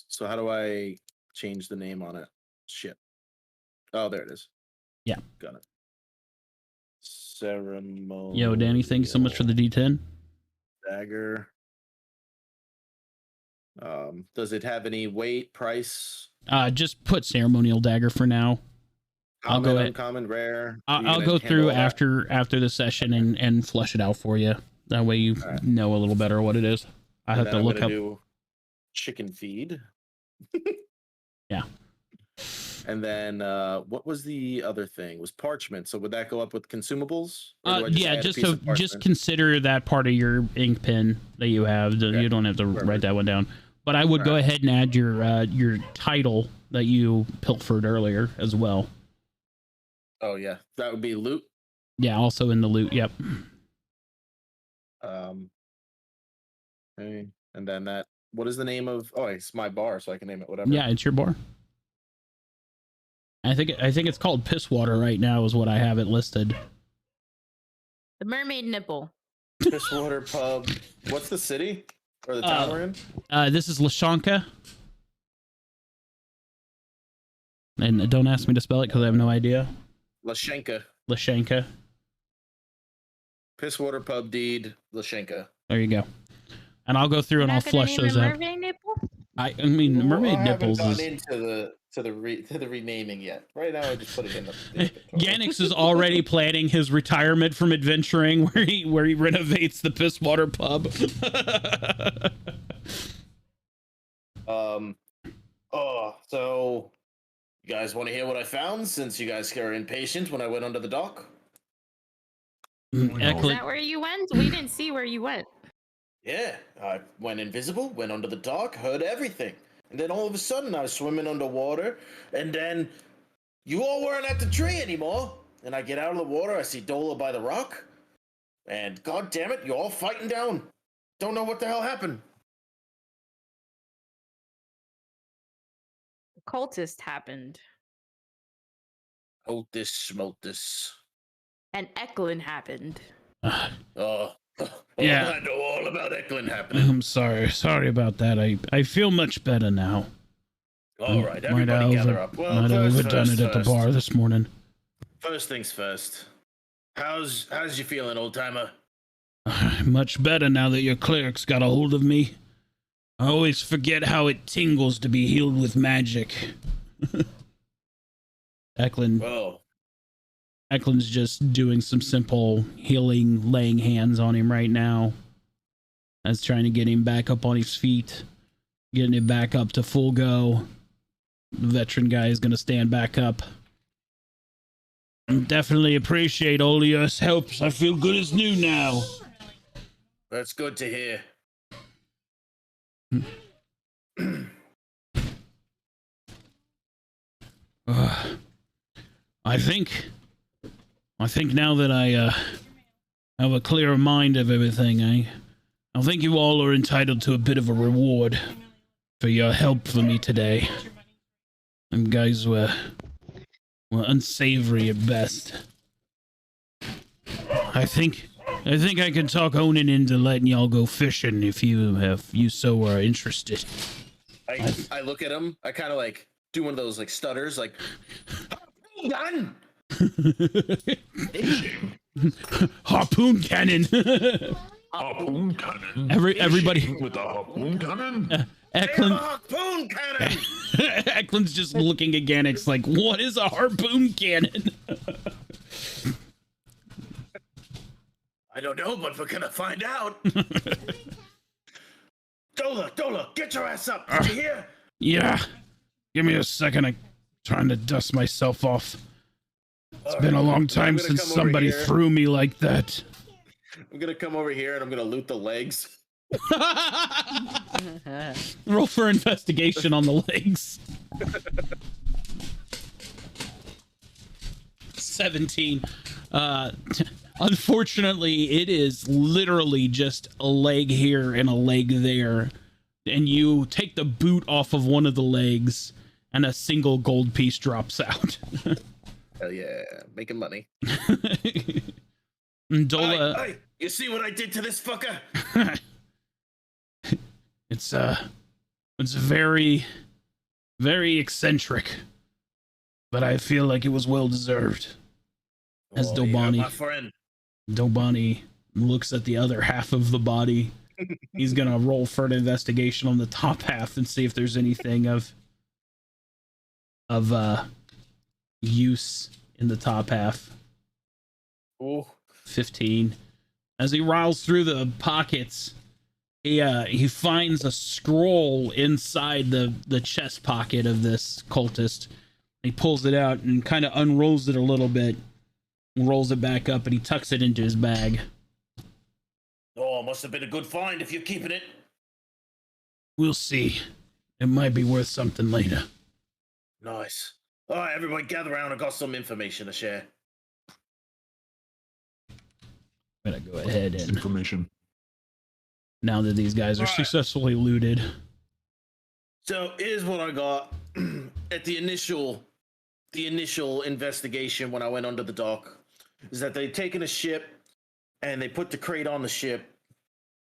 So how do I change the name on it? Shit. Oh, there it is. Yeah. Got it. Ceremonial. Yo, Danny, thank you so much for the D10. Dagger. Does it have any weight, price? Just put ceremonial dagger for now. Common, I'll go ahead. Uncommon, rare. I'll go through after the session and flush it out for you. That way you know a little better what it is. I have to look up. Chicken feed. Yeah. And then what was the other thing? Was parchment. So would that go up with consumables? Just consider that part of your ink pen that you have. You don't have to write that one down. But I would go ahead and add your title that you pilfered earlier as well. Oh yeah, that would be loot. Yeah, also in the loot. Yep. Okay. And then that. What is the name of? Oh, it's my bar, so I can name it whatever. Yeah, it's your bar. I think it's called Piss Water right now is what I have it listed. The Mermaid Nipple. Piss Water Pub. What's the city or the town we're in? This is Lashanka. And don't ask me to spell it because I have no idea. Lashanka. Piss Water Pub deed Lashanka. There you go. And I'll go through and I'll flush those out. Mermaid Nipple? I mean, Mermaid Nipples is. I haven't gone into the renaming yet. Right now, I just put it in the. Gannix is already planning his retirement from adventuring, where he renovates the Pisswater Pub. So you guys want to hear what I found? Since you guys are impatient, when I went under the dock. Is that where you went? We didn't see where you went. Yeah, I went invisible, went under the dock, heard everything. And then all of a sudden I was swimming underwater, and then you all weren't at the tree anymore. And I get out of the water, I see Dola by the rock, and god damn it, you're all fighting down. Don't know what the hell happened. The cultist happened. Cultist, schmultist. And Eklund happened. Yeah, I know all about Eklund happening. I'm sorry about that. I feel much better now. All right, everybody gather up. Well, might have overdone it at the bar this morning. First things first. How's you feeling, old timer? Much better now that your cleric's got a hold of me. I always forget how it tingles to be healed with magic. Eklund. Well, Eklund's just doing some simple healing, laying hands on him right now. As trying to get him back up on his feet, getting him back up to full go. The veteran guy is going to stand back up. Definitely appreciate all your helps. I feel good as new now. That's good to hear. I think now that I have a clearer mind of everything, I think you all are entitled to a bit of a reward for your help for me today. You guys were unsavory at best. I think I can talk Onin into letting y'all go fishing if you so are interested. I look at him. I kind of like do one of those like stutters, like done. Harpoon cannon. Harpoon cannon. Everybody with a harpoon cannon. Eklund. Harpoon cannon. Eklund's just looking at Ganix like, what is a harpoon cannon? I don't know, but we're gonna find out. Dola, get your ass up. Did you hear? Yeah. Give me a second. I'm trying to dust myself off. It's been a long time since somebody threw me like that. I'm gonna come over here and I'm gonna loot the legs. Roll for investigation on the legs. 17. Unfortunately, it is literally just a leg here and a leg there. And you take the boot off of one of the legs and a single gold piece drops out. Hell yeah, making money. Dola, hey, you see what I did to this fucker? It's very, very eccentric, but I feel like it was well deserved. As Dobani, my friend. Dobani looks at the other half of the body. He's gonna roll for an investigation on the top half and see if there's anything of use in the top half. Ooh. 15. As he riles through the pockets, he finds a scroll inside the chest pocket of this cultist. He pulls it out and kind of unrolls it a little bit, rolls it back up, and he tucks it into his bag. Oh, must have been a good find if you're keeping it. We'll see. It might be worth something later. Nice. All right, everybody gather around. I got some information to share. I'm gonna go ahead and information. Now that these guys are successfully looted. So here's what I got at the initial investigation when I went under the dock, is that they'd taken a ship and they put the crate on the ship,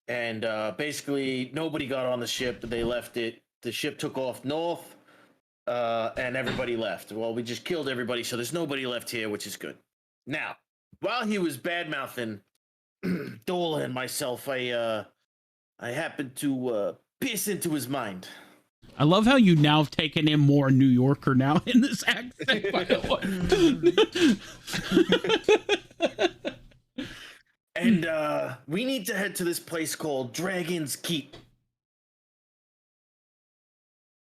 and basically nobody got on the ship. They left it. The ship took off north, and everybody left. Well, we just killed everybody, so there's nobody left here, which is good. Now, while he was bad-mouthing Dola and myself, I happened to pierce into his mind. I love how you now have taken him more New Yorker now in this accent, by the way. And we need to head to this place called Dragon's Keep.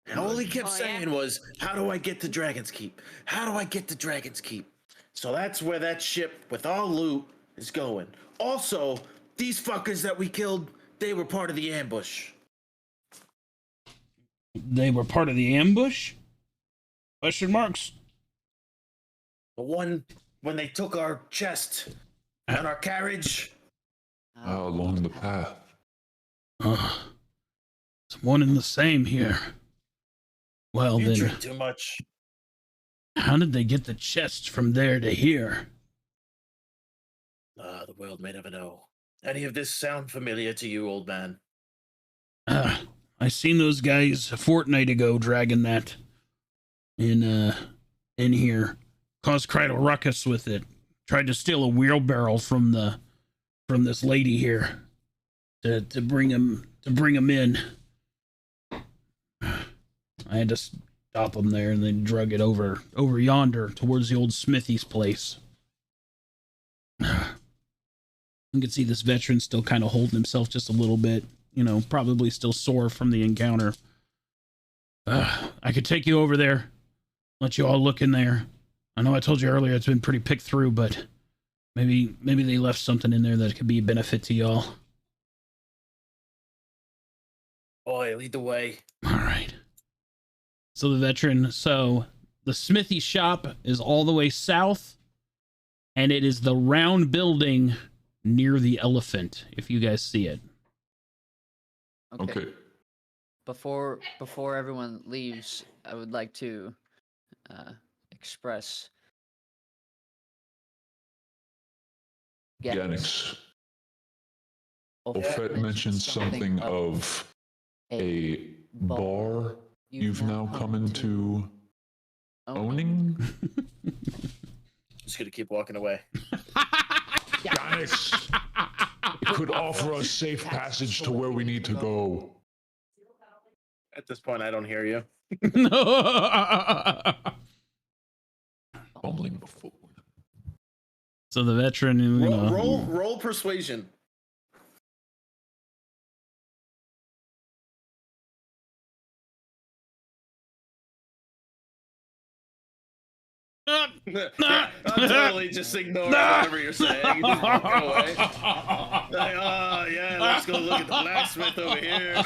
And all he kept saying was, how do I get to Dragon's Keep? How do I get to Dragon's Keep? So that's where that ship with all loot is going. Also, these fuckers that we killed, they were part of the ambush. They were part of the ambush? Question marks? The one when they took our chest and our carriage. Along the path. It's one and the same here. Well, you then. Drink too much. How did they get the chest from there to here? The world may never know. Any of this sound familiar to you, old man? I seen those guys a fortnight ago dragging that in here. Caused quite a ruckus with it. Tried to steal a wheelbarrow from this lady here to bring him in. I had to stop them there, and they drug it over yonder towards the old smithy's place. You can see this veteran still kind of holding himself just a little bit, probably still sore from the encounter. I could take you over there, let you all look in there. I know I told you earlier it's been pretty picked through, but maybe they left something in there that could be a benefit to y'all. Boy, lead the way. All right. So the smithy shop is all the way south, and it is the round building near the elephant, if you guys see it. Okay. Before everyone leaves, I would like to express Ganix. Ophet mentioned something of a bar you've now come into owning? Just gonna keep walking away. Ganix! It could offer us safe passage to where we need to go. At this point, I don't hear you. Bumbling before. So the veteran, roll persuasion. I'm totally just ignoring whatever you're saying. Just walking away. Like, oh yeah, let's go look at the blacksmith over here.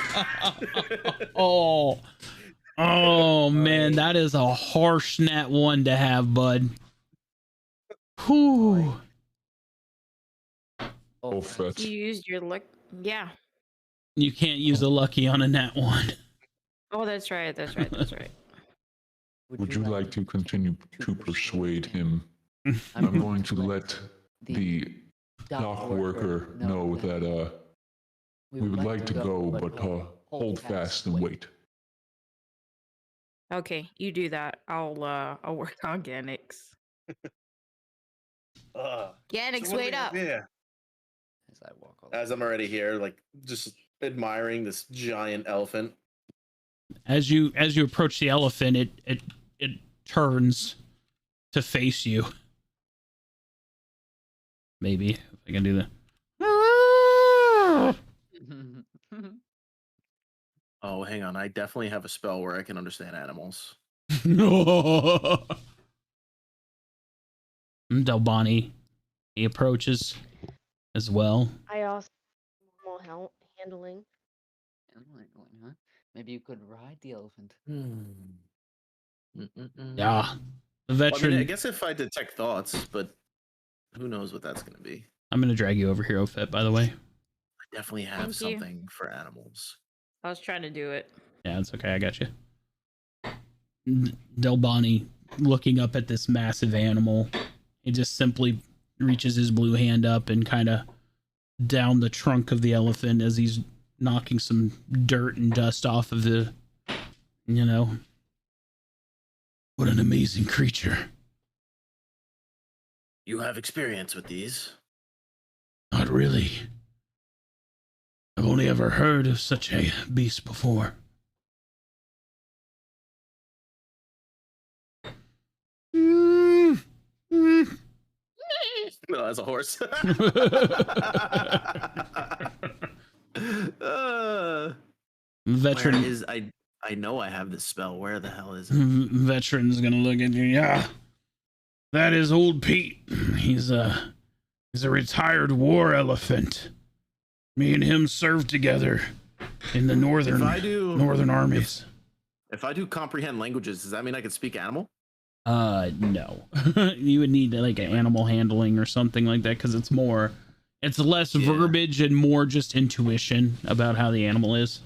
oh man, that is a harsh nat 1 to have, bud. Whew. Ophet. You used your luck. Yeah. You can't use a lucky on a nat 1. Oh, that's right. Would you like to continue to persuade him? I'm going to let the dock worker know that we would like to go, but hold fast and wait. Okay, you do that. I'll work on Ganix. Ganix, wait up. Yeah. As I walk over. As I'm already here, like just admiring this giant elephant. As you approach the elephant, it turns to face you. Maybe if I can do that. Oh, hang on. I definitely have a spell where I can understand animals. Delbani, he approaches as well. I also normal handling. Huh? Maybe you could ride the elephant. Yeah, the veteran. I guess if I detect thoughts, but who knows what that's going to be. I'm going to drag you over here, Ophet, by the way. I definitely have something for animals. I was trying to do it. Yeah, it's okay. I got you. Delbani, looking up at this massive animal, he just simply reaches his blue hand up and kind of down the trunk of the elephant as he's knocking some dirt and dust off of the, What an amazing creature. You have experience with these? Not really. I've only ever heard of such a beast before. No, as a horse. Veteran is I know I have this spell. Where the hell is it? Veteran's gonna look at you. Yeah, that is old Pete. He's a retired war elephant. Me and him served together in the northern armies. If I do comprehend languages, does that mean I can speak animal? No. You would need like an animal handling or something like that because it's less verbiage and more just intuition about how the animal is.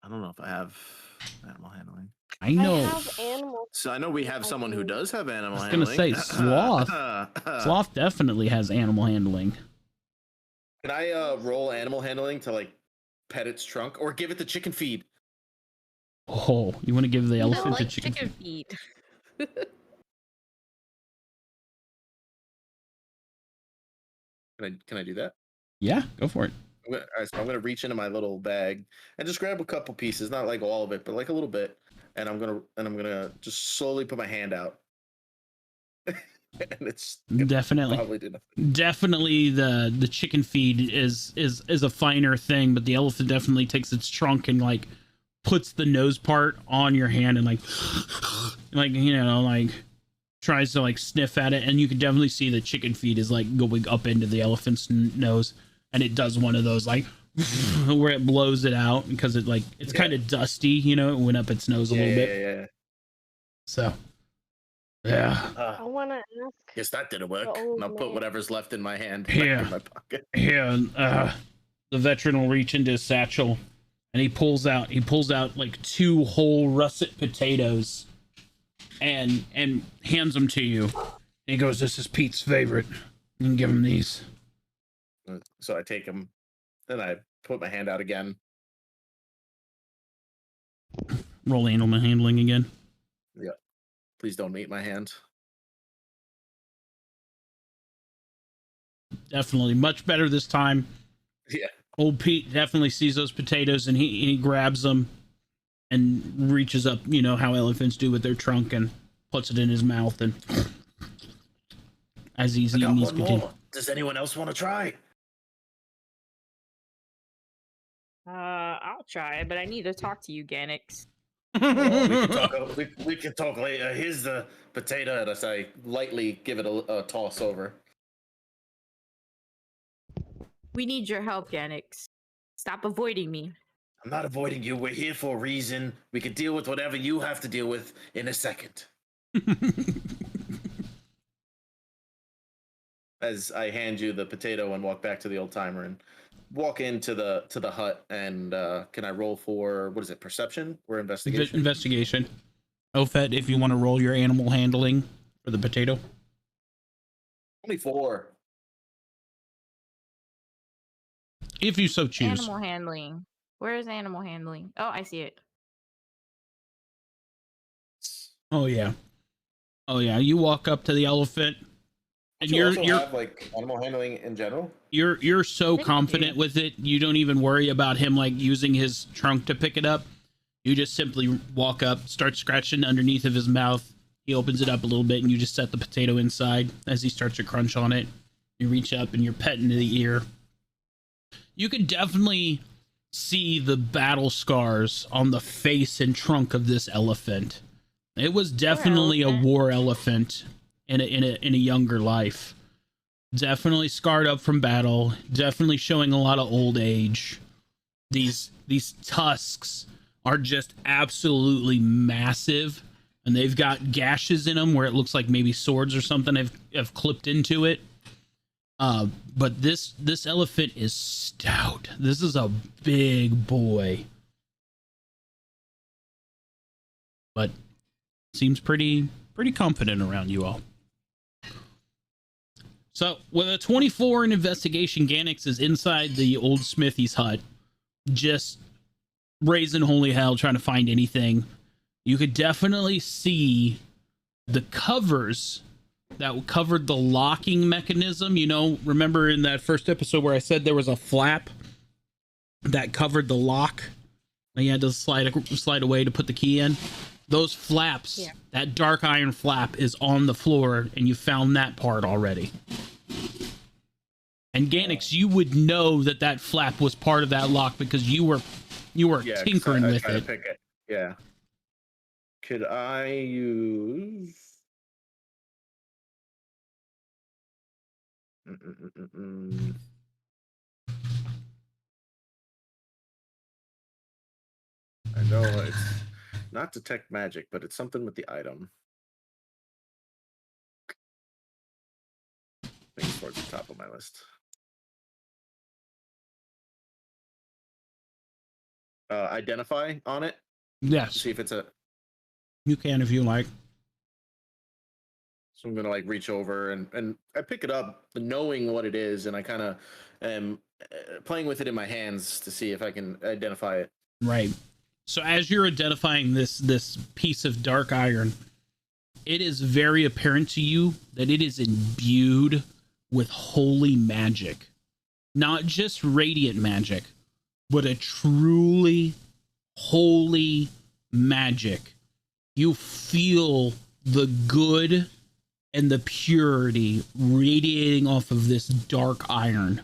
I don't know if I have animal handling. I know. I have animal. So I know we have someone who does have animal I was handling. gonna say Sloth. Sloth definitely has animal handling. Can I roll animal handling to like pet its trunk or give it the chicken feed? Oh, you want to give the elephant the chicken feed? Can I do that? Yeah, go for it. All right, so I'm gonna reach into my little bag and just grab a couple pieces, not like all of it, but like a little bit, and I'm gonna just slowly put my hand out. and it's Definitely. probably did nothing. Definitely the chicken feed is a finer thing, but the elephant definitely takes its trunk and like puts the nose part on your hand and like tries to like sniff at it, and you can definitely see the chicken feed is like going up into the elephant's nose, and it does one of those like where it blows it out because it like it's kind of dusty, it went up its nose a little bit. Yeah. So yeah. I want to ask. Guess that didn't work. And I'll put whatever's left in my hand back Yeah. in my pocket. Here, the veteran will reach into his satchel and he pulls out like 2 whole russet potatoes and hands them to you. He goes, "This is Pete's favorite. You can give him these." So I take them, then I put my hand out again. Roll animal handling again. Yeah. Please don't meet my hand. Definitely much better this time. Yeah. Old Pete definitely sees those potatoes and he grabs them and reaches up, how elephants do with their trunk, and puts it in his mouth, and as he's eating these potatoes. Does anyone else want to try? I'll try, but I need to talk to you, Ganix. We can talk later. Here's the potato, and as I lightly give it a toss over. We need your help, Ganix. Stop avoiding me. I'm not avoiding you. We're here for a reason. We can deal with whatever you have to deal with in a second. As I hand you the potato and walk back to the old timer and walk into the hut, and can I roll for, what is it, perception or investigation? Investigation. Ophet, if you want to roll your animal handling for the potato. 24. If you so choose. Animal handling. Where is animal handling? Oh, I see it. Oh yeah. You walk up to the elephant, and you're have like animal handling in general. You're so confident with it, you don't even worry about him like using his trunk to pick it up. You just simply walk up, start scratching underneath of his mouth. He opens it up a little bit, and you just set the potato inside as he starts to crunch on it. You reach up and you're petting the ear. You can definitely see the battle scars on the face and trunk of this elephant. It was definitely a war elephant in a younger life. Definitely scarred up from battle. Definitely showing a lot of old age. These tusks are just absolutely massive, and they've got gashes in them where it looks like maybe swords or something have clipped into it. But this elephant is stout. This is a big boy. But seems pretty confident around you all. So with a 24 in investigation, Ganix is inside the old smithy's hut, just raising holy hell, trying to find anything. You could definitely see the covers that covered the locking mechanism. Remember in that first episode where I said there was a flap that covered the lock and you had to slide away to put the key in? Those flaps, that dark iron flap is on the floor, and you found that part already. And Ganix, you would know that flap was part of that lock because you were tinkering with it. Pick it. Yeah. Could I use? I know it's not detect magic, but it's something with the item. I think it's towards the top of my list. Identify on it? Yes. See if it's a... You can if you like. So I'm gonna reach over and I pick it up, knowing what it is, and I kind of am playing with it in my hands to see if I can identify it. Right. So as you're identifying this piece of dark iron, it is very apparent to you that it is imbued with holy magic. Not just radiant magic, but a truly holy magic. You feel the good and the purity radiating off of this dark iron.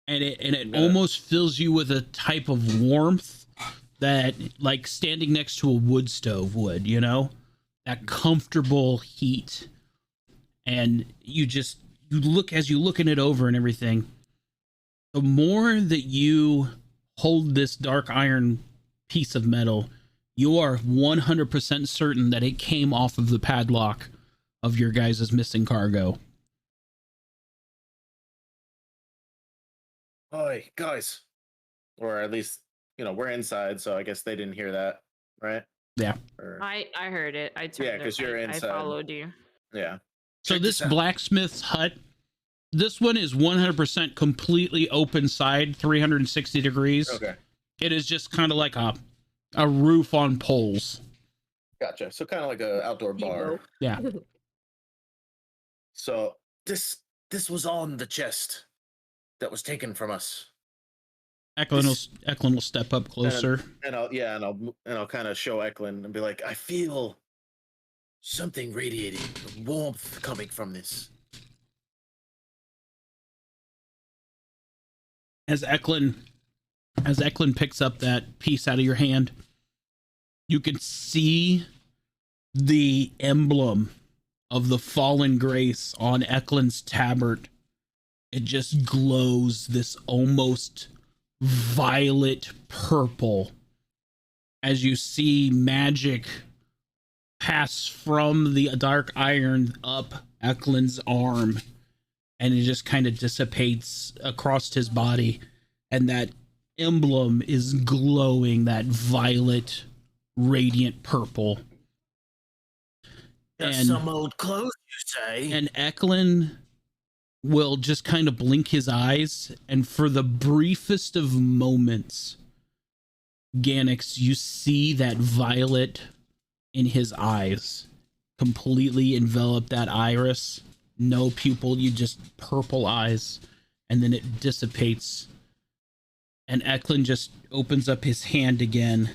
And it almost fills you with a type of warmth that, like, standing next to a wood stove would, you know? That comfortable heat. And you look, as you looking it over and everything, the more that you hold this dark iron piece of metal, you are 100% certain that it came off of the padlock of your guys' missing cargo. Oi, guys. Or at least, we're inside, so I guess they didn't hear that, right? Yeah. I heard it. I turned because you're inside. I followed you. Yeah. So this blacksmith's hut, this one is 100% completely open side, 360 degrees. Okay. It is just kind of like a roof on poles. Gotcha. So kind of like an outdoor bar. Yeah. So this was on the chest that was taken from us. Eklund will step up closer. And I'll kind of show Eklund and be like, I feel something radiating, warmth coming from this. As Eklund picks up that piece out of your hand, you can see the emblem of the fallen grace on Eklund's tabard. It just glows this almost violet purple as you see magic pass from the dark iron up Eklund's arm, and it just kind of dissipates across his body, and that emblem is glowing that violet radiant purple. That's some old clothes, you say? And Eklund will just kind of blink his eyes, and for the briefest of moments, Ganix, you see that violet in his eyes completely envelop that iris. No pupil, you just purple eyes, and then it dissipates. And Eklund just opens up his hand again,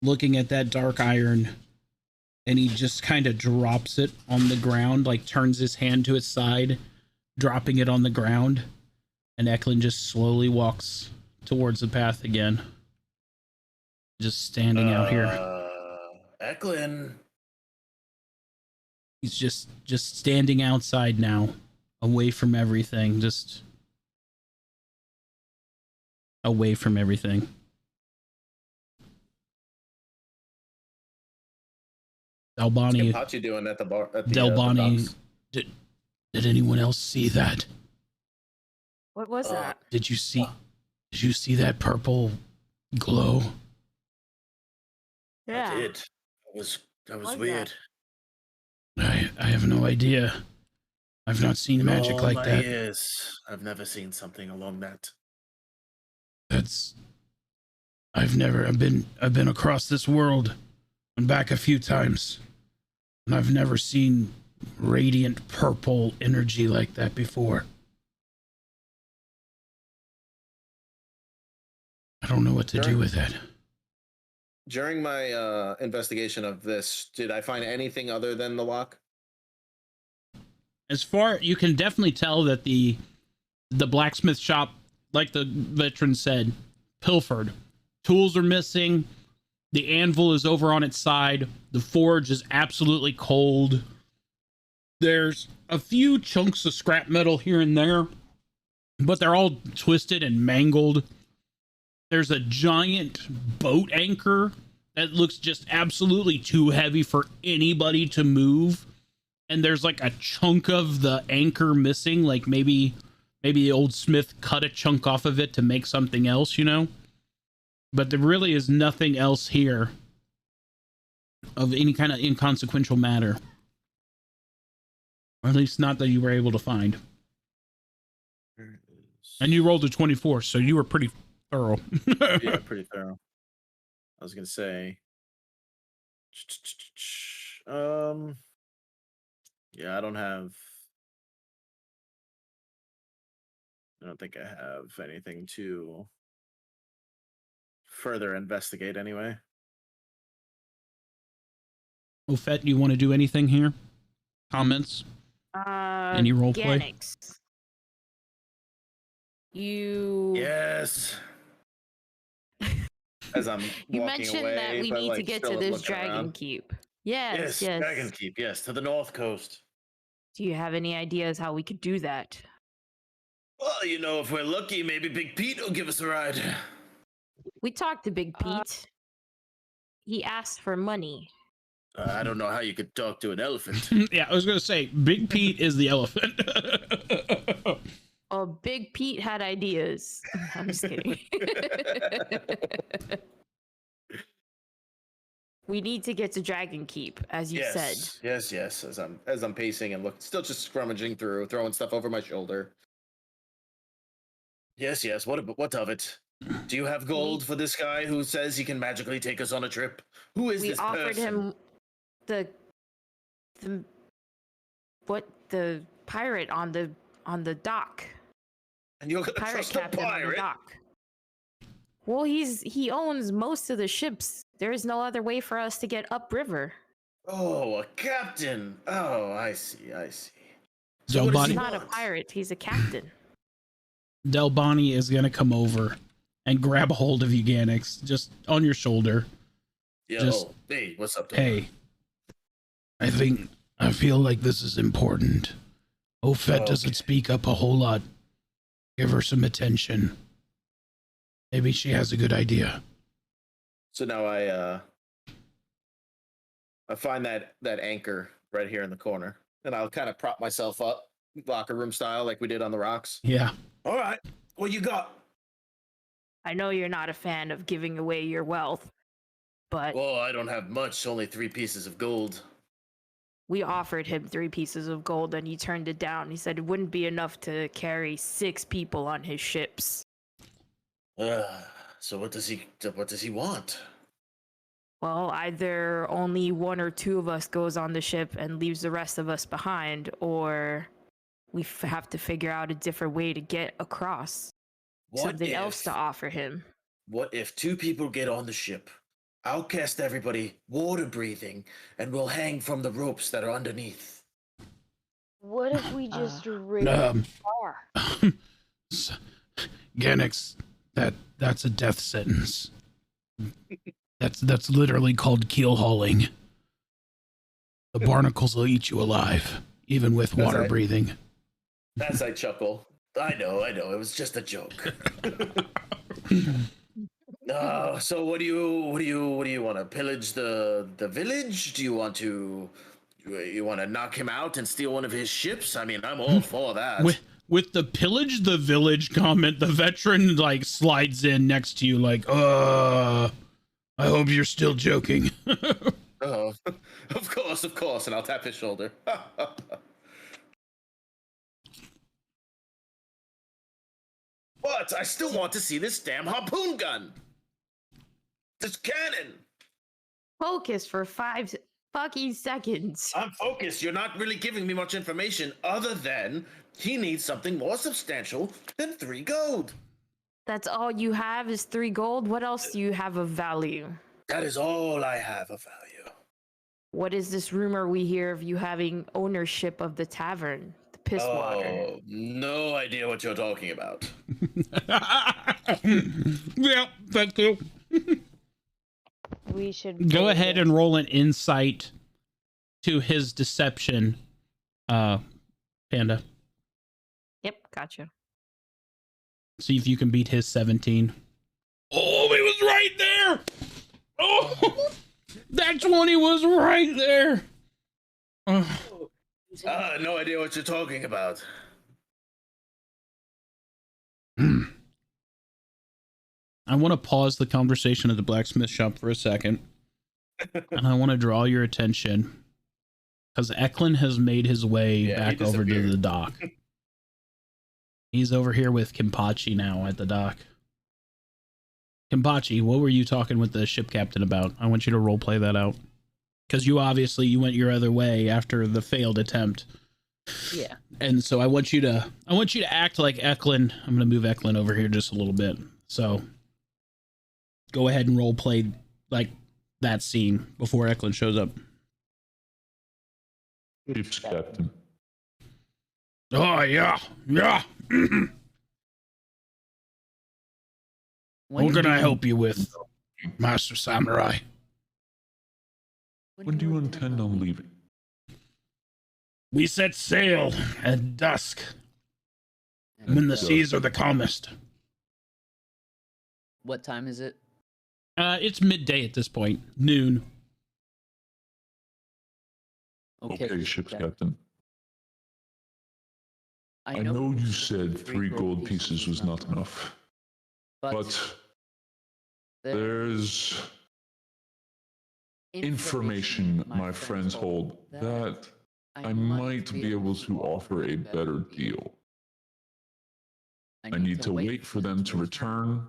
looking at that dark iron, and he just kind of drops it on the ground, like turns his hand to its side, dropping it on the ground, and Eklund just slowly walks towards the path again. Just standing out here. Eklund. He's just standing outside now, away from everything, just away from everything. Dalbani. What's Kenpachi doing at the bar? Dalbani, did anyone else see that? What was that? Did you see that purple glow? Yeah. I did. That was weird. I have no idea. I've not seen magic like that. Years, I've never seen something along that. I've been across this world and back a few times, and I've never seen radiant purple energy like that before. I don't know what to do with that. During my investigation of this, did I find anything other than the lock? As far, you can definitely tell that the blacksmith shop, like the veteran said, pilfered. Tools are missing. The anvil is over on its side. The forge is absolutely cold. There's a few chunks of scrap metal here and there, but they're all twisted and mangled. There's a giant boat anchor that looks just absolutely too heavy for anybody to move. And there's like a chunk of the anchor missing, like maybe the old smith cut a chunk off of it to make something else, you know? But there really is nothing else here of any kind of inconsequential matter. Or at least not that you were able to find. And you rolled a 24, so you were pretty thorough. Yeah, pretty thorough. I was gonna say, yeah, I don't think I have anything to further investigate anyway. Ofet, you want to do anything here? comments? Any role play? Ganix. You. Yes. As I'm You walking mentioned away, that we but, need like, to get still to this looking Dragon around. Keep. Yes, Yes, Dragon Keep. Yes, to the north coast. Do you have any ideas how we could do that? Well, you know, if we're lucky, maybe Big Pete will give us a ride. We talked to Big Pete. He asked for money. I don't know how you could talk to an elephant. Yeah, I was gonna say Big Pete is the elephant. Oh, Big Pete had ideas. I'm just kidding. We need to get to Dragon Keep, as you said. Yes. As I'm pacing and still just scrummaging through, throwing stuff over my shoulder. Yes. What of it? Do you have gold for this guy who says he can magically take us on a trip? Who is this person? We offered him the pirate on the dock. And you're gonna pirate trust captain the pirate? On the dock. Well, he owns most of the ships. There is no other way for us to get upriver. Oh, a captain. Oh, I see. So he's not a pirate. He's a captain. Delbani is gonna come over and grab a hold of you, Ganix, just on your shoulder. Hey, what's up, Hey, I feel like this is important. Ofet doesn't speak up a whole lot. Give her some attention. Maybe she has a good idea. So now I find that anchor right here in the corner, and I'll kind of prop myself up, locker room style, like we did on the rocks. Yeah. All right. What you got? I know you're not a fan of giving away your wealth, but... Well, I don't have much, only 3 pieces of gold. We offered him 3 pieces of gold, and he turned it down. He said it wouldn't be enough to carry 6 people on his ships. So what does he want? Well, either only 1 or 2 of us goes on the ship and leaves the rest of us behind, or we have to figure out a different way to get across. Something else to offer him. What if 2 people get on the ship? I'll cast everybody water breathing, and we'll hang from the ropes that are underneath. What if we just race far? Ganix, that's a death sentence. That's literally called keel hauling. The barnacles will eat you alive, even with water breathing. As I chuckle. I know. It was just a joke. So what do you want to pillage the village? Do you want to knock him out and steal one of his ships? I mean, I'm all for that. With the pillage the village comment, the veteran like slides in next to you like, I hope you're still joking. Oh, of course, and I'll tap his shoulder. But I still want to see this damn harpoon gun. This cannon. Focus for 5 fucking seconds. I'm focused. You're not really giving me much information other than he needs something more substantial than 3 gold. That's all you have is 3 gold? What else do you have of value? That is all I have of value. What is this rumor we hear of you having ownership of the tavern? The Pisswater. Oh, no idea what you're talking about. Yeah, thank you. We should go ahead and roll an insight to his deception, Panda. Yep, gotcha. See if you can beat his 17. Oh, he was right there. Oh, that 20 was right there. No idea what you're talking about. I want to pause the conversation at the blacksmith shop for a second. And I want to draw your attention because Eklund has made his way back over to the dock. He's over here with Kimpachi now at the dock. Kimpachi, what were you talking with the ship captain about? I want you to role play that out. Because you went your other way after the failed attempt. Yeah. And so I want you to act like Eklund. I'm going to move Eklund over here just a little bit. So go ahead and role play like that scene before Eklund shows up. Ship's captain. Oh, yeah. What can I help you with, Master Samurai? When do you intend on leaving? We set sail at dusk, when the seas are the calmest. What time is it? It's midday at this point, noon. Okay, ship's captain. I know you said 3 gold pieces was not enough, but there's information my friends hold that I might be able to offer a better deal. I need to wait for them to return.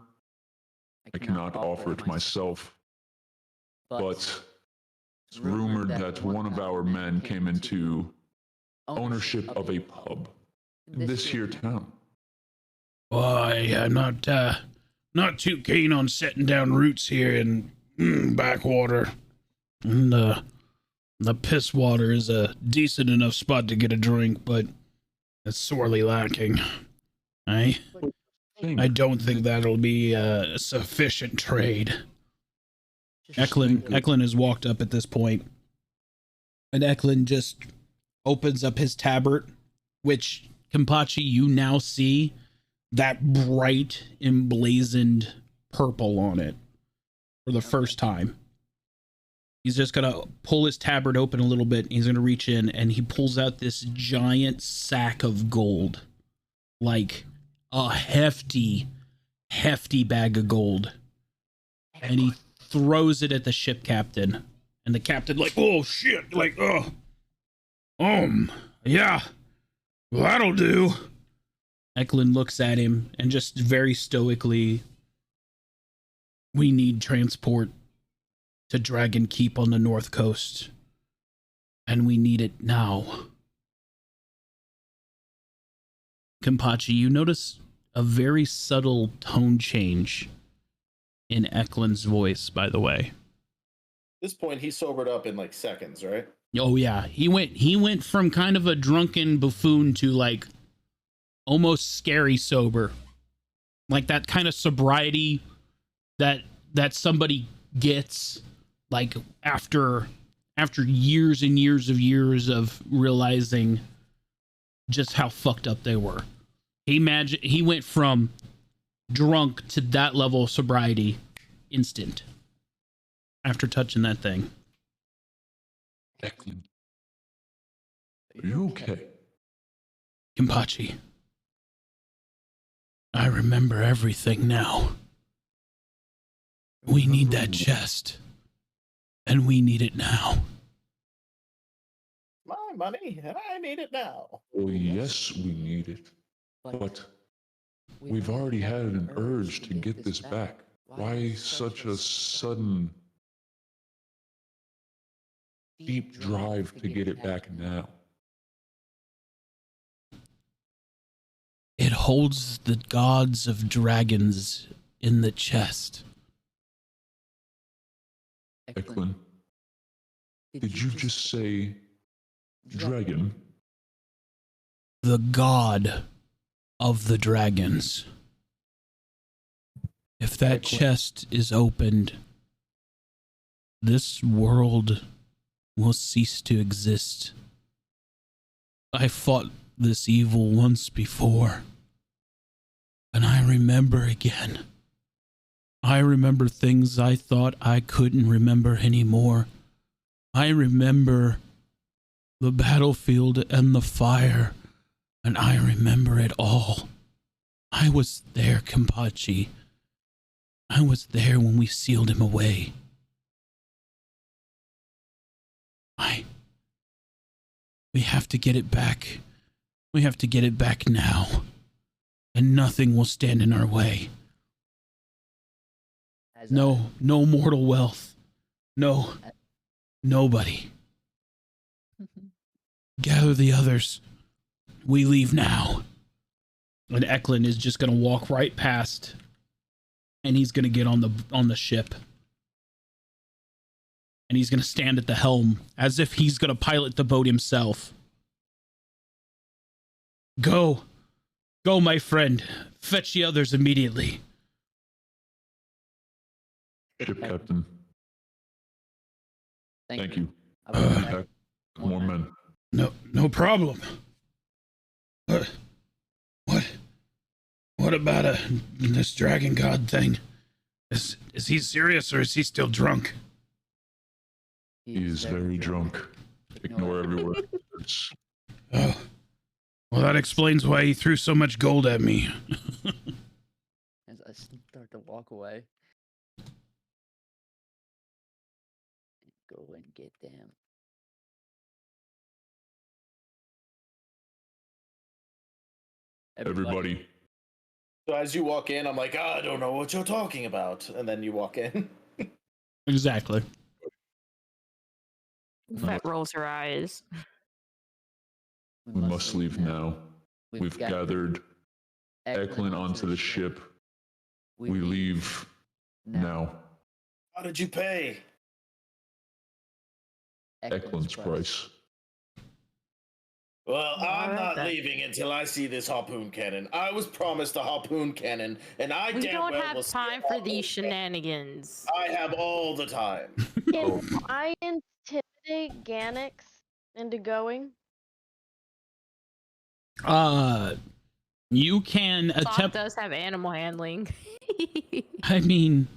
I cannot offer it myself, but it's rumored that one of our men came into ownership of a pub in this here town. Why, I'm not too keen on setting down roots here in backwater. And the piss water is a decent enough spot to get a drink, but it's sorely lacking. I don't think that'll be a sufficient trade. Eklund has walked up at this point, and Eklund just opens up his tabard, which, Kenpachi, you now see that bright emblazoned purple on it for the first time. He's just gonna pull his tabard open a little bit. He's gonna reach in and he pulls out this giant sack of gold, like a hefty bag of gold, and he throws it at the ship captain. And the captain, like, oh shit, like, yeah, well, that'll do. Eklund looks at him and just very stoically, we need transport to Dragon Keep on the north coast, and we need it now. Kenpachi, you notice a very subtle tone change in Eklund's voice, by the way. At this point, he sobered up in like seconds, right? Oh yeah, he went from kind of a drunken buffoon to like almost scary sober, like that kind of sobriety that somebody gets like after years and years of realizing just how fucked up they were. He went from drunk to that level of sobriety instant after touching that thing. Eklund, are you okay? Kenpachi, I remember everything now. We need that chest, and we need it now. My money, and I need it now. Well, yes, we need it, but we've already had an urge to get this back. Why such a sudden, deep drive to get it back now? It holds the gods of dragons in the chest. Eklund, did you just say dragon? The god of the dragons. If that chest is opened, this world will cease to exist. I fought this evil once before, and I remember again. I remember things I thought I couldn't remember anymore. I remember the battlefield and the fire, and I remember it all. I was there, Kenpachi. I was there when we sealed him away. We have to get it back. We have to get it back now, and nothing will stand in our way. No mortal wealth. No, nobody. Gather the others. We leave now. And Eklund is just going to walk right past, and he's going to get on the ship. and he's going to stand at the helm as if he's going to pilot the boat himself. Go, my friend. Fetch the others immediately. Ship captain. Thank you. Uh, More men. No problem. What about this dragon god thing? Is he serious or is he still drunk? He is very drunk. Ignore every word. Oh, well, that explains why he threw so much gold at me. As I start to walk away. Go and get them. Everybody. So as you walk in, I'm like, I don't know what you're talking about. And then you walk in. Exactly. Vet rolls her eyes. We must leave now. We've gathered Eklund onto the ship. We leave now. How did you pay? Eklund's price. Well, I'm not leaving until I see this harpoon cannon. I was promised a harpoon cannon, and we don't have time for these shenanigans. I have all the time. Can I intimidate Ganix into going? You can attempt. Sock does have animal handling. I mean,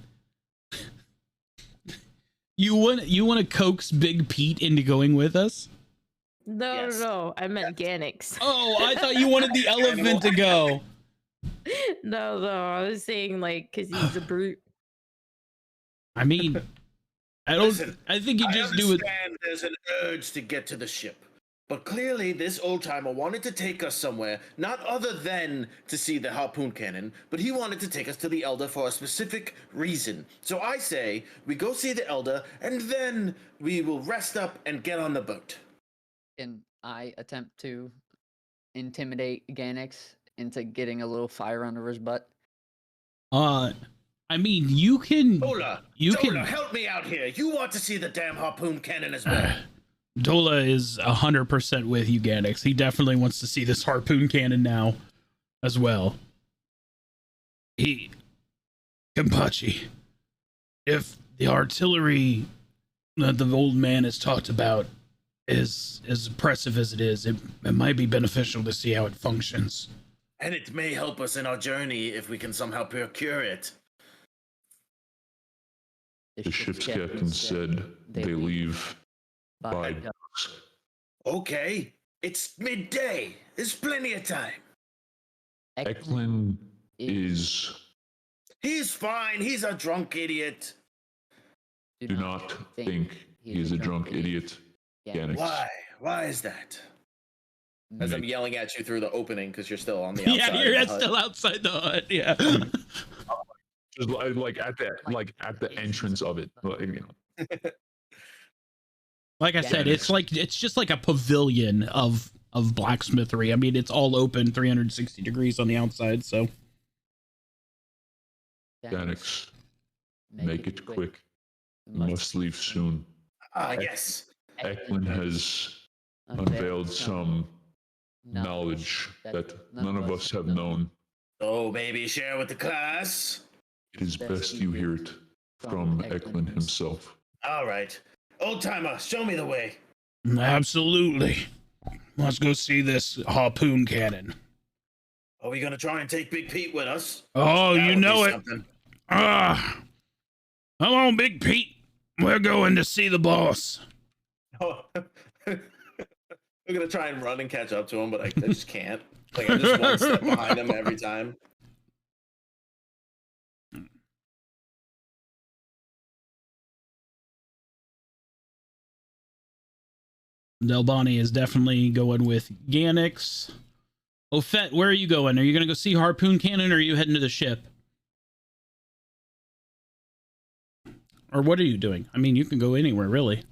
you want to coax Big Pete into going with us? No, I meant Ganix. Oh, I thought you wanted the elephant to go. No, I was saying like because he's a brute. I mean, I don't. Listen, I think you just do it. There's an urge to get to the ship, but clearly this old timer wanted to take us somewhere, not other than to see the harpoon cannon, but he wanted to take us to the Elder for a specific reason. So I say we go see the Elder, and then we will rest up and get on the boat. Can I attempt to intimidate Ganix into getting a little fire under his butt? I mean, you can. Dola, help me out here. You want to see the damn harpoon cannon as well. Dola is 100% with you, Ganix. He definitely wants to see this harpoon cannon now, as well. Kenpachi, if the artillery that the old man has talked about is as impressive as it is, it might be beneficial to see how it functions. And it may help us in our journey if we can somehow procure it. The ship's captain said they leave by dusk. Okay, it's midday. There's plenty of time. Eklund is... He's fine. He's a drunk idiot. Do not think he is a drunk idiot. Ganix. Why? Why is that? As I'm yelling at you through the opening because you're still on the outside. Yeah, you're still outside the hut. Yeah. Just like at the entrance of it. Like I said, it's just like a pavilion of blacksmithery. I mean, it's all open 360 degrees on the outside, so. Ganix, make it quick. We must leave soon. Yes. Eklund has unveiled some knowledge that none of us have known. Oh, baby, share with the class. It is best you hear it from Eklund himself. All right. Old timer, show me the way. Absolutely. Let's go see this harpoon cannon. Are we going to try and take Big Pete with us? Oh, you know it. Come on, Big Pete. We're going to see the boss. Oh. I'm going to try and run and catch up to him, but I just can't. Like, I'm just one step behind him every time. Delbani is definitely going with Ganix. Ofet, where are you going? Are you going to go see Harpoon Cannon, or are you heading to the ship? Or what are you doing? I mean, you can go anywhere, really.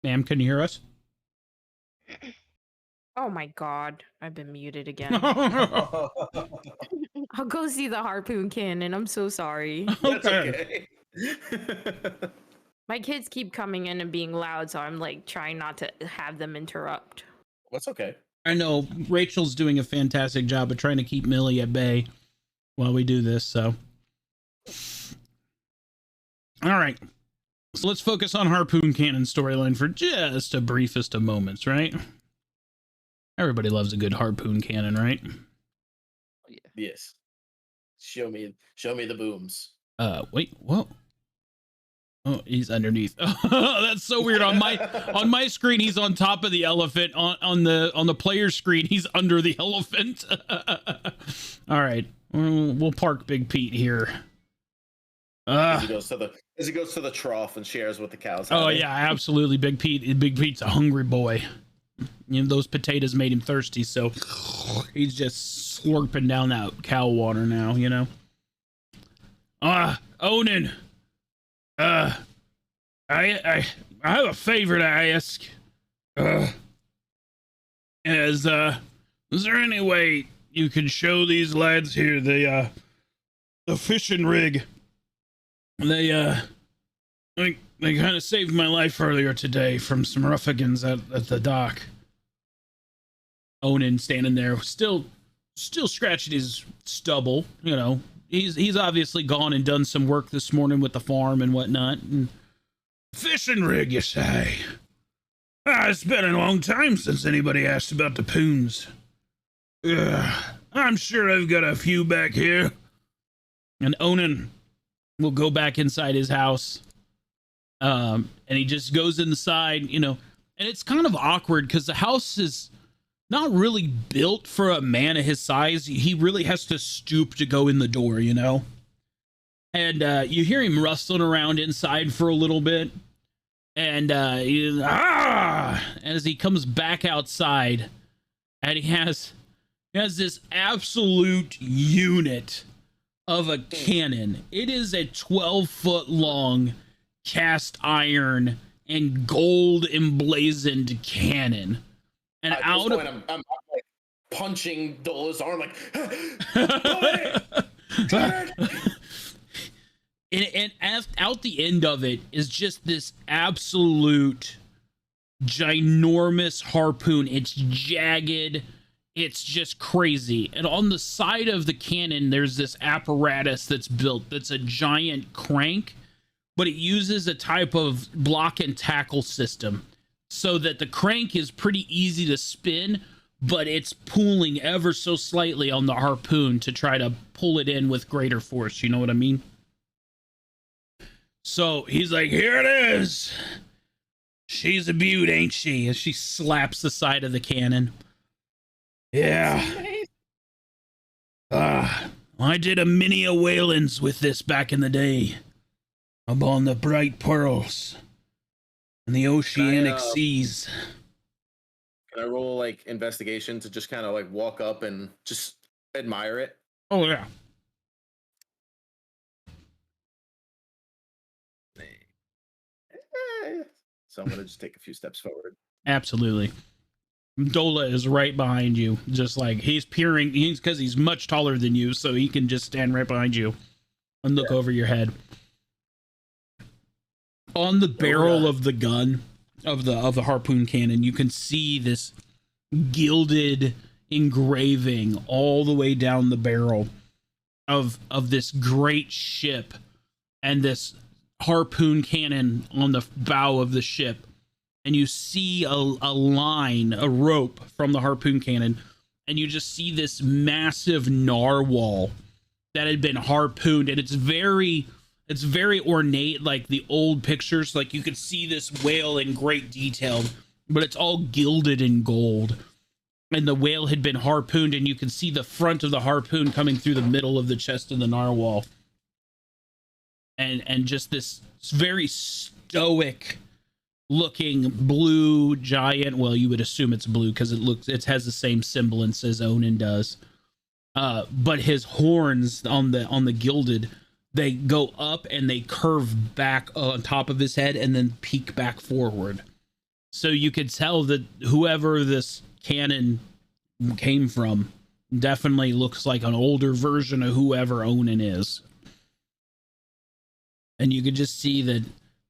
Ma'am, can you hear us? Oh my god, I've been muted again. I'll go see the harpoon cannon. I'm so sorry. That's okay. My kids keep coming in and being loud, so I'm like trying not to have them interrupt. That's okay. I know Rachel's doing a fantastic job of trying to keep Millie at bay while we do this, so. All right. So let's focus on Harpoon Cannon storyline for just a briefest of moments, right? Everybody loves a good harpoon cannon, right? Yeah. Yes. Show me the booms. Wait, whoa. Oh, he's underneath. That's so weird. On my screen, he's on top of the elephant. On the player's screen, he's under the elephant. All right, we'll park Big Pete here. As he goes to the trough and shares with the cows. Oh yeah, absolutely. Big Pete's a hungry boy. You know, those potatoes made him thirsty, so he's just slurping down that cow water now, you know. Onan. I have a favor to ask. Is there any way you can show these lads here the fishing rig? They kind of saved my life earlier today from some ruffians at the dock. Onan standing there, still scratching his stubble. You know, he's obviously gone and done some work this morning with the farm and whatnot. And fishing rig, you say? It's been a long time since anybody asked about the poons. I'm sure I've got a few back here. And Onan will go back inside his house. And he just goes inside, you know, and it's kind of awkward because the house is not really built for a man of his size. He really has to stoop to go in the door, you know? And you hear him rustling around inside for a little bit. And as he comes back outside, and he has this absolute unit of a cannon. It is a 12-foot long cast iron and gold emblazoned cannon. And at this point, I'm like punching Dola's arm, like, and out the end of it is just this absolute ginormous harpoon. It's jagged. It's just crazy. And on the side of the cannon, there's this apparatus that's built that's a giant crank, but it uses a type of block and tackle system so that the crank is pretty easy to spin, but it's pulling ever so slightly on the harpoon to try to pull it in with greater force. You know what I mean? So he's like, here it is. She's a beaut, ain't she? As she slaps the side of the cannon. Yeah. I did a many a whalings with this back in the day. Upon the bright pearls and the oceanic seas. Can I roll like investigation to just kind of like walk up and just admire it? Oh yeah. So I'm gonna just take a few steps forward. Absolutely. Dola is right behind you, just like he's peering. Because he's much taller than you, so he can just stand right behind you and look over your head. On the barrel of the gun, of the harpoon cannon, you can see this gilded engraving all the way down the barrel of this great ship, and this harpoon cannon on the bow of the ship. And you see a line, a rope from the harpoon cannon, and you just see this massive narwhal that had been harpooned, and it's very ornate, like the old pictures. Like you could see this whale in great detail, but it's all gilded in gold. And the whale had been harpooned, and you can see the front of the harpoon coming through the middle of the chest of the narwhal. And just this very stoic looking blue giant. Well, you would assume it's blue because it has the same semblance as Onan does. But his horns on the gilded, they go up and they curve back on top of his head and then peek back forward. So you could tell that whoever this cannon came from. Definitely looks like an older version of whoever Onan is. And you could just see that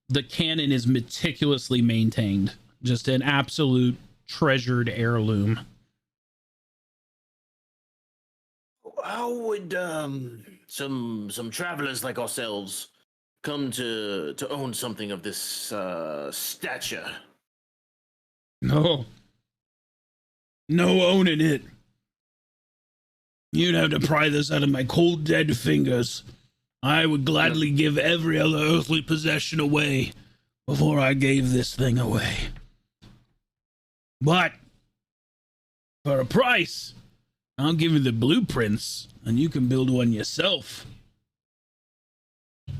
the cannon is meticulously maintained. Just an absolute treasured heirloom. How would some travelers like ourselves come to own something of this stature? No owning it. You'd have to pry this out of my cold dead fingers. I would gladly give every other earthly possession away before I gave this thing away. But for a price, I'll give you the blueprints and you can build one yourself.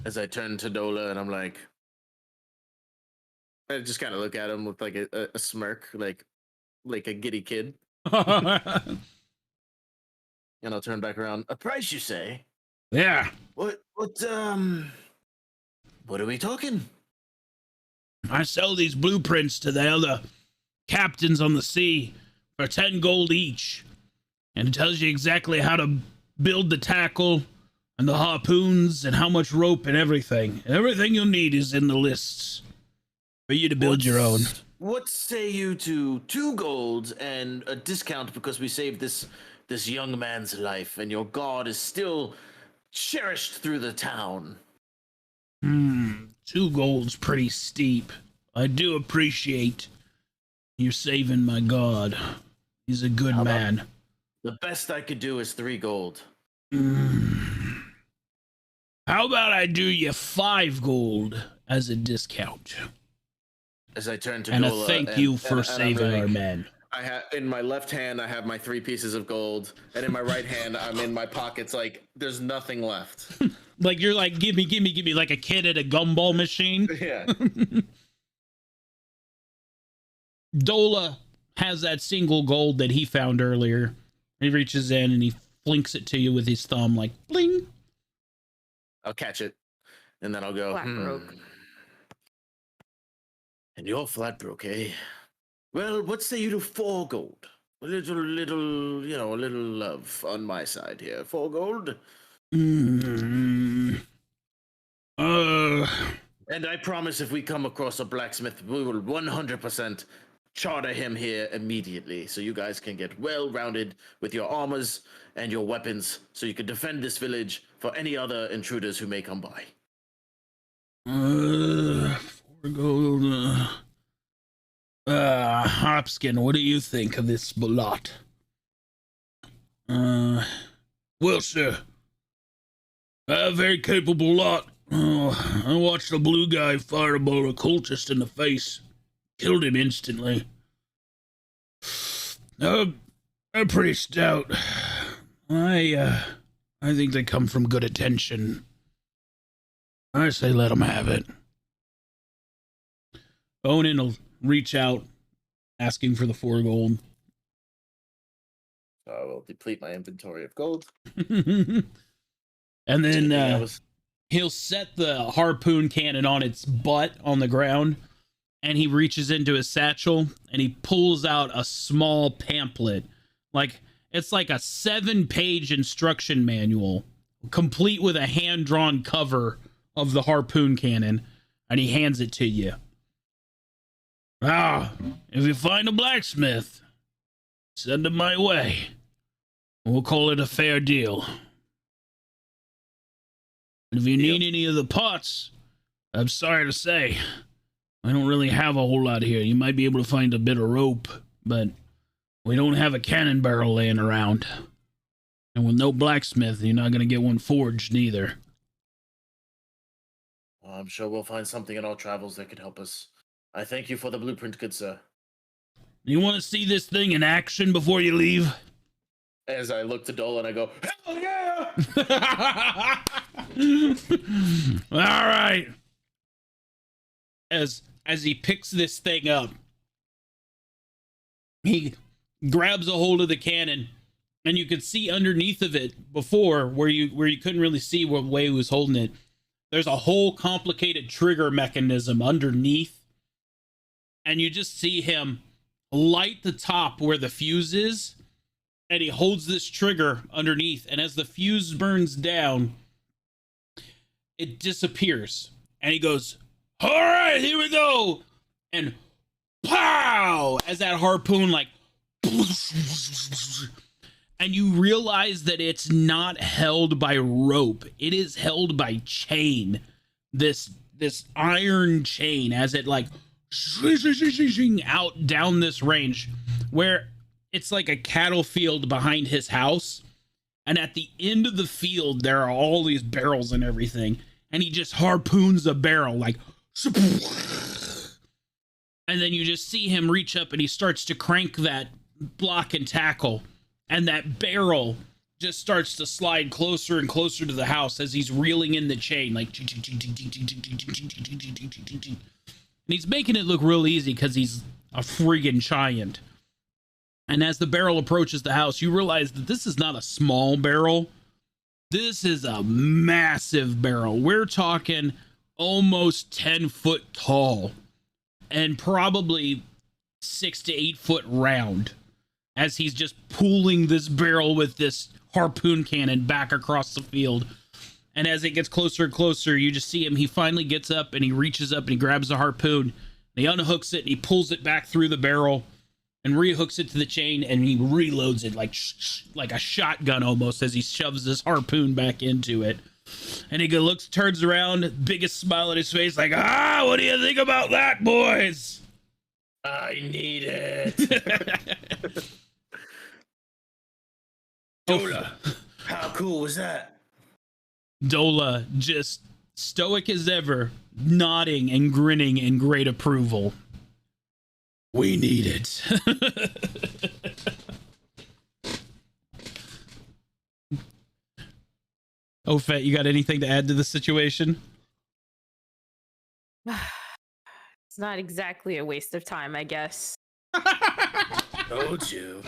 As I turn to Dola and I'm like, I just kind of look at him with like a smirk, like a giddy kid. And I'll turn back around. A price, you say? Yeah. What are we talking? I sell these blueprints to the other captains on the sea for 10 gold each. And it tells you exactly how to build the tackle and the harpoons and how much rope and everything. Everything you'll need is in the lists for you to build your own. What say you to 2 golds and a discount because we saved this young man's life and your god is still cherished through the town? 2 gold's pretty steep. I do appreciate you saving my god. He's a good man. The best I could do is 3 gold. How about I do you 5 gold as a discount? As I turn to and Dola, a thank you for saving our men. I have in my left hand, I have my 3 pieces of gold, and in my right hand, I'm in my pockets like there's nothing left. Like you're like, give me, like a kid at a gumball machine. Yeah. Dola has that single gold that he found earlier. He reaches in and he flinks it to you with his thumb, like bling. I'll catch it, and then I'll go. Flat broke. And you're flat broke, eh? Well, what say you to 4 gold? A little, you know, a little love on my side here. 4 gold. And I promise if we come across a blacksmith, we will 100% charter him here immediately, so you guys can get well-rounded with your armors and your weapons, so you can defend this village for any other intruders who may come by. 4 gold. Hopskin, what do you think of this lot? Well, sir, a very capable lot. I watched the blue guy fire a bolt of cultist in the face. Killed him instantly. They're pretty stout. I think they come from good attention. I say let them have it. Onan will reach out, asking for the 4 gold. So I will deplete my inventory of gold. And then he'll set the harpoon cannon on its butt on the ground, and he reaches into his satchel and he pulls out a small pamphlet. Like, it's like a 7-page instruction manual, complete with a hand-drawn cover of the harpoon cannon, and he hands it to you. If you find a blacksmith, send him my way. We'll call it a fair deal. And if you need any of the pots, I'm sorry to say, I don't really have a whole lot here. You might be able to find a bit of rope, but we don't have a cannon barrel laying around. And with no blacksmith, you're not going to get one forged neither. Well, I'm sure we'll find something in our travels that could help us. I thank you for the blueprint, good sir. You want to see this thing in action before you leave? As I look to Dola and I go, hell yeah! All right. As he picks this thing up, he grabs a hold of the cannon, and you could see underneath of it before, where you couldn't really see what way he was holding it. There's a whole complicated trigger mechanism underneath, and you just see him light the top where the fuse is, and he holds this trigger underneath, and as the fuse burns down, it disappears. And he goes, all right, here we go. And pow, as that harpoon like, and you realize that it's not held by rope. It is held by chain. This iron chain, as it like out down this range where it's like a cattle field behind his house. And at the end of the field, there are all these barrels and everything. And he just harpoons a barrel like, and then you just see him reach up and he starts to crank that block and tackle. And that barrel just starts to slide closer and closer to the house as he's reeling in the chain, like, and he's making it look real easy because he's a friggin' giant. And as the barrel approaches the house, you realize that this is not a small barrel. This is a massive barrel. We're talking almost 10 foot tall and probably 6 to 8 foot round, as he's just pulling this barrel with this harpoon cannon back across the field. And as it gets closer and closer, you just see him. He finally gets up and he reaches up and he grabs the harpoon and he unhooks it and he pulls it back through the barrel and rehooks it to the chain, and he reloads it like a shotgun almost as he shoves this harpoon back into it. And he turns around, biggest smile on his face, like, what do you think about that, boys? I need it. Dola, how cool was that? Dola, just stoic as ever, nodding and grinning in great approval. We need it. Fett, you got anything to add to the situation? It's not exactly a waste of time, I guess. Told you.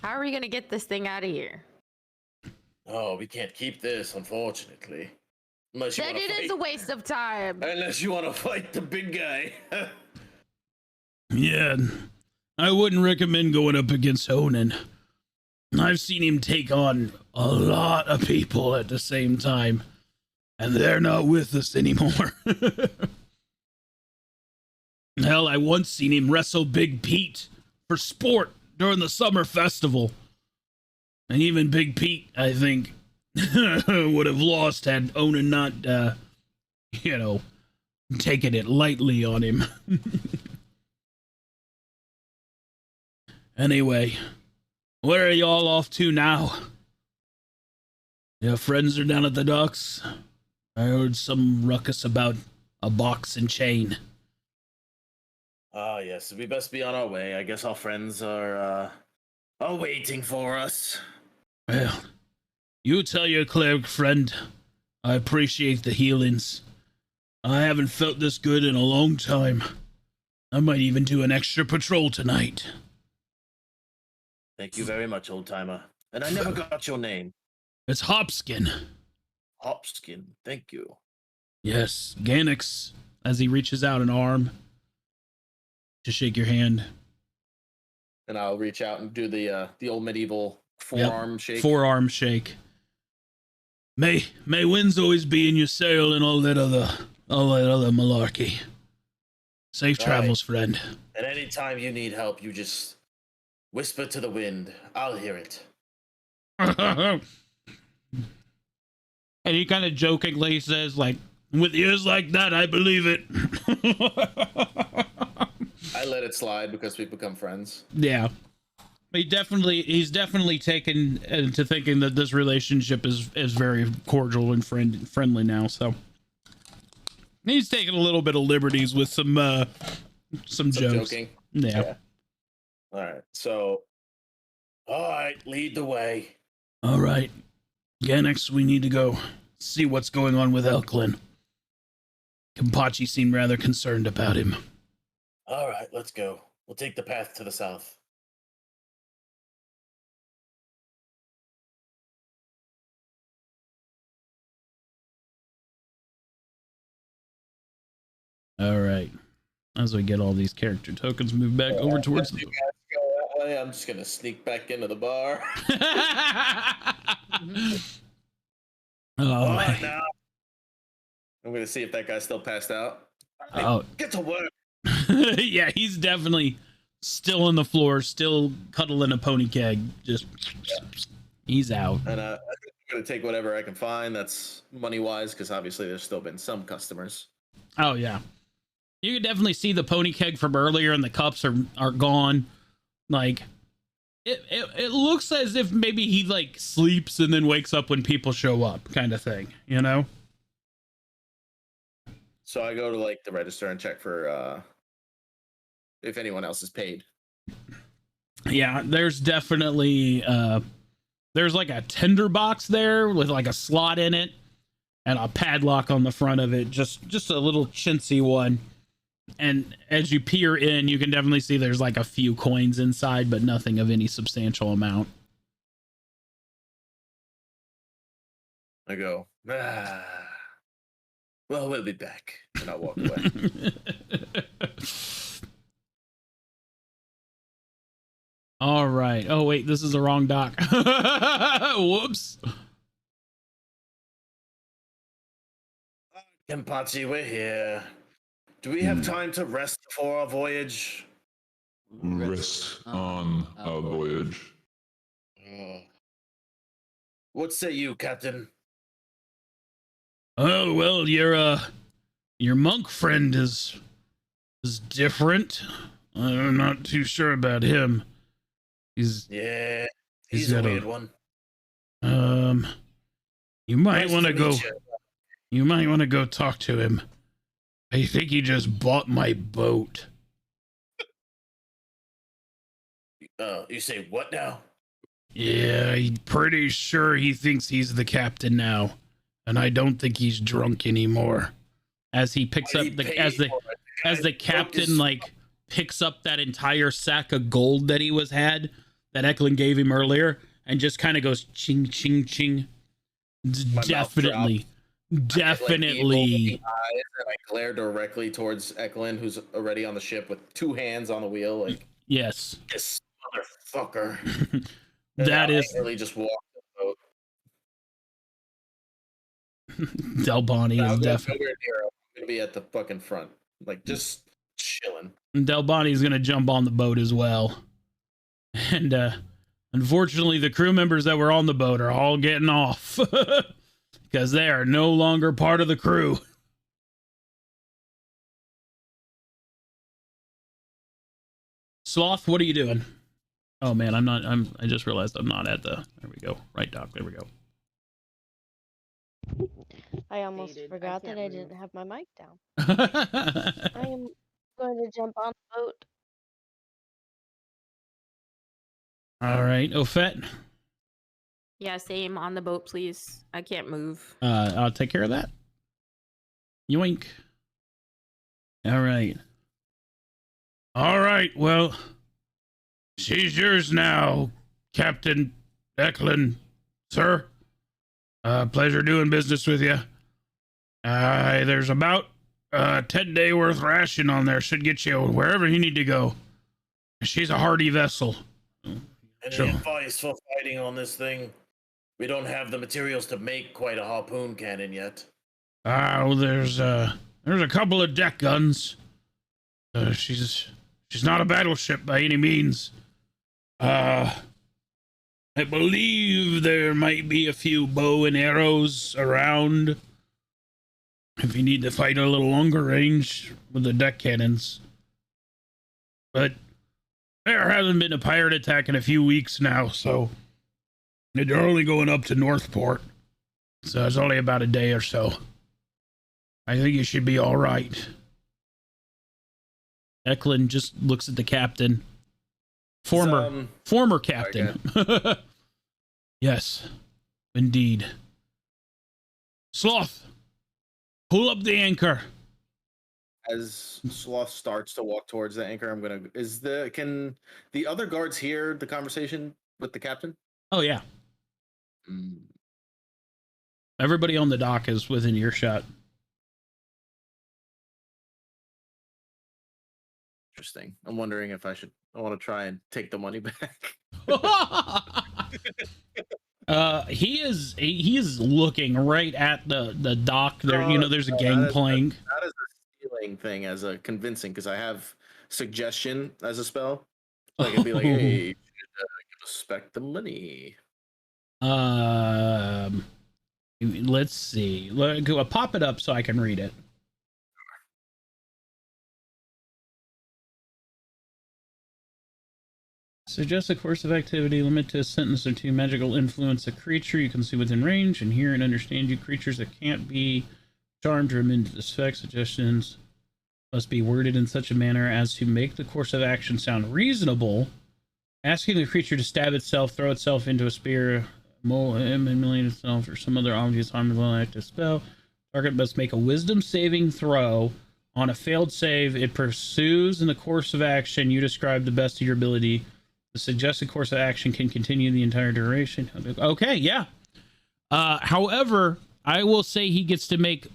How are we gonna get this thing out of here? Oh, we can't keep this, unfortunately. Unless you then it is a waste of time. Unless you want to fight the big guy. Yeah, I wouldn't recommend going up against Honan. I've seen him take on a lot of people at the same time, and they're not with us anymore. Hell, I once seen him wrestle Big Pete for sport during the summer festival. And even Big Pete, I think, would have lost had Onan not, taken it lightly on him. Anyway, where are y'all off to now? Your friends are down at the docks? I heard some ruckus about a box and chain. Yes, we best be on our way. I guess our friends are waiting for us. Well, you tell your cleric friend I appreciate the healings. I haven't felt this good in a long time. I might even do an extra patrol tonight. Thank you very much, old timer. And I never got your name. It's Hopskin. Hopskin, thank you. Yes, Ganix, as he reaches out an arm to shake your hand. And I'll reach out and do the old medieval forearm shake. Forearm shake. May winds always be in your sail and all that other malarkey. Safe travels, friend. And any time you need help, you just whisper to the wind. I'll hear it. And he kind of jokingly says, like, with ears like that, I believe it. I let it slide because we've become friends. Yeah. He's definitely taken into thinking that this relationship is very cordial and friendly now, so he's taking a little bit of liberties with some jokes. Joking. Yeah. All right. So, all right, lead the way. All right. Ganix, we need to go see what's going on with Elklin. Kenpachi seemed rather concerned about him. All right, let's go. We'll take the path to the south. All right. As we get all these character tokens moved back over towards the... You guys go that way. I'm just gonna sneak back into the bar. Oh, Right now. I'm gonna see if that guy's still passed out. Hey, oh. get to work. Yeah, he's definitely still on the floor, still cuddling a pony keg. Just, he's out. And I think I'm gonna take whatever I can find. That's money wise, because obviously there's still been some customers. Oh yeah, you can definitely see the pony keg from earlier, and the cups are gone. Like, it looks as if maybe he like sleeps and then wakes up when people show up, kind of thing. You know. So I go to like the register and check for if anyone else is paid. Yeah, there's definitely there's like a tender box there with like a slot in it and a padlock on the front of it, just a little chintzy one. And as you peer in, you can definitely see there's like a few coins inside, but nothing of any substantial amount. I go, well, we'll be back. And I walk away. All right. Oh, wait, this is the wrong dock. Whoops. Kenpachi, we're here. Do we have time to rest before our voyage? Rest on our voyage. What say you, Captain? Oh, well, your monk friend is different. I'm not too sure about him. He's a got weird one. You might Nice want to to go. meet you. You might want to go talk to him. I think he just bought my boat. You say what now? Yeah, I'm pretty sure he thinks he's the captain now, and I don't think he's drunk anymore. As he picks up as the captain like picks up that entire sack of gold that he had that Eklund gave him earlier, and just kind of goes ching ching ching. Definitely. I glare directly towards Eklund, who's already on the ship with two hands on the wheel. Like, yes, this motherfucker. That is really just walk the boat. Delboni is definitely gonna be at the fucking front, like just chilling. Delboni's gonna jump on the boat as well, and unfortunately, the crew members that were on the boat are all getting off. Because they are no longer part of the crew. Sloth, what are you doing? Oh man, I just realized I'm not at the, there we go. Right dock, there we go. I almost forgot that I didn't have my mic down. I am going to jump on the boat. All right, Ofet. Yeah, same on the boat, please. I can't move. I'll take care of that. Yoink. All right. All right, well, she's yours now, Captain Eklund, sir. Pleasure doing business with you. There's about 10-day worth ration on there. Should get you wherever you need to go. She's a hardy vessel. Any advice for fighting on this thing? We don't have the materials to make quite a harpoon cannon yet. Well, there's a couple of deck guns. She's not a battleship by any means. I believe there might be a few bow and arrows around if you need to fight a little longer range with the deck cannons. But there hasn't been a pirate attack in a few weeks now, so they're only going up to Northport. So it's only about a day or so. I think you should be all right. Eklund just looks at the captain. Former captain. Yes, indeed. Sloth, pull up the anchor. As Sloth starts to walk towards the anchor, can the other guards hear the conversation with the captain? Oh yeah. Everybody on the dock is within earshot. interesting. I'm wondering if I want to try and take the money back. He is looking right at the dock there. There's a gangplank. Not as a stealing thing, as a convincing, because I have suggestion as a spell. So I can be like, hey, you should respect the money. Let's see. Go pop it up so I can read it. Suggest a course of activity, limit to a sentence or two. Magical influence a creature you can see within range and hear and understand you. Creatures that can't be charmed or immune to this effect. Suggestions must be worded in such a manner as to make the course of action sound reasonable. Asking the creature to stab itself, throw itself into a spear, immolate itself, or some other obvious harmful active spell. Target must make a wisdom saving throw. On a failed save, it pursues in the course of action you describe the best of your ability. The suggested course of action can continue the entire duration. Okay, yeah. However, I will say he gets to make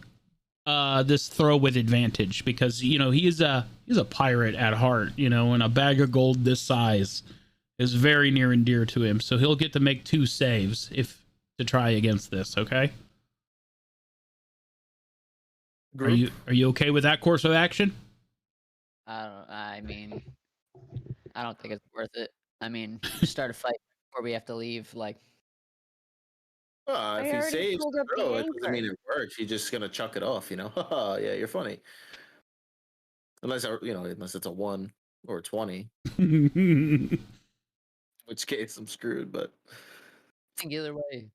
this throw with advantage because he's a pirate at heart, and a bag of gold this size is very near and dear to him. So he'll get to make 2 saves to try against this. Okay. Group. Are you okay with that course of action? I don't think it's worth it. Start a fight before we have to leave. Like, if he saves the throw, it doesn't mean it works. He's just gonna chuck it off, Yeah, you're funny. Unless it's a 1 or a 20. In which case I'm screwed, but I think either way.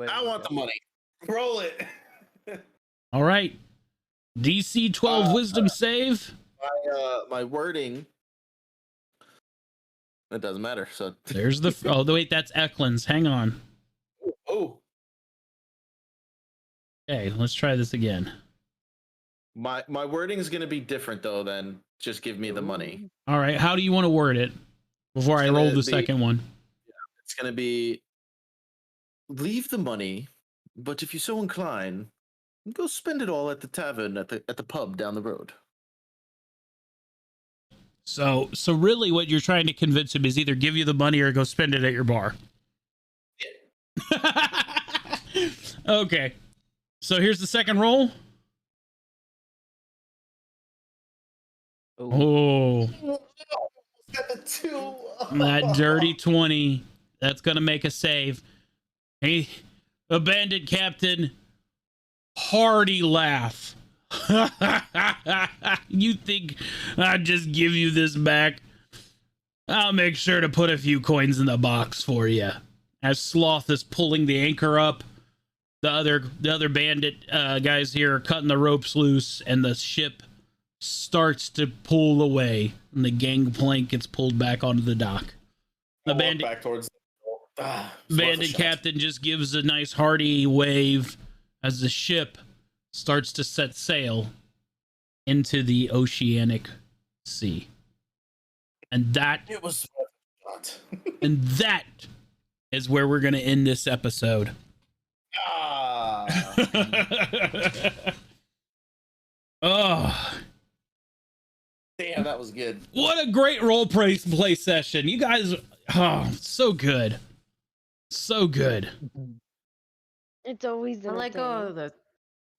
I want the money. Roll it. All right. DC 12 wisdom save. My wording. It doesn't matter. So there's the. Oh, wait, that's Eklund's. Hang on. Oh. Okay, let's try this again. My wording is going to be different though than just give me the money. All right, how do you want to word it before I roll the second one? Yeah, it's going to be leave the money, but if you so incline, go spend it all at the tavern at the pub down the road. So really what you're trying to convince him is either give you the money or go spend it at your bar. Yeah. Okay. So here's the second roll. Oh. That dirty 20. That's going to make a save. Hey, a bandit captain. Hearty laugh. You think I'd just give you this back? I'll make sure to put a few coins in the box for you. As Sloth is pulling the anchor up, the other bandit guys here are cutting the ropes loose, and the ship starts to pull away, and the gangplank gets pulled back onto the dock. The bandit captain just gives a nice hearty wave as the ship starts to set sail into the oceanic sea. And that and that is where we're going to end this episode. Oh. Damn, that was good. What a great role play session. You guys, so good. So good. It's always I let go of the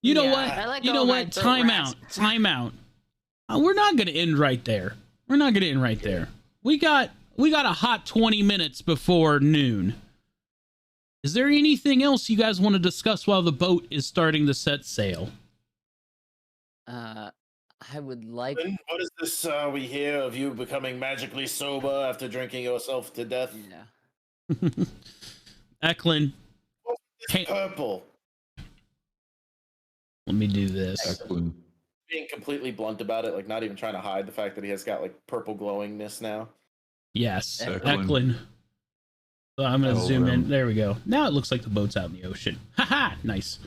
You know what? Time out. We're not going to end right there. We got a hot 20 minutes before noon. Is there anything else you guys want to discuss while the boat is starting to set sail? I would like. What is this we hear of you becoming magically sober after drinking yourself to death? Yeah. Eklund. Purple. Let me do this. Being completely blunt about it, like not even trying to hide the fact that he has got like purple glowingness now. Yes, Eklund. So I'm going to zoom in. There we go. Now it looks like the boat's out in the ocean. Haha, nice.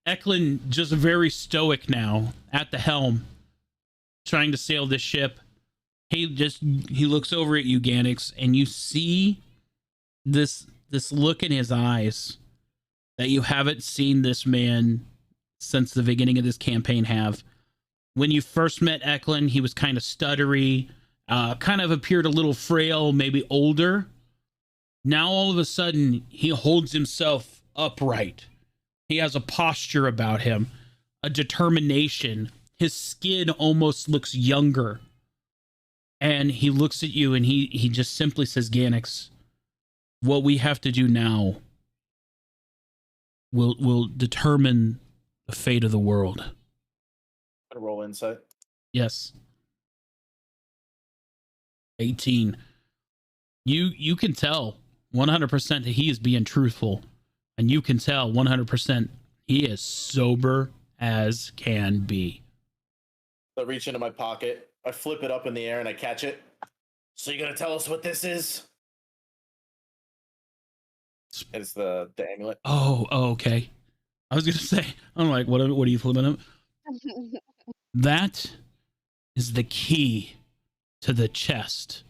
Eklund just very stoic now at the helm, trying to sail this ship. He looks over at you, Ganix, and you see this look in his eyes that you haven't seen this man since the beginning of this campaign have. When you first met Eklund, he was kind of stuttery, kind of appeared a little frail, maybe older. Now all of a sudden, he holds himself upright. He has a posture about him, a determination. His skin almost looks younger. And he looks at you and he just simply says, Ganix, what we have to do now will determine the fate of the world. Roll insight. Yes. 18. You can tell 100% that he is being truthful. And you can tell 100% he is sober as can be. I reach into my pocket. I flip it up in the air and I catch it. So you're going to tell us what this is? It's the amulet. Oh, okay. I was going to say, I'm like, what are you flipping up? That is the key to the chest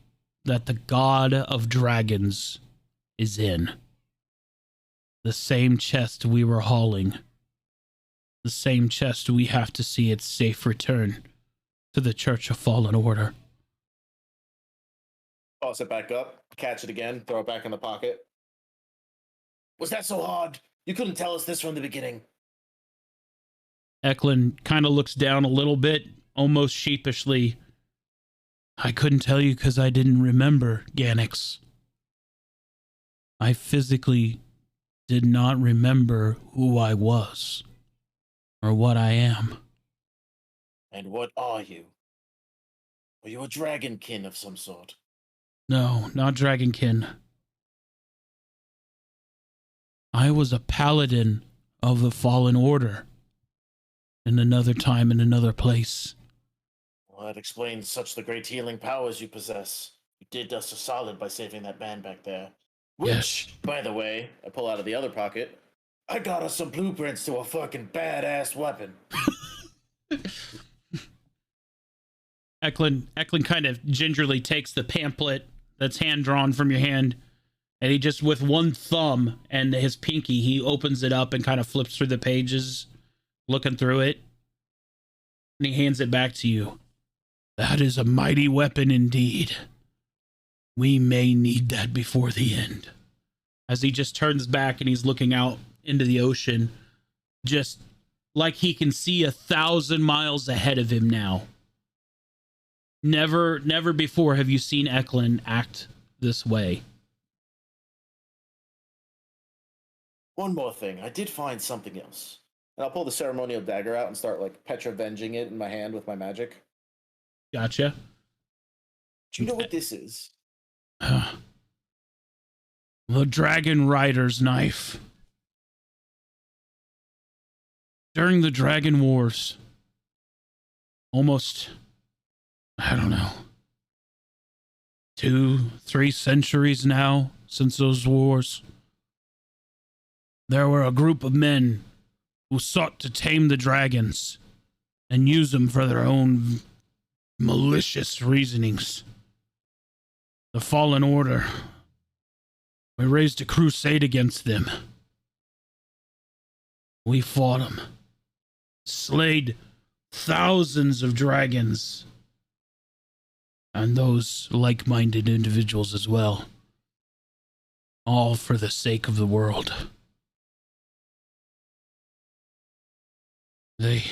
that the god of dragons is in. The same chest we were hauling. The same chest we have to see its safe return to the Church of Fallen Order. Toss it back up, catch it again, throw it back in the pocket. Was that so hard? You couldn't tell us this from the beginning. Eklund kind of looks down a little bit, almost sheepishly. I couldn't tell you because I didn't remember, Ganix. I physically did not remember who I was or what I am. And what are you? Are you a dragonkin of some sort? No, not dragonkin. I was a paladin of the Fallen Order in another time, in another place. Well, that explains such the great healing powers you possess. You did us a solid by saving that man back there. Which, yes. By the way, I pull out of the other pocket. I got us some blueprints to a fucking badass weapon. Eklund kind of gingerly takes the pamphlet that's hand-drawn from your hand, and he just, with one thumb and his pinky, he opens it up and kind of flips through the pages, looking through it, and he hands it back to you. That is a mighty weapon indeed. We may need that before the end. As he just turns back and he's looking out into the ocean, just like he can see 1,000 miles ahead of him now. Never before have you seen Eklund act this way. One more thing. I did find something else. And I'll pull the ceremonial dagger out and start, like, petravenging it in my hand with my magic. Gotcha. Do you know what this is? The Dragon Rider's knife. During the Dragon Wars, almost, I don't know, 2-3 centuries now since those wars, there were a group of men who sought to tame the dragons and use them for their own malicious reasonings. The Fallen Order, we raised a crusade against them. We fought them, slayed thousands of dragons, and those like-minded individuals as well, all for the sake of the world. I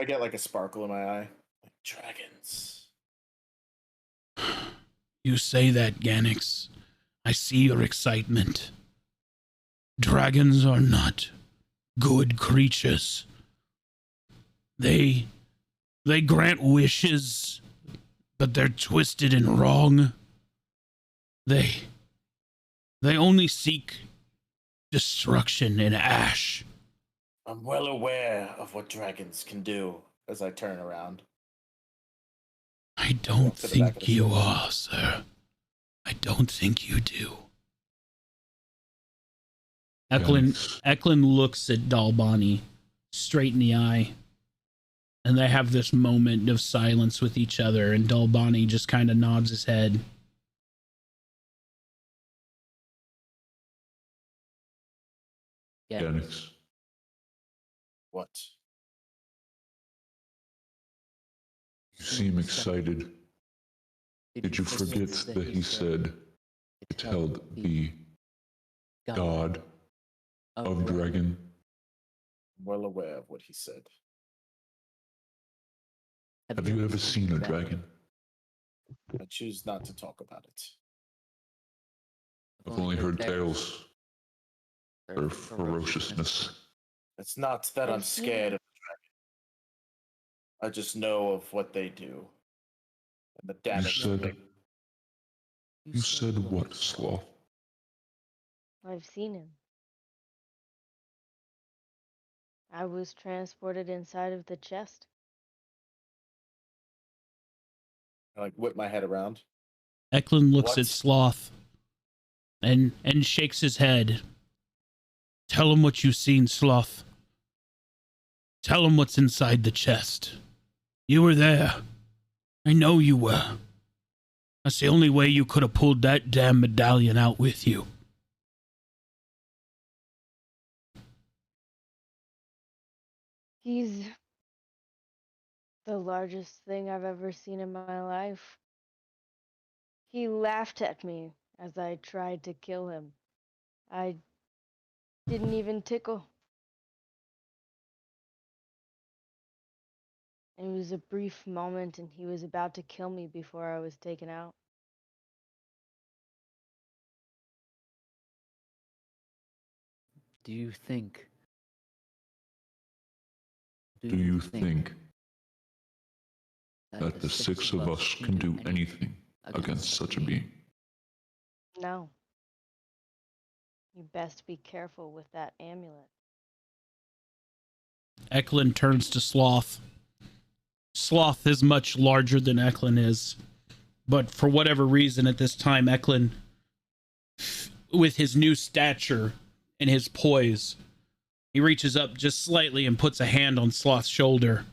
get like a sparkle in my eye. Like dragons. You say that, Ganix. I see your excitement. Dragons are not good creatures. They grant wishes, but they're twisted and wrong. They only seek destruction and ash. I'm well aware of what dragons can do as I turn around. I don't think you are, sir. I don't think you do. Eklund looks at Dalbani straight in the eye, and they have this moment of silence with each other, and Dalbani just kind of nods his head. Yeah. Ganix. What? You seem excited. Did you forget that he said it held the god of dragon? Well aware of what he said. Have you ever seen a dragon? I choose not to talk about it. I've only heard tales. Their ferociousness. It's not that I'm scared of the dragon. I just know of what they do. And the damage they make. You said what, Sloth? I've seen him. I was transported inside of the chest. I like whip my head around. Eklund looks at Sloth and shakes his head. Tell him what you've seen, Sloth. Tell him what's inside the chest. You were there. I know you were. That's the only way you could have pulled that damn medallion out with you. He's the largest thing I've ever seen in my life. He laughed at me as I tried to kill him. I didn't even tickle. It was a brief moment, and he was about to kill me before I was taken out. Do you think that the six of us can do anything against such a being? No. You best be careful with that amulet. Eklund turns to Sloth. Sloth is much larger than Eklund is. But for whatever reason at this time, Eklund, with his new stature and his poise, he reaches up just slightly and puts a hand on Sloth's shoulder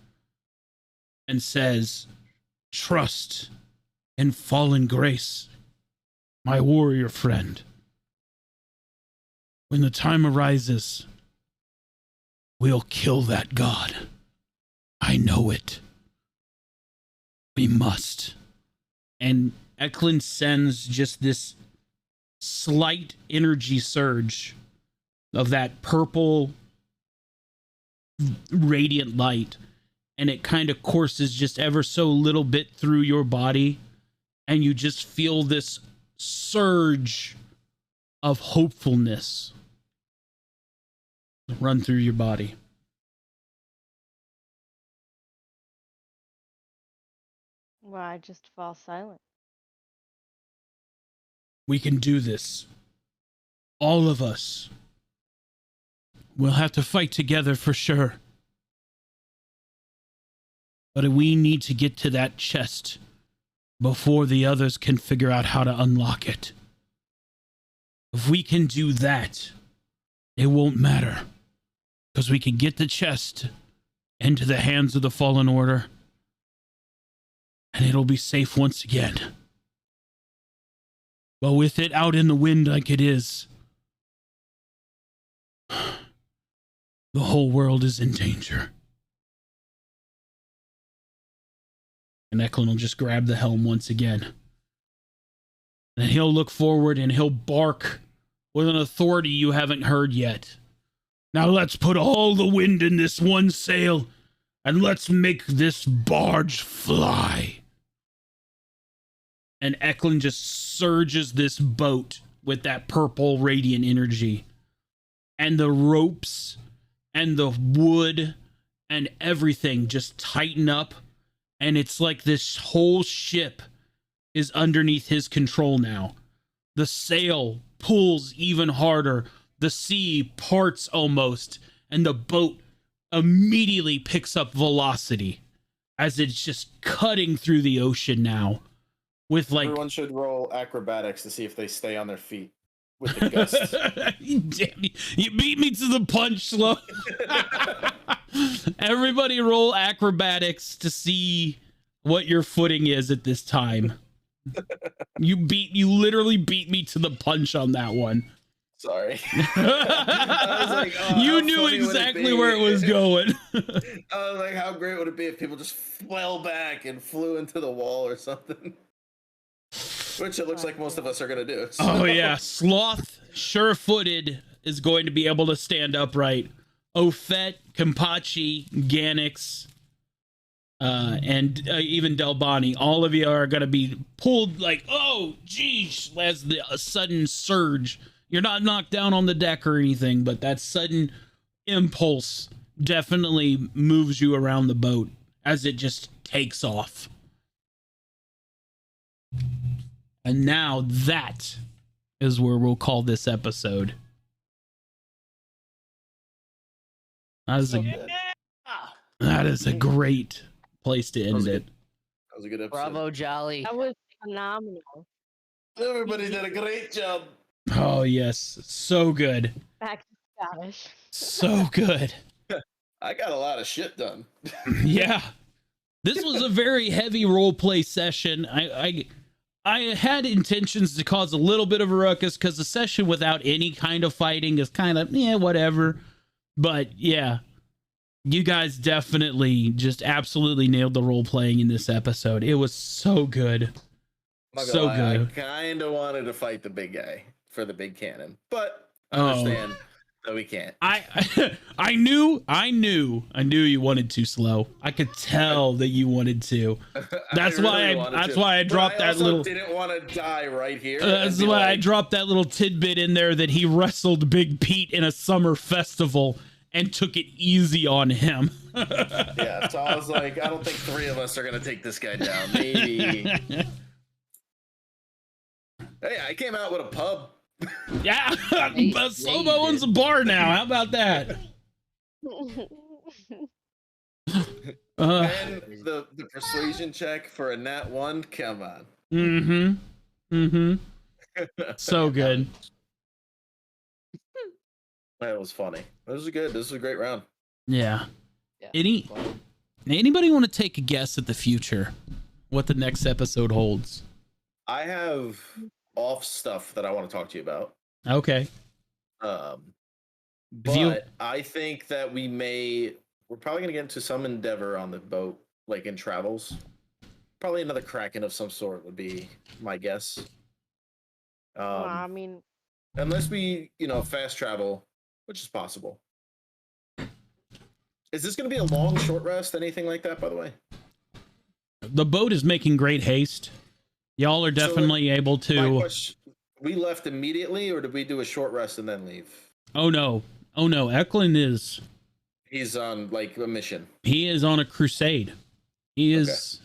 and says, "Trust in fallen grace, my warrior friend. When the time arises, we'll kill that god. I know it. We must." And Eklund sends just this slight energy surge of that purple radiant light, and it kind of courses just ever so little bit through your body, and you just feel this surge of hopefulness run through your body. Well, I just fall silent. We can do this. All of us. We'll have to fight together for sure. But we need to get to that chest before the others can figure out how to unlock it. If we can do that, it won't matter. Because we can get the chest into the hands of the Fallen Order, and it'll be safe once again. But with it out in the wind like it is, the whole world is in danger. And Eklund will just grab the helm once again. And he'll look forward and he'll bark with an authority you haven't heard yet. Now let's put all the wind in this one sail, and let's make this barge fly. And Eklund just surges this boat with that purple radiant energy. And the ropes and the wood and everything just tighten up. And it's like this whole ship is underneath his control now. The sail pulls even harder. The sea parts almost. And the boat immediately picks up velocity as it's just cutting through the ocean now. With like, everyone should roll acrobatics to see if they stay on their feet with the gust. Damn, you beat me to the punch, Slow. Everybody roll acrobatics to see what your footing is at this time. You literally beat me to the punch on that one. Sorry. I was like, oh, you knew exactly where it was going. I was like, how great would it be if people just fell back and flew into the wall or something? Which it looks like most of us are going to do. So. Oh, yeah. Sloth, sure-footed, is going to be able to stand upright. Ophet, Kenpachi, Ganix, and even Delbani, all of you are going to be pulled like, oh, geez, as a sudden surge. You're not knocked down on the deck or anything, but that sudden impulse definitely moves you around the boat as it just takes off. And now that is where we'll call this episode. That is a great place to end it. That was a good episode. Bravo, Jolly. That was phenomenal. Everybody did a great job. Oh, yes. So good. Back to Scottish. So good. I got a lot of shit done. Yeah. This was a very heavy role play session. I had intentions to cause a little bit of a ruckus because the session without any kind of fighting is kind of, whatever. But yeah, you guys definitely just absolutely nailed the role playing in this episode. It was so good. So good. I kind of wanted to fight the big guy for the big cannon, but I understand that we can't. I knew you wanted to, Slow. I could tell that you wanted to. That's why I dropped that little. Didn't want to die right here. That's why I dropped that little tidbit in there that he wrestled Big Pete in a summer festival and took it easy on him. Yeah, so I was like, I don't think 3 of us are gonna take this guy down. Maybe. Hey, I came out with a pub. Yeah, Slobo owns a bar now. How about that? And the persuasion check for a nat 1. Come on. So good. That was funny. This was good. This was a great round. Yeah. Anybody want to take a guess at the future? What the next episode holds? I have off stuff that I want to talk to you about. Okay. But I think that we're probably gonna get into some endeavor on the boat, like in travels. Probably another Kraken of some sort would be my guess. I mean, unless we, fast travel, which is possible. Is this gonna be a long short rest? Anything like that, by the way? The boat is making great haste. Y'all are definitely able to. We left immediately, or did we do a short rest and then leave? Oh no, Eklund is. He's on like a mission. He is on a crusade. He is.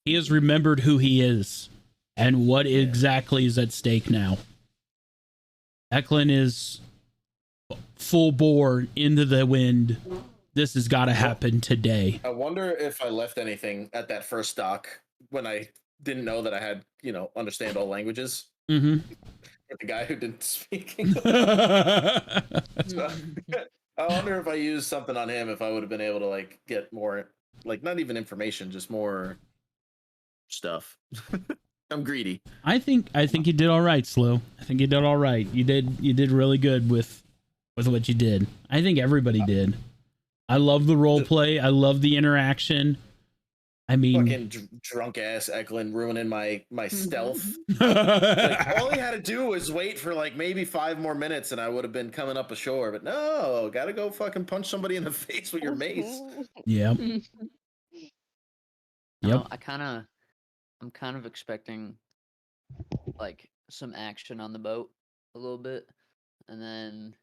He has remembered who he is, and what exactly is at stake now. Eklund is full bore into the wind. This has got to happen today. I wonder if I left anything at that first dock when I didn't know that I had, understand all languages. Mm-hmm. The guy who didn't speak English. So, I wonder if I used something on him, if I would have been able to get more, not even information, just more stuff. I'm greedy. I think you did all right, Slow. I think you did all right. You did really good with what you did. I think everybody did. I love the role play. I love the interaction. I mean, fucking drunk ass Eklund ruining my stealth. All he had to do was wait for maybe 5 more minutes, and I would have been coming up ashore. But no, gotta go fucking punch somebody in the face with your mace. Yeah. Yep. I'm kind of expecting some action on the boat a little bit, and then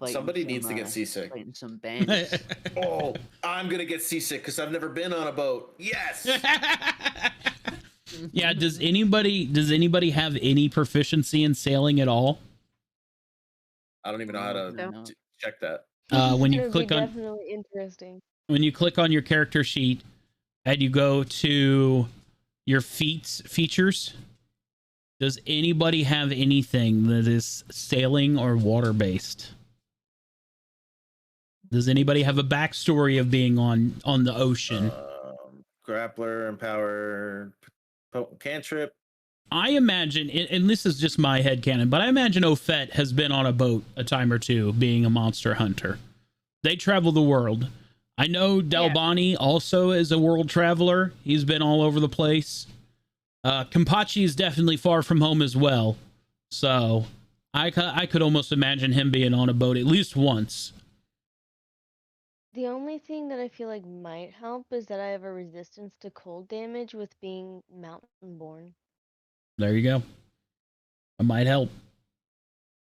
somebody needs to get seasick. Some bandits. Oh, I'm gonna get seasick because I've never been on a boat. Yes. Yeah. Does anybody have any proficiency in sailing at all? I don't even know how to check that. When you click on, definitely interesting. When you click on your character sheet and you go to your features, does anybody have anything that is sailing or water based? Does anybody have a backstory of being on the ocean? Grappler, Empower, cantrip, I imagine, and this is just my headcanon, but I imagine Ofet has been on a boat a time or two being a monster hunter. They travel the world. I know Dalbani also is a world traveler. He's been all over the place. Kenpachi is definitely far from home as well. So I could almost imagine him being on a boat at least once. The only thing that I feel like might help is that I have a resistance to cold damage with being mountain born. There you go. It might help.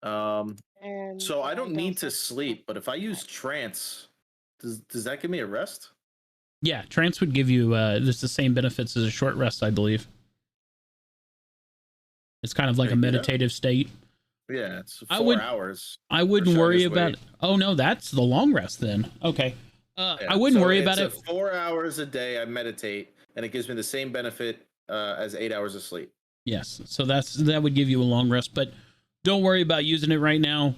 So I don't need to sleep, but if I use trance, does that give me a rest? Yeah, trance would give you there's the same benefits as a short rest, I believe. It's kind of like a meditative state. Yeah, it's 4 hours. I wouldn't worry about it. Oh no, that's the long rest then. Okay. I wouldn't worry about it. 4 hours a day I meditate, and it gives me the same benefit as 8 hours of sleep. Yes, so that would give you a long rest, but don't worry about using it right now.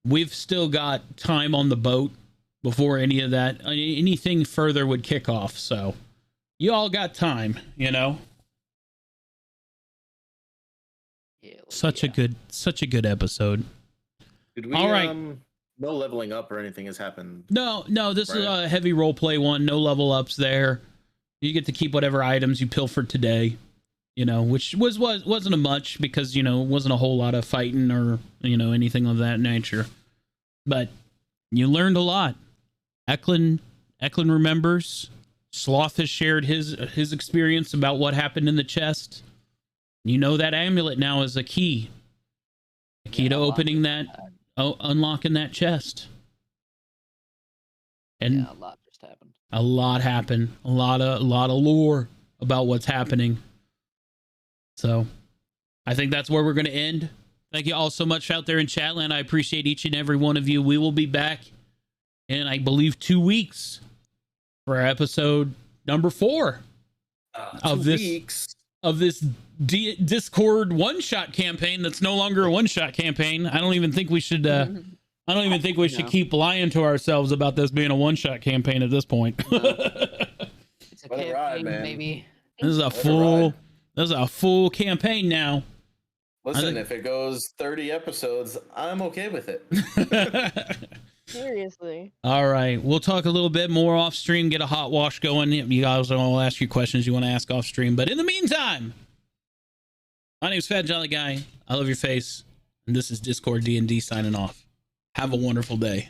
We've still got time on the boat before any of that, anything further would kick off. So you all got time, you know. Such a good episode. Did we, all right. No leveling up or anything has happened. No, this is a heavy role play one. No level ups there. You get to keep whatever items you pilfered today. You know, which wasn't a much because, you know, it wasn't a whole lot of fighting or, you know, anything of that nature. But you learned a lot. Eklund remembers. Sloth has shared his experience about what happened in the chest. You know that amulet now is a key. A key to opening that, unlocking that chest. And a lot just happened. A lot happened. A lot of lore about what's happening. So, I think that's where we're going to end. Thank you all so much out there in Chatland. I appreciate each and every one of you. We will be back in, I believe, 2 weeks for episode number 4 of this Discord one-shot campaign. That's no longer a one-shot campaign. I don't even think we should. Keep lying to ourselves about this being a one-shot campaign at this point. It's a campaign, man. Maybe. This is a full campaign now. Listen, if it goes 30 episodes, I'm okay with it. Seriously. All right. We'll talk a little bit more off stream, get a hot wash going. You guys will ask you questions you want to ask off stream. But in the meantime, my name's Fat Jolly Guy. I love your face. And this is Discord D&D signing off. Have a wonderful day.